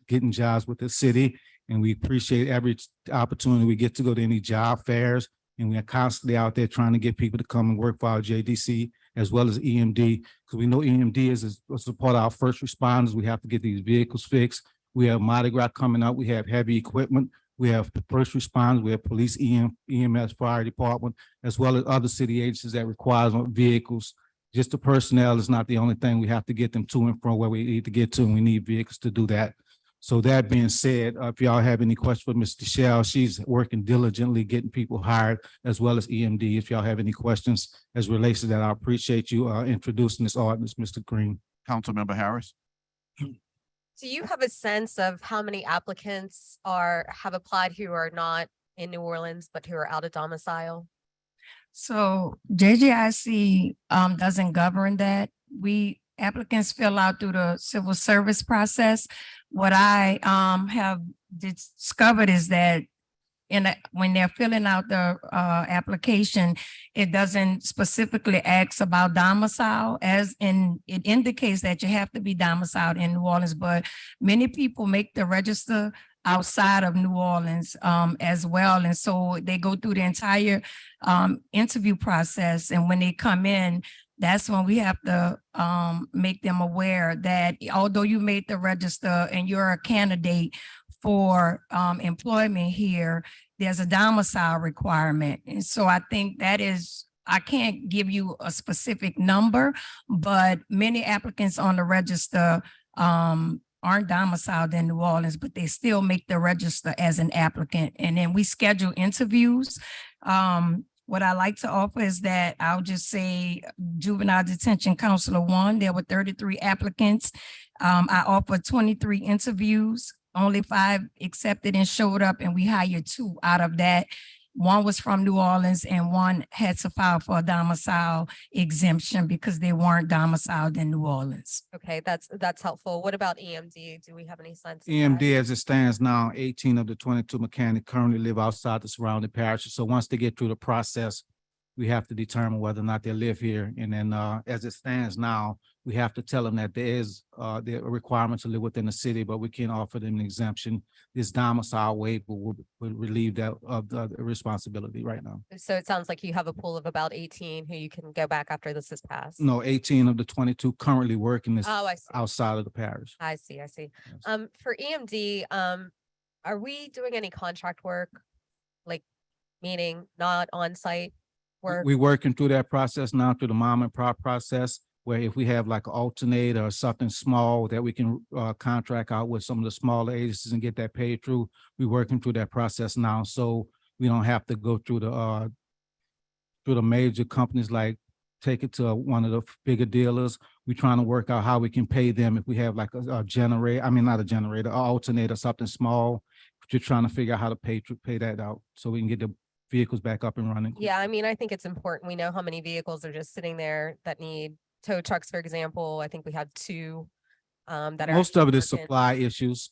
getting jobs with the city. And we appreciate every opportunity we get to go to any job fairs. And we are constantly out there trying to get people to come and work for our JDC as well as EMD, because we know EMD is a support our first responders. We have to get these vehicles fixed. We have Mardi Gras coming up. We have heavy equipment. We have first responders. We have police, EMS, fire department, as well as other city agencies that requires vehicles. Just the personnel is not the only thing. We have to get them to and from where we need to get to, and we need vehicles to do that. So that being said, if y'all have any questions for Ms. Deshelle, she's working diligently getting people hired as well as EMD. If y'all have any questions as relates to that, I appreciate you introducing this ordinance, Mr. Green. Councilmember Harris. Do you have a sense of how many applicants have applied who are not in New Orleans, but who are out of domicile? So JJIC doesn't govern that. Applicants fill out through the civil service process. What I have discovered is that when they're filling out the application, it doesn't specifically ask about domicile, as in it indicates that you have to be domiciled in New Orleans, but many people make the register outside of New Orleans as well. And so they go through the entire interview process. And when they come in, that's when we have to make them aware that although you made the register and you're a candidate for employment here, there's a domicile requirement. And so I think that is, I can't give you a specific number, but many applicants on the register aren't domiciled in New Orleans, but they still make the register as an applicant. And then we schedule interviews. What I like to offer is that I'll just say Juvenile Detention Counselor 1, there were 33 applicants. I offered 23 interviews, only 5 accepted and showed up, and we hired 2 out of that. 1 was from New Orleans and 1 had to file for a domicile exemption because they weren't domiciled in New Orleans. Okay, that's helpful. What about EMD? Do we have any sense? of that? EMD, as it stands now, 18 of the 22 mechanics currently live outside the surrounding parishes. So once they get through the process, we have to determine whether or not they live here. And then as it stands now, we have to tell them that there is the requirement to live within the city, but we can offer them an exemption. This domicile waiver will relieve that of the responsibility right now. So it sounds like you have a pool of about 18 who you can go back after this is passed. No, 18 of the 22 currently working this Oh, I see. outside of the parish. I see. I see. Yes. For EMD, are we doing any contract work? Like, meaning not on-site work? We working through that process now, through the mom and pop process, where if we have like an alternator or something small that we can contract out with some of the smaller agencies and get that paid through, we working through that process now. So we don't have to go through the major companies, like take it to one of the bigger dealers. We're trying to work out how we can pay them if we have like a generator, I mean, not a generator, an alternator, something small. Just trying to figure out how to pay that out so we can get the vehicles back up and running. Yeah, I mean, I think it's important. We know how many vehicles are just sitting there that need tow trucks, for example. I think we have two that are. Most of it is working. supply issues.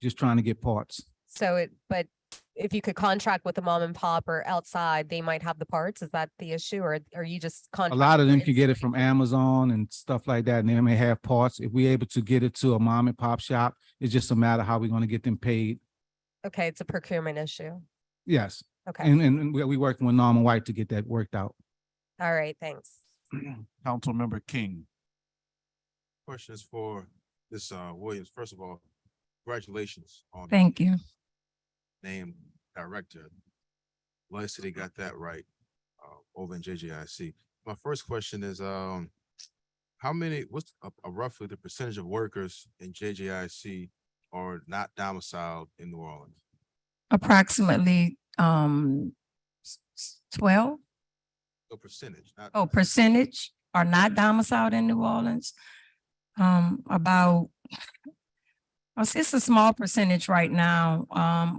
Just trying to get parts. But if you could contract with a mom and pop or outside, they might have the parts. Is that the issue, or are you just? A lot of them can get it from Amazon and stuff like that, and they may have parts. If we're able to get it to a mom and pop shop, it's just a matter how we're gonna get them paid. Okay, it's a procurement issue. Yes. Okay, And we working with Norman White to get that worked out. all right, thanks. Councilmember King. Question is for Ms. Williams. First of all, congratulations on Thank you. named director. Glad City got that right over in JJIC. My first question is, what's roughly the percentage of workers in JJIC are not domiciled in New Orleans? Approximately 12. No percentage, not Oh, percentage are not domiciled in New Orleans. About, it's a small percentage right now.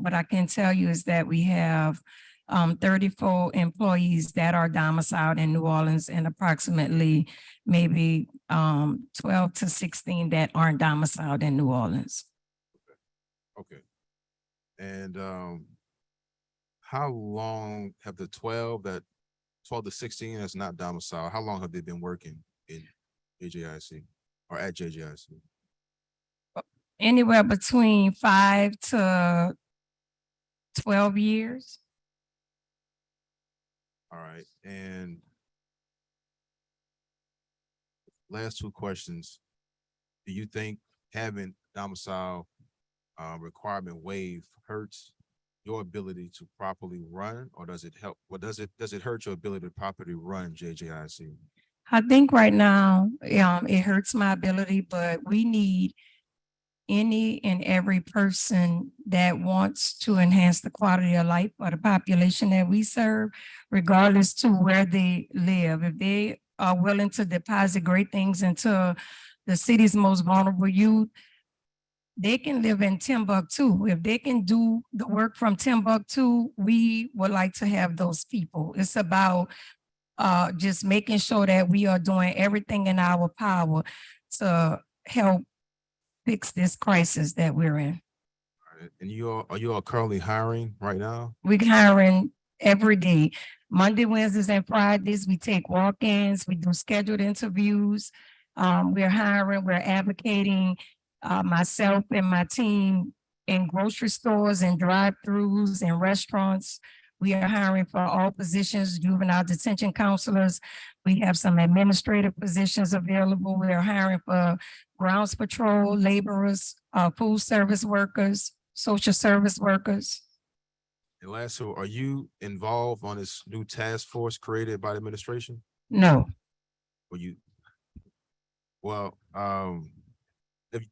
What I can tell you is that we have 34 employees that are domiciled in New Orleans and approximately maybe 12 to 16 that aren't domiciled in New Orleans. Okay. And how long have the 12 to 16 that's not domiciled, how long have they been working in JJIC or at JJIC? Anywhere between 5 to 12 years. All right, and last two questions. Do you think having domicile requirement waived hurts your ability to properly run, or does it help? What does it hurt your ability to properly run JJIC? I think right now, it hurts my ability, but we need any and every person that wants to enhance the quality of life for the population that we serve, regardless to where they live. If they are willing to deposit great things into the city's most vulnerable youth, they can live in Timbuktu. If they can do the work from Timbuktu, we would like to have those people. It's about just making sure that we are doing everything in our power to help fix this crisis that we're in. All right, and are you all currently hiring right now? We're hiring every day. Monday, Wednesdays, and Fridays, we take walk-ins, we do scheduled interviews. We're hiring, we're advocating, myself and my team in grocery stores and drive-throughs and restaurants. We are hiring for all positions, juvenile detention counselors. We have some administrative positions available. We are hiring for grounds patrol, laborers, food service workers, social service workers. And last, so are you involved on this new task force created by the administration? No,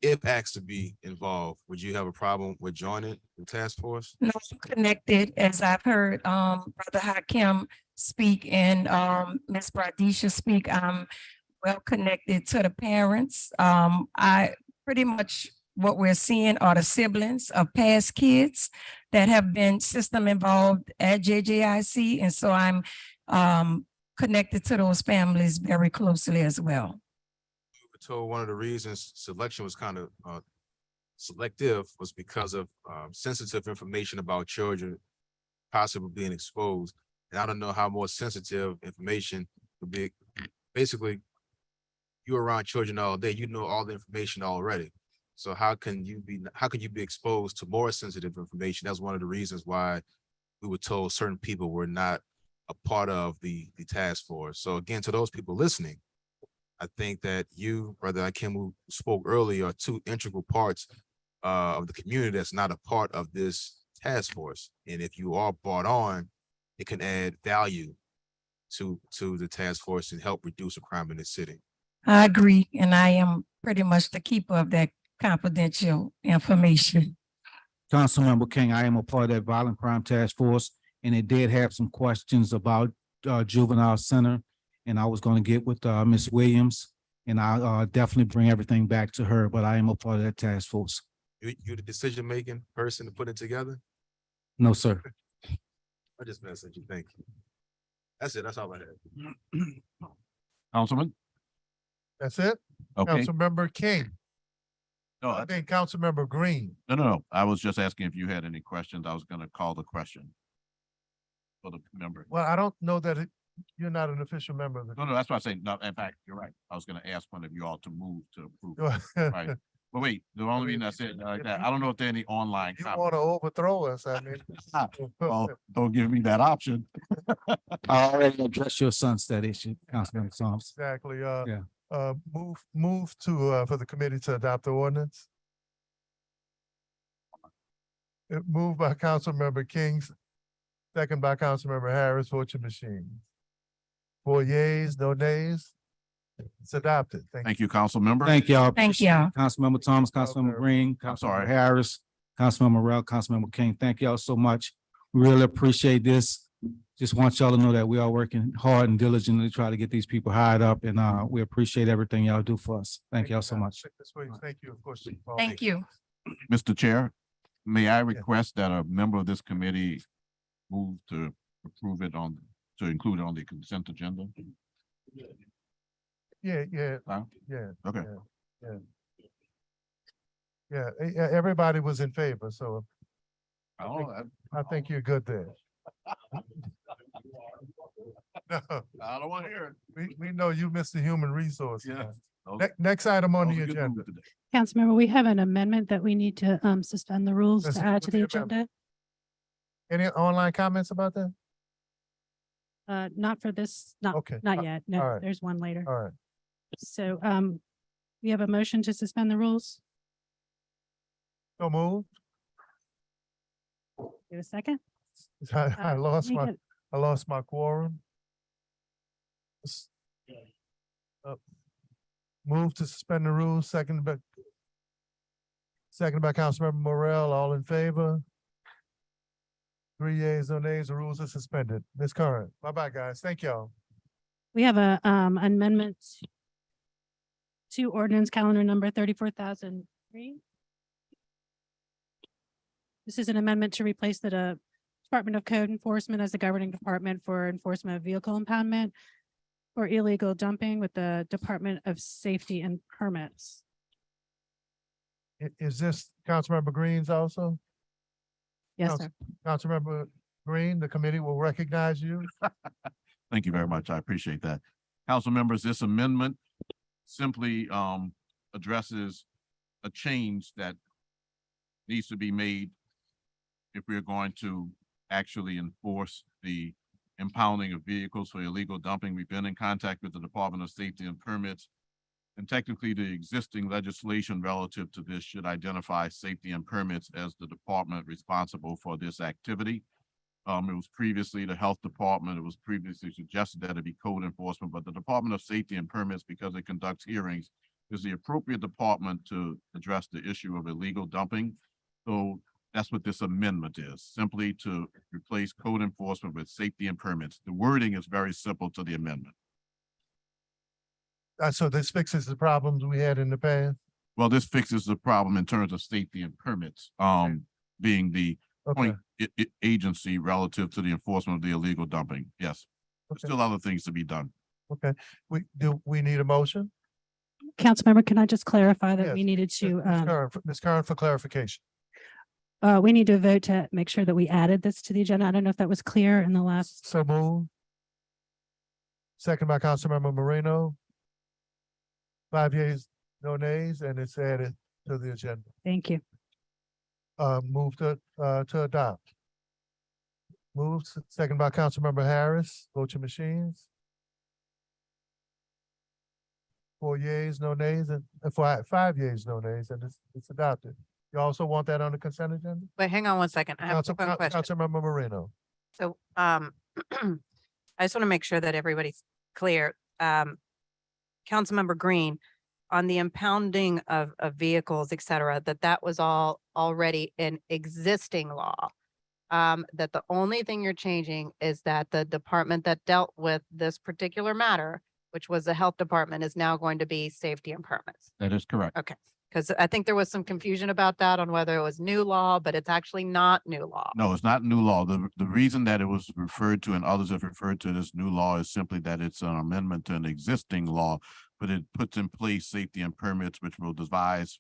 if asked to be involved, would you have a problem with joining the task force? no, I'm connected, as I've heard, Brother Hakim speak and, Ms. Bradisha speak. I'm well connected to the parents. I pretty much what we're seeing are the siblings of past kids that have been system involved at JJIC. And so I'm, connected to those families very closely as well. So one of the reasons selection was kind of selective was because of sensitive information about children possibly being exposed. And I don't know how more sensitive information would be. Basically, you're around children all day, you know all the information already. So how can you be exposed to more sensitive information? That's one of the reasons why we were told certain people were not a part of the task force. So again, to those people listening, I think that you, Brother Hakim, who spoke earlier, are two integral parts of the community that's not a part of this task force. And if you are brought on, it can add value to the task force and help reduce the crime in the city. I agree, and I am pretty much the keeper of that confidential information. Councilmember King, I am a part of that violent crime task force, and it did have some questions about juvenile center. And I was going to get with Ms. Williams, and I'll definitely bring everything back to her, but I am a part of that task force. You're the decision-making person to put it together? No, sir. I just messaged you. Thank you. That's it. That's all I had. Councilman? That's it? Okay. Councilmember King, No, I think Councilmember Green. no. I was just asking if you had any questions. I was gonna call the question. For the member. Well, I don't know that you're not an official member of the. No, that's why I say, no, in fact, you're right. I was gonna ask one of you all to move to approve. Right. But wait, the only reason I said like that, I don't know if there are any online You comments. want to overthrow us, I mean. Well, don't give me that option. I already addressed your sunset issue, Councilmember Thomas. Exactly, Yeah. move to, for the committee to adopt the ordinance. Moved by Councilmember King, second by Councilmember Harris, vote your machine. 4 yeas, no nays. It's adopted. Thank you. Thank you, council member. Thank y'all. Thank y'all. Councilmember Thomas, Councilmember Green, I'm sorry. Councilmember Harris, Councilmember Morrell, Councilmember King. Thank y'all so much. We really appreciate this. Just want y'all to know that we are working hard and diligently to try to get these people hired up, and we appreciate everything y'all do for us. Thank y'all so much. Thank you, of course. Thank you. Mr. Chair, may I request that a member of this committee move to approve it to include it on the consent agenda? Yeah, Huh? yeah. Okay. Everybody was in favor, so Oh, I think you're good there. No, I don't want to hear it. we know you missed the human resource. Yeah. Next item on That was the a good agenda. move today. Councilmember, we have an amendment that we need to suspend the rules Let's to add to put the the amendment. agenda. Any online comments about that? Not for this, not, Okay. not yet. all No, right. there's one later. All right. So, we have a motion to suspend the rules. So moved. Give a second. I lost we my, get- I lost my quorum. Move to suspend the rules, second by Councilmember Morrell, all in favor? 3 yeas, no nays, the rules are suspended. Ms. Curran, bye-bye, guys. Thank y'all. We have a amendment to ordinance calendar number 34,003. This is an amendment to replace the Department of Code Enforcement as the governing department for enforcement of vehicle impoundment or illegal dumping with the Department of Safety and Permits. Is this Councilmember Greens also? Yes, Council- sir. Councilmember Green, the committee will recognize you. Thank you very much. I appreciate that. Council members, this amendment simply addresses a change that needs to be made if we're going to actually enforce the impounding of vehicles for illegal dumping. We've been in contact with the Department of Safety and Permits. And technically, the existing legislation relative to this should identify safety and permits as the department responsible for this activity. It was previously the Health Department. It was previously suggested that it be code enforcement, but the Department of Safety and Permits, because it conducts hearings, is the appropriate department to address the issue of illegal dumping. So that's what this amendment is, simply to replace code enforcement with safety and permits. The wording is very simple to the amendment. So this fixes the problems we had in the past? Well, this fixes the problem in terms of safety and permits, being the Okay, point agency relative to the enforcement of the illegal dumping. Yes, there's Okay. still other things to be done. okay. We need a motion? Councilmember, can I just clarify that Yes. we needed to, Ms. Curran, for clarification. we need to vote to make sure that we added this to the agenda. I don't know if that was clear in the last. So move. Second by Councilmember Moreno. 5 yeas, no nays, and it's added to the agenda. Thank you. Move to adopt. Moves, second by Councilmember Harris. Vote your machines. 4 yeas, no nays, and 5 yeas, no nays, and it's adopted. You also want that on the consent agenda? Wait, hang on one second. I have a quick question. Councilmember Moreno. So, I just want to make sure that everybody's clear. Councilmember Green, on the impounding of vehicles, et cetera, that was all already in existing law. That the only thing you're changing is that the department that dealt with this particular matter, which was the health department, is now going to be safety and permits. That is correct. Okay, because I think there was some confusion about that on whether it was new law, but it's actually not new law. No, it's not new law. The reason that it was referred to and others have referred to it as new law is simply that it's an amendment to an existing law. but it puts in place safety and permits, which will devise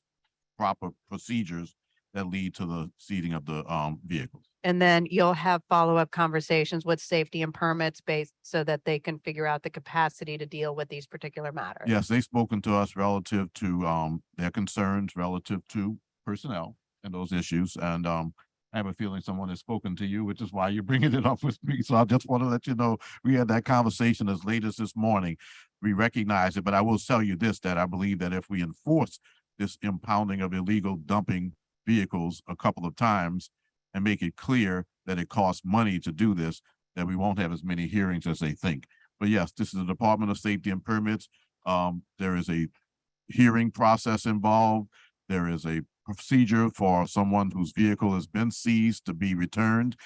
proper procedures that lead to the seating of the vehicles. And then you'll have follow-up conversations with safety and permits based so that they can figure out the capacity to deal with these particular matters. Yes, they've spoken to us relative to their concerns relative to personnel and those issues. And I have a feeling someone has spoken to you, which is why you're bringing it up with me. So I just want to let you know, we had that conversation as late as this morning. We recognize it, but I will tell you this, that I believe that if we enforce this impounding of illegal dumping vehicles a couple of times and make it clear that it costs money to do this, that we won't have as many hearings as they think. But yes, this is the Department of Safety and Permits. There is a hearing process involved. There is a procedure for someone whose vehicle has been seized to be returned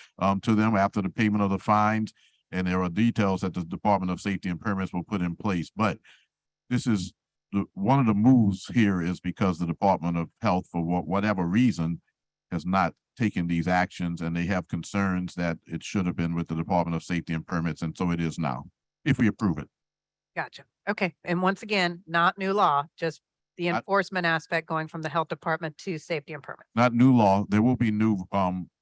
to them after the payment of the fines. And there are details that the Department of Safety and Permits will put in place. But this is one of the moves here is because the Department of Health, for whatever reason, has not taken these actions, and they have concerns that it should have been with the Department of Safety and Permits, and so it is now, if we approve it. Gotcha. Okay. And once again, not new law, just the enforcement aspect going from the health department to safety and permit. Not new law. There will be new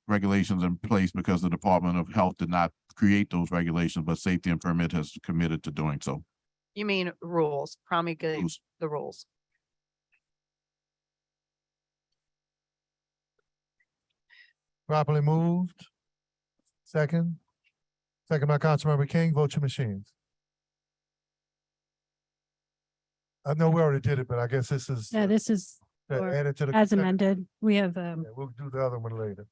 regulations in place because the Department of Health did not create those regulations, but Safety and Permit has committed to doing so. You mean rules, promulgate Rules. the rules. Properly moved. Second by Councilmember King. Vote your machines. I know we already did it, but I guess this is Yeah, this is for- added to the. as consent- amended. We have, Yeah, we'll do the other one later.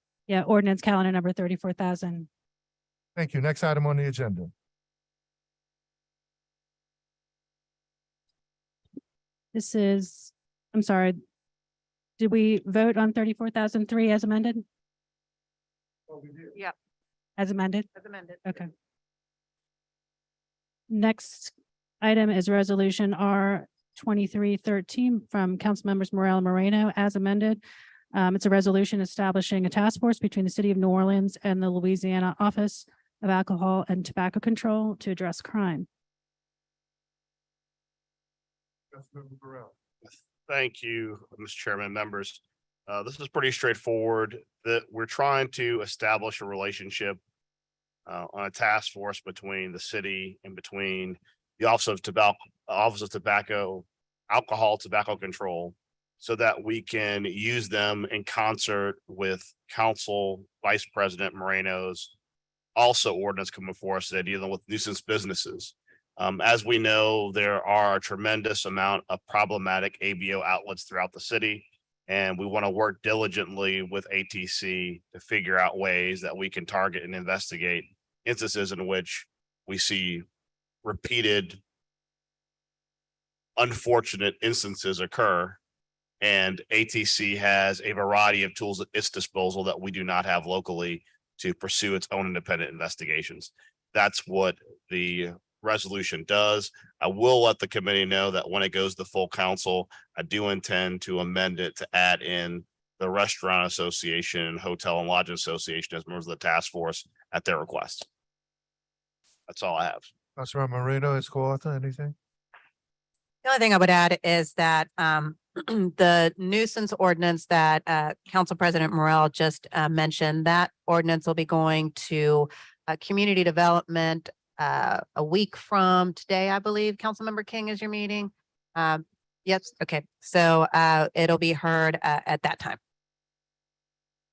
ordinance calendar number 34,000. Thank you. Next item on the agenda. This is, I'm sorry. Did we vote on 34,003 as amended? Yep. As amended? As amended. Okay. Next item is resolution R 2313 from council members Morel and Moreno as amended. It's a resolution establishing a task force between the city of New Orleans and the Louisiana Office of Alcohol and Tobacco Control to address crime. Thank you, Mr. Chairman, members. This is pretty straightforward, that we're trying to establish a relationship on a task force between the city and between the Office of Tobacco, Alcohol, Tobacco Control, so that we can use them in concert with Council Vice President Moreno's also ordinance coming for us today dealing with nuisance businesses. As we know, there are a tremendous amount of problematic ABO outlets throughout the city, and we want to work diligently with ATC to figure out ways that we can target and investigate instances in which we see repeated unfortunate instances occur. And ATC has a variety of tools at its disposal that we do not have locally to pursue its own independent investigations. That's what the resolution does. I will let the committee know that when it goes to full council, I do intend to amend it to add in the Restaurant Association and Hotel and Lodge Association as members of the task force at their request. That's all I have. Councilmember Moreno, is co-author, anything? The only thing I would add is that the nuisance ordinance that Council President Morel just mentioned, that ordinance will be going to community development a week from today, I believe. Councilmember King is your meeting. Yes, okay. So it'll be heard at that time.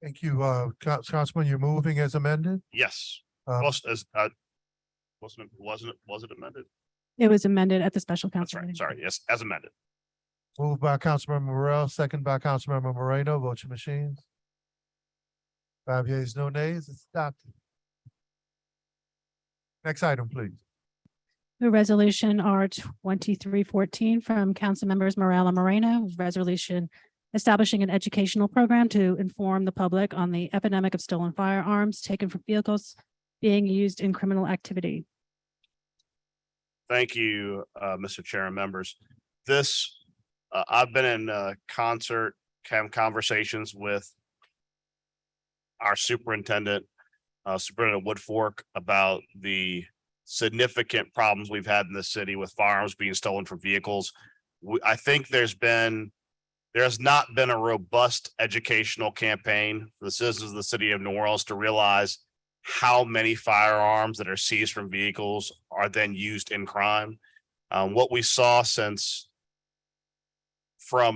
Thank you. Councilman, you're moving as amended? Yes. Um, Was it amended? It was amended at the special That's council right. meeting. Sorry. Yes, as amended. Moved by Councilmember Morel, second by Councilmember Moreno. Vote your machines. 5 yeas, no nays. It's adopted. Next item, please. The resolution R 2314 from council members Morel and Moreno, resolution establishing an educational program to inform the public on the epidemic of stolen firearms taken from vehicles being used in criminal activity. Thank you, Mr. Chair and members. This, I've been in concert conversations with our superintendent, Superintendent Woodfork, about the significant problems we've had in the city with firearms being stolen from vehicles. I think there has not been a robust educational campaign for the citizens of the city of New Orleans to realize how many firearms that are seized from vehicles are then used in crime. What we saw from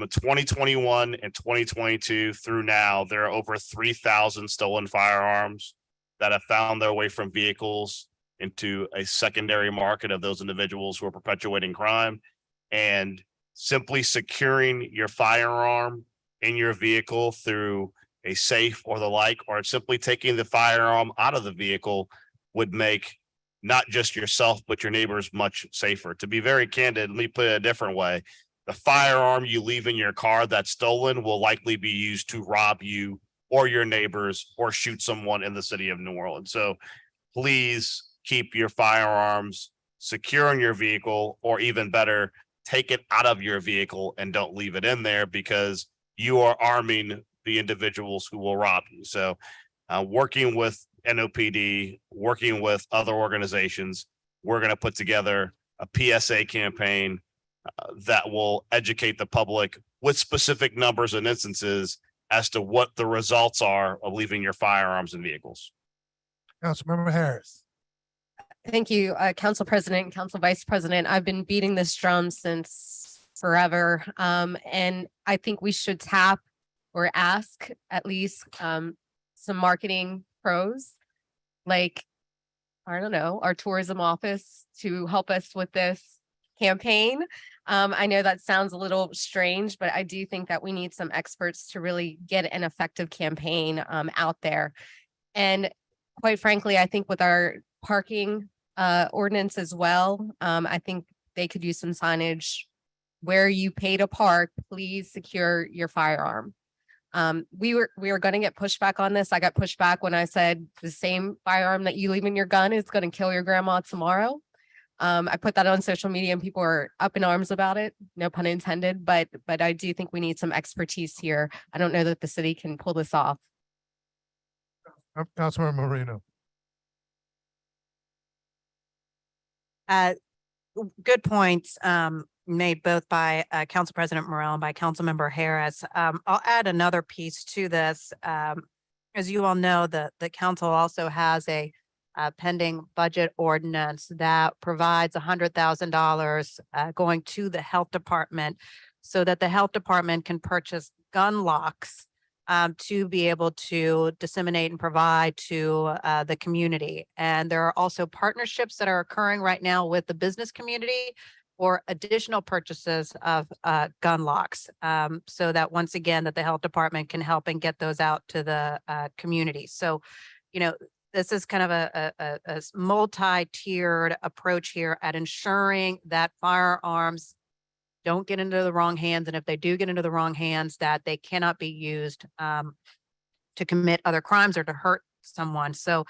2021 and 2022 through now, there are over 3,000 stolen firearms that have found their way from vehicles into a secondary market of those individuals who are perpetuating crime. And simply securing your firearm in your vehicle through a safe or the like, or simply taking the firearm out of the vehicle would make not just yourself, but your neighbors much safer. To be very candid, let me put it a different way. The firearm you leave in your car that's stolen will likely be used to rob you or your neighbors or shoot someone in the city of New Orleans. So please keep your firearms secure in your vehicle, or even better, take it out of your vehicle and don't leave it in there, because you are arming the individuals who will rob you. So working with NOPD, working with other organizations, we're going to put together a PSA campaign that will educate the public with specific numbers and instances as to what the results are of leaving your firearms in vehicles. Councilmember Harris. Thank you, Council President and Council Vice President. I've been beating this drum since forever. And I think we should tap or ask at least some marketing pros, like, I don't know, our tourism office to help us with this campaign. I know that sounds a little strange, but I do think that we need some experts to really get an effective campaign out there. And quite frankly, I think with our parking ordinance as well, I think they could use some signage where you pay to park, please secure your firearm. We were going to get pushback on this. I got pushback when I said the same firearm that you leave in your gun is going to kill your grandma tomorrow. I put that on social media and people are up in arms about it. No pun intended, but I do think we need some expertise here. I don't know that the city can pull this off. Councilmember Marino. Good points made both by Council President Morrell and by Councilmember Harris. I'll add another piece to this. As you all know, the council also has a pending budget ordinance that provides $100,000 going to the health department so that the health department can purchase gun locks to be able to disseminate and provide to the community. And there are also partnerships that are occurring right now with the business community for additional purchases of gun locks, so that once again, that the health department can help and get those out to the community. So, you know, this is kind of a multi-tiered approach here at ensuring that firearms don't get into the wrong hands. And if they do get into the wrong hands, that they cannot be used to commit other crimes or to hurt someone. So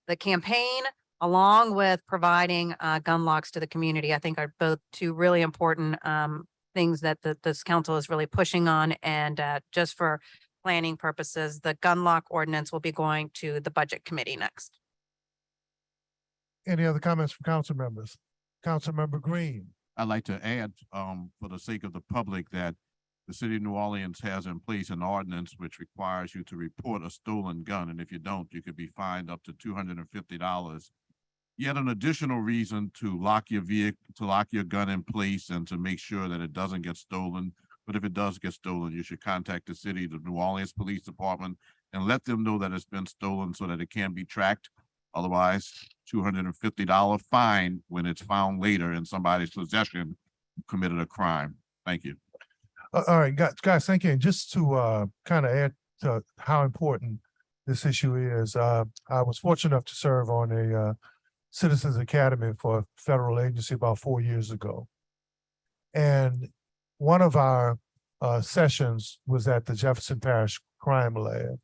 the campaign, along with providing gun locks to the community, I think are both two really important things that this council is really pushing on. And just for planning purposes, the gun lock ordinance will be going to the budget committee next. Any other comments from council members? Councilmember Green. I'd like to add, for the sake of the public, that the city of New Orleans has in place an ordinance which requires you to report a stolen gun. And if you don't, you could be fined up to $250. Yet an additional reason to lock your vehicle, to lock your gun in place and to make sure that it doesn't get stolen. But if it does get stolen, you should contact the city, the New Orleans Police Department, and let them know that it's been stolen so that it can be tracked. Otherwise, $250 fine when it's found later in somebody's possession who committed a crime. Thank you. All right, guys, thank you. And just to kind of add to how important this issue is, I was fortunate enough to serve on a Citizens Academy for a federal agency about 4 years ago. And one of our sessions was at the Jefferson Parish Crime Lab.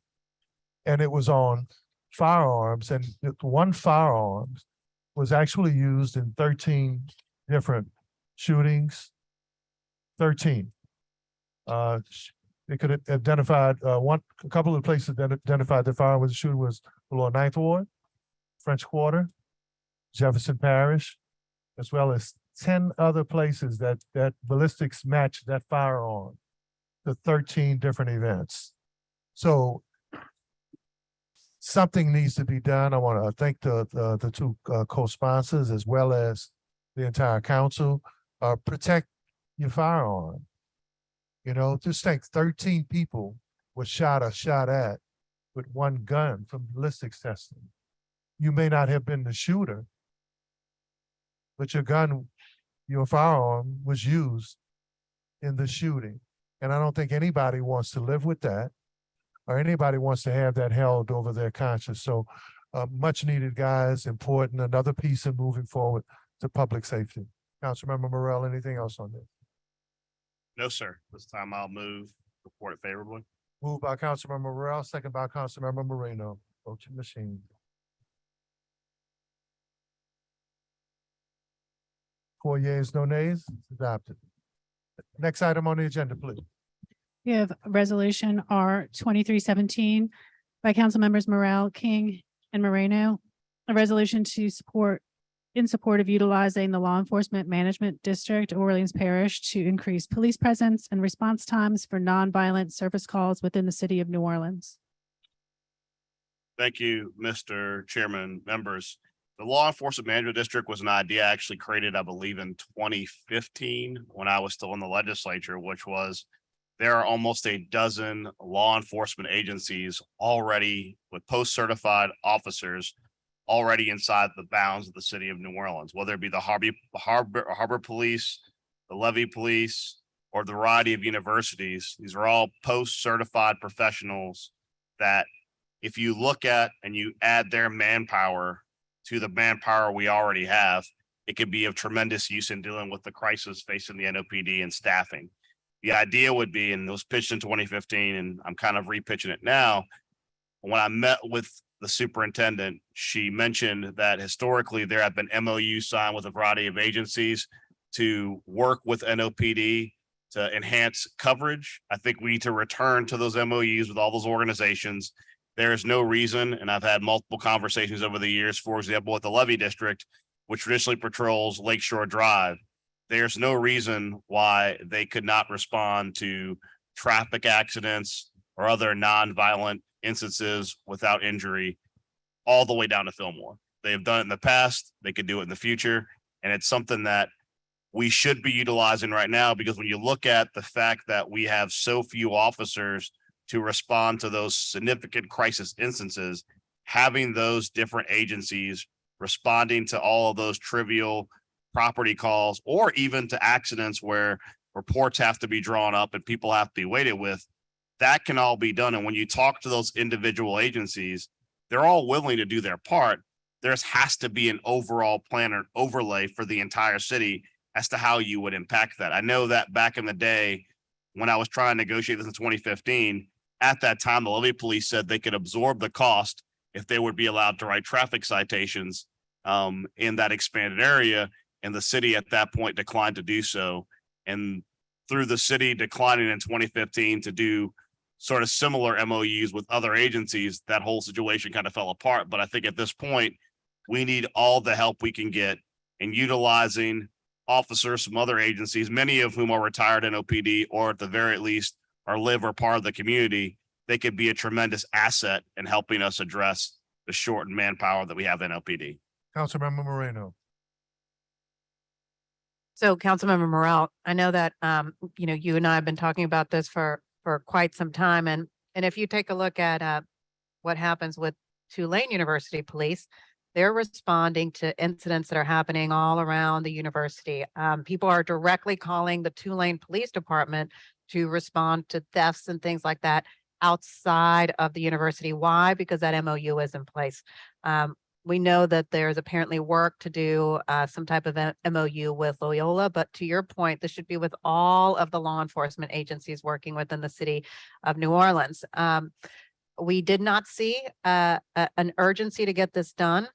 And it was on firearms, and one firearm was actually used in 13 different shootings. 13. They could have identified a couple of places that identified the firearm was the shooter was below Ninth Ward, French Quarter, Jefferson Parish, as well as 10 other places that ballistics match that firearm to 13 different events. So something needs to be done. I want to thank the two co-sponsors as well as the entire council. Protect your firearm. You know, just think 13 people were shot at with one gun from ballistics testing. You may not have been the shooter, but your firearm was used in the shooting. And I don't think anybody wants to live with that, or anybody wants to have that held over their conscience. So much needed, guys, important, another piece in moving forward to public safety. Councilmember Morrell, anything else on this? No, sir. This time I'll report it favorably. Moved by Councilmember Morrell, second by Councilmember Moreno. Voting machine. 4 yeas, no nays, adopted. Next item on the agenda, please. We have Resolution R 2317 by Council Members Morrell, King, and Moreno. A resolution in support of utilizing the Law Enforcement Management District, Orleans Parish, to increase police presence and response times for nonviolent service calls within the city of New Orleans. Thank you, Mr. Chairman, members. The Law Enforcement Management District was an idea actually created, I believe, in 2015 when I was still in the legislature, which was there are almost a dozen law enforcement agencies already with post-certified officers already inside the bounds of the city of New Orleans, whether it be the Harbor Police, the Levee Police, or the variety of universities. These are all post-certified professionals that if you look at and you add their manpower to the manpower we already have, it could be of tremendous use in dealing with the crisis facing the NOPD and staffing. The idea would be, and it was pitched in 2015, and I'm kind of repitching it now. When I met with the superintendent, she mentioned that historically there have been MOUs signed with a variety of agencies to work with NOPD to enhance coverage. I think we need to return to those MOUs with all those organizations. There is no reason, and I've had multiple conversations over the years, for example, with the Levee District, which traditionally patrols Lakeshore Drive. There's no reason why they could not respond to traffic accidents or other nonviolent instances without injury all the way down to Fillmore. They've done it in the past. They could do it in the future. And it's something that we should be utilizing right now, because when you look at the fact that we have so few officers to respond to those significant crisis instances, having those different agencies responding to all of those trivial property calls, or even to accidents where reports have to be drawn up and people have to be waited with, that can all be done. And when you talk to those individual agencies, they're all willing to do their part. There has to be an overall plan or overlay for the entire city as to how you would impact that. I know that back in the day, when I was trying to negotiate this in 2015, at that time, the Levee Police said they could absorb the cost if they would be allowed to write traffic citations in that expanded area. And the city at that point declined to do so. And through the city declining in 2015 to do sort of similar MOUs with other agencies, that whole situation kind of fell apart. But I think at this point, we need all the help we can get in utilizing officers from other agencies, many of whom are retired NOPD, or at the very least are live or part of the community. They could be a tremendous asset in helping us address the shortened manpower that we have in NOPD. Councilmember Moreno. So Councilmember Morrell, I know that, you and I have been talking about this for quite some time. And if you take a look at what happens with Tulane University Police, they're responding to incidents that are happening all around the university. People are directly calling the Tulane Police Department to respond to thefts and things like that outside of the university. Why? Because that MOU is in place. We know that there's apparently work to do, some type of MOU with Loyola, but to your point, this should be with all of the law enforcement agencies working within the city of New Orleans. We did not see an urgency to get this done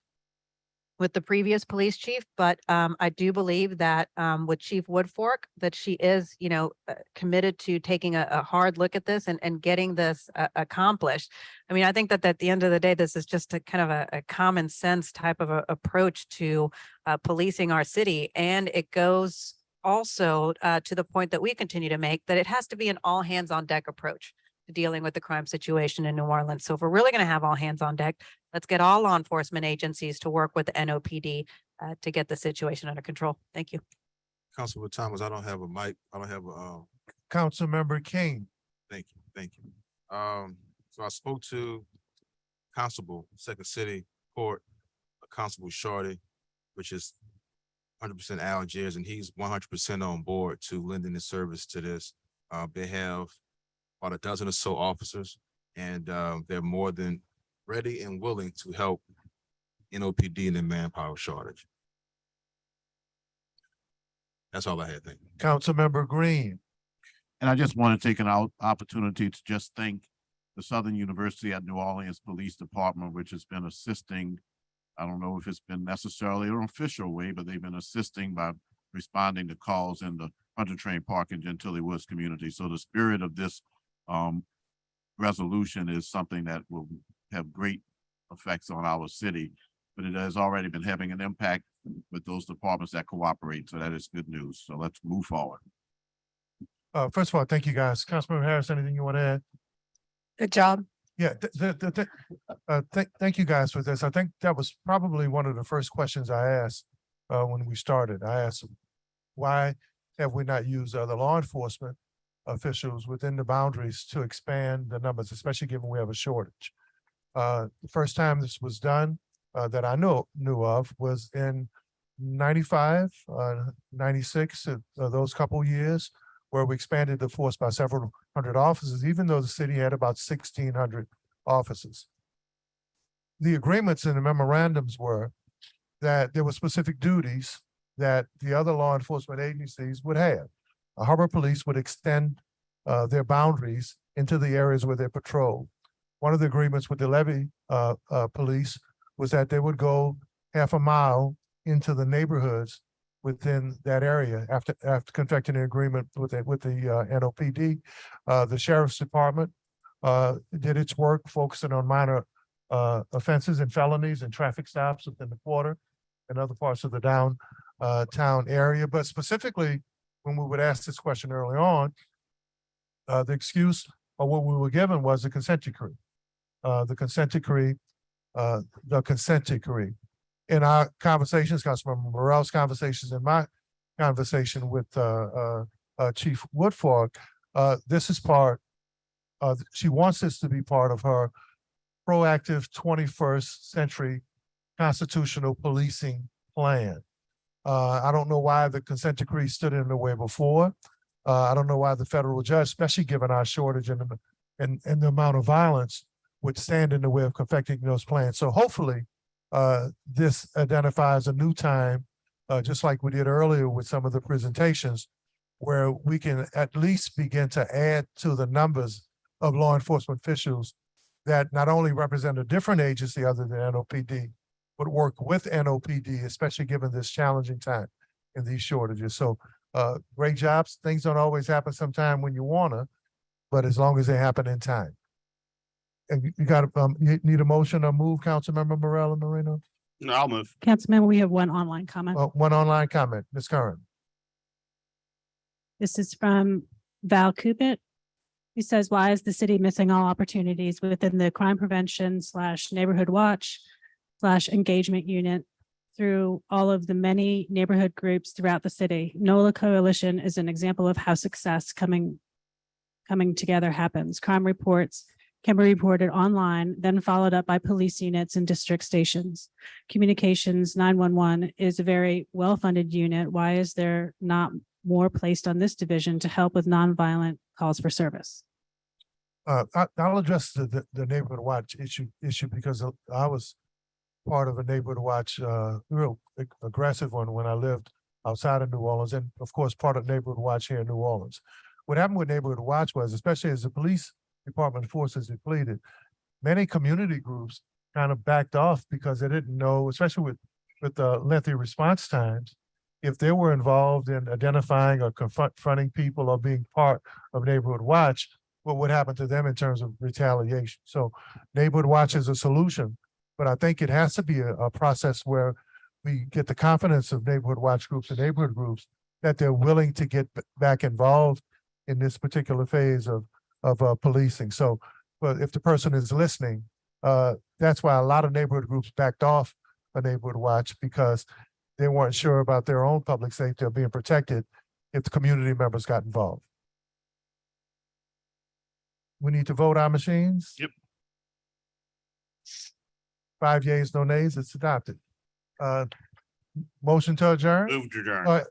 with the previous police chief, but I do believe that with Chief Woodfork, that she is, committed to taking a hard look at this and getting this accomplished. I mean, I think that at the end of the day, this is just a kind of a common sense type of approach to policing our city. And it goes also to the point that we continue to make, that it has to be an all hands on deck approach to dealing with the crime situation in New Orleans. So if we're really going to have all hands on deck, let's get all law enforcement agencies to work with the NOPD to get the situation under control. Thank you. Councilman Thomas, I don't have a mic. I don't have a, Councilmember King. thank you. So I spoke to Constable, Second City Court, Constable Shorty, which is 100% Algiers, and he's 100% on board to lending his service to this. They have about a dozen or so officers, and they're more than ready and willing to help NOPD in the manpower shortage. That's all I had. Thank you. Councilmember Green. And I just want to take an opportunity to just thank the Southern University at New Orleans Police Department, which has been assisting. I don't know if it's been necessarily an official way, but they've been assisting by responding to calls in the Hunter Train Park and Gentilly Woods community. So the spirit of this resolution is something that will have great effects on our city, but it has already been having an impact with those departments that cooperate. So that is good news. So let's move forward. First of all, thank you guys. Councilmember Harris, anything you want to add? Good job. Yeah, thank you guys for this. I think that was probably one of the first questions I asked when we started. I asked, why have we not used other law enforcement officials within the boundaries to expand the numbers, especially given we have a shortage? The first time this was done that I knew of was in 95, 96, those couple years, where we expanded the force by several hundred officers, even though the city had about 1,600 officers. The agreements and the memorandums were that there were specific duties that the other law enforcement agencies would have. Harbor Police would extend their boundaries into the areas where they patrol. One of the agreements with the levee police was that they would go half a mile into the neighborhoods within that area after contracting an agreement with the NOPD. The Sheriff's Department did its work focusing on minor offenses and felonies and traffic stops within the quarter and other parts of the downtown area. But specifically, when we would ask this question early on, the excuse or what we were given was the consent decree. The consent decree. In our conversations, Councilmember Morrell's conversations, and my conversation with Chief Woodfork, this is part of, she wants this to be part of her proactive 21st century constitutional policing plan. I don't know why the consent decree stood in the way before. I don't know why the federal judge, especially given our shortage and the amount of violence, would stand in the way of perfecting those plans. So hopefully, this identifies a new time, just like we did earlier with some of the presentations, where we can at least begin to add to the numbers of law enforcement officials that not only represent a different agency other than NOPD, but work with NOPD, especially given this challenging time and these shortages. So great jobs. Things don't always happen sometime when you wanna, but as long as they happen in time. And you got you need a motion or move, Councilmember Morell and Moreno? No, I'll move. Councilmember, we have one online comment. One online comment, Ms. Curran. This is from Val Cupid. He says, why is the city missing all opportunities within the crime prevention / neighborhood watch / engagement unit through all of the many neighborhood groups throughout the city? NOLA Coalition is an example of how success coming together happens. Crime reports can be reported online, then followed up by police units and district stations. Communications 911 is a very well-funded unit. Why is there not more placed on this division to help with nonviolent calls for service? I'll address the neighborhood watch issue because I was part of a neighborhood watch, real aggressive one when I lived outside of New Orleans, and of course, part of neighborhood watch here in New Orleans. What happened with neighborhood watch was, especially as the police department forces depleted, many community groups kind of backed off because they didn't know, especially with with lengthy response times, if they were involved in identifying or confronting people or being part of Neighborhood Watch, what would happen to them in terms of retaliation? So Neighborhood Watch is a solution, but I think it has to be a process where we get the confidence of Neighborhood Watch groups and neighborhood groups that they're willing to get back involved in this particular phase of policing. So, but if the person is listening, that's why a lot of neighborhood groups backed off a Neighborhood Watch, because they weren't sure about their own public safety or being protected if the community members got involved. We need to vote our machines? Yep. 5 yeas, no nays, it's adopted. Motion to adjourn? Move to adjourn.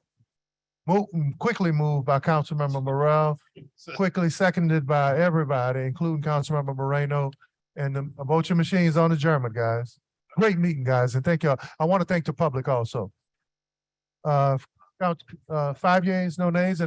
Quickly moved by Councilmember Morrell, quickly seconded by everybody, including Councilmember Moreno, and the vote your machines on adjournment, guys. Great meeting, guys, and thank y'all. I want to thank the public also. 5 yeas, no nays, and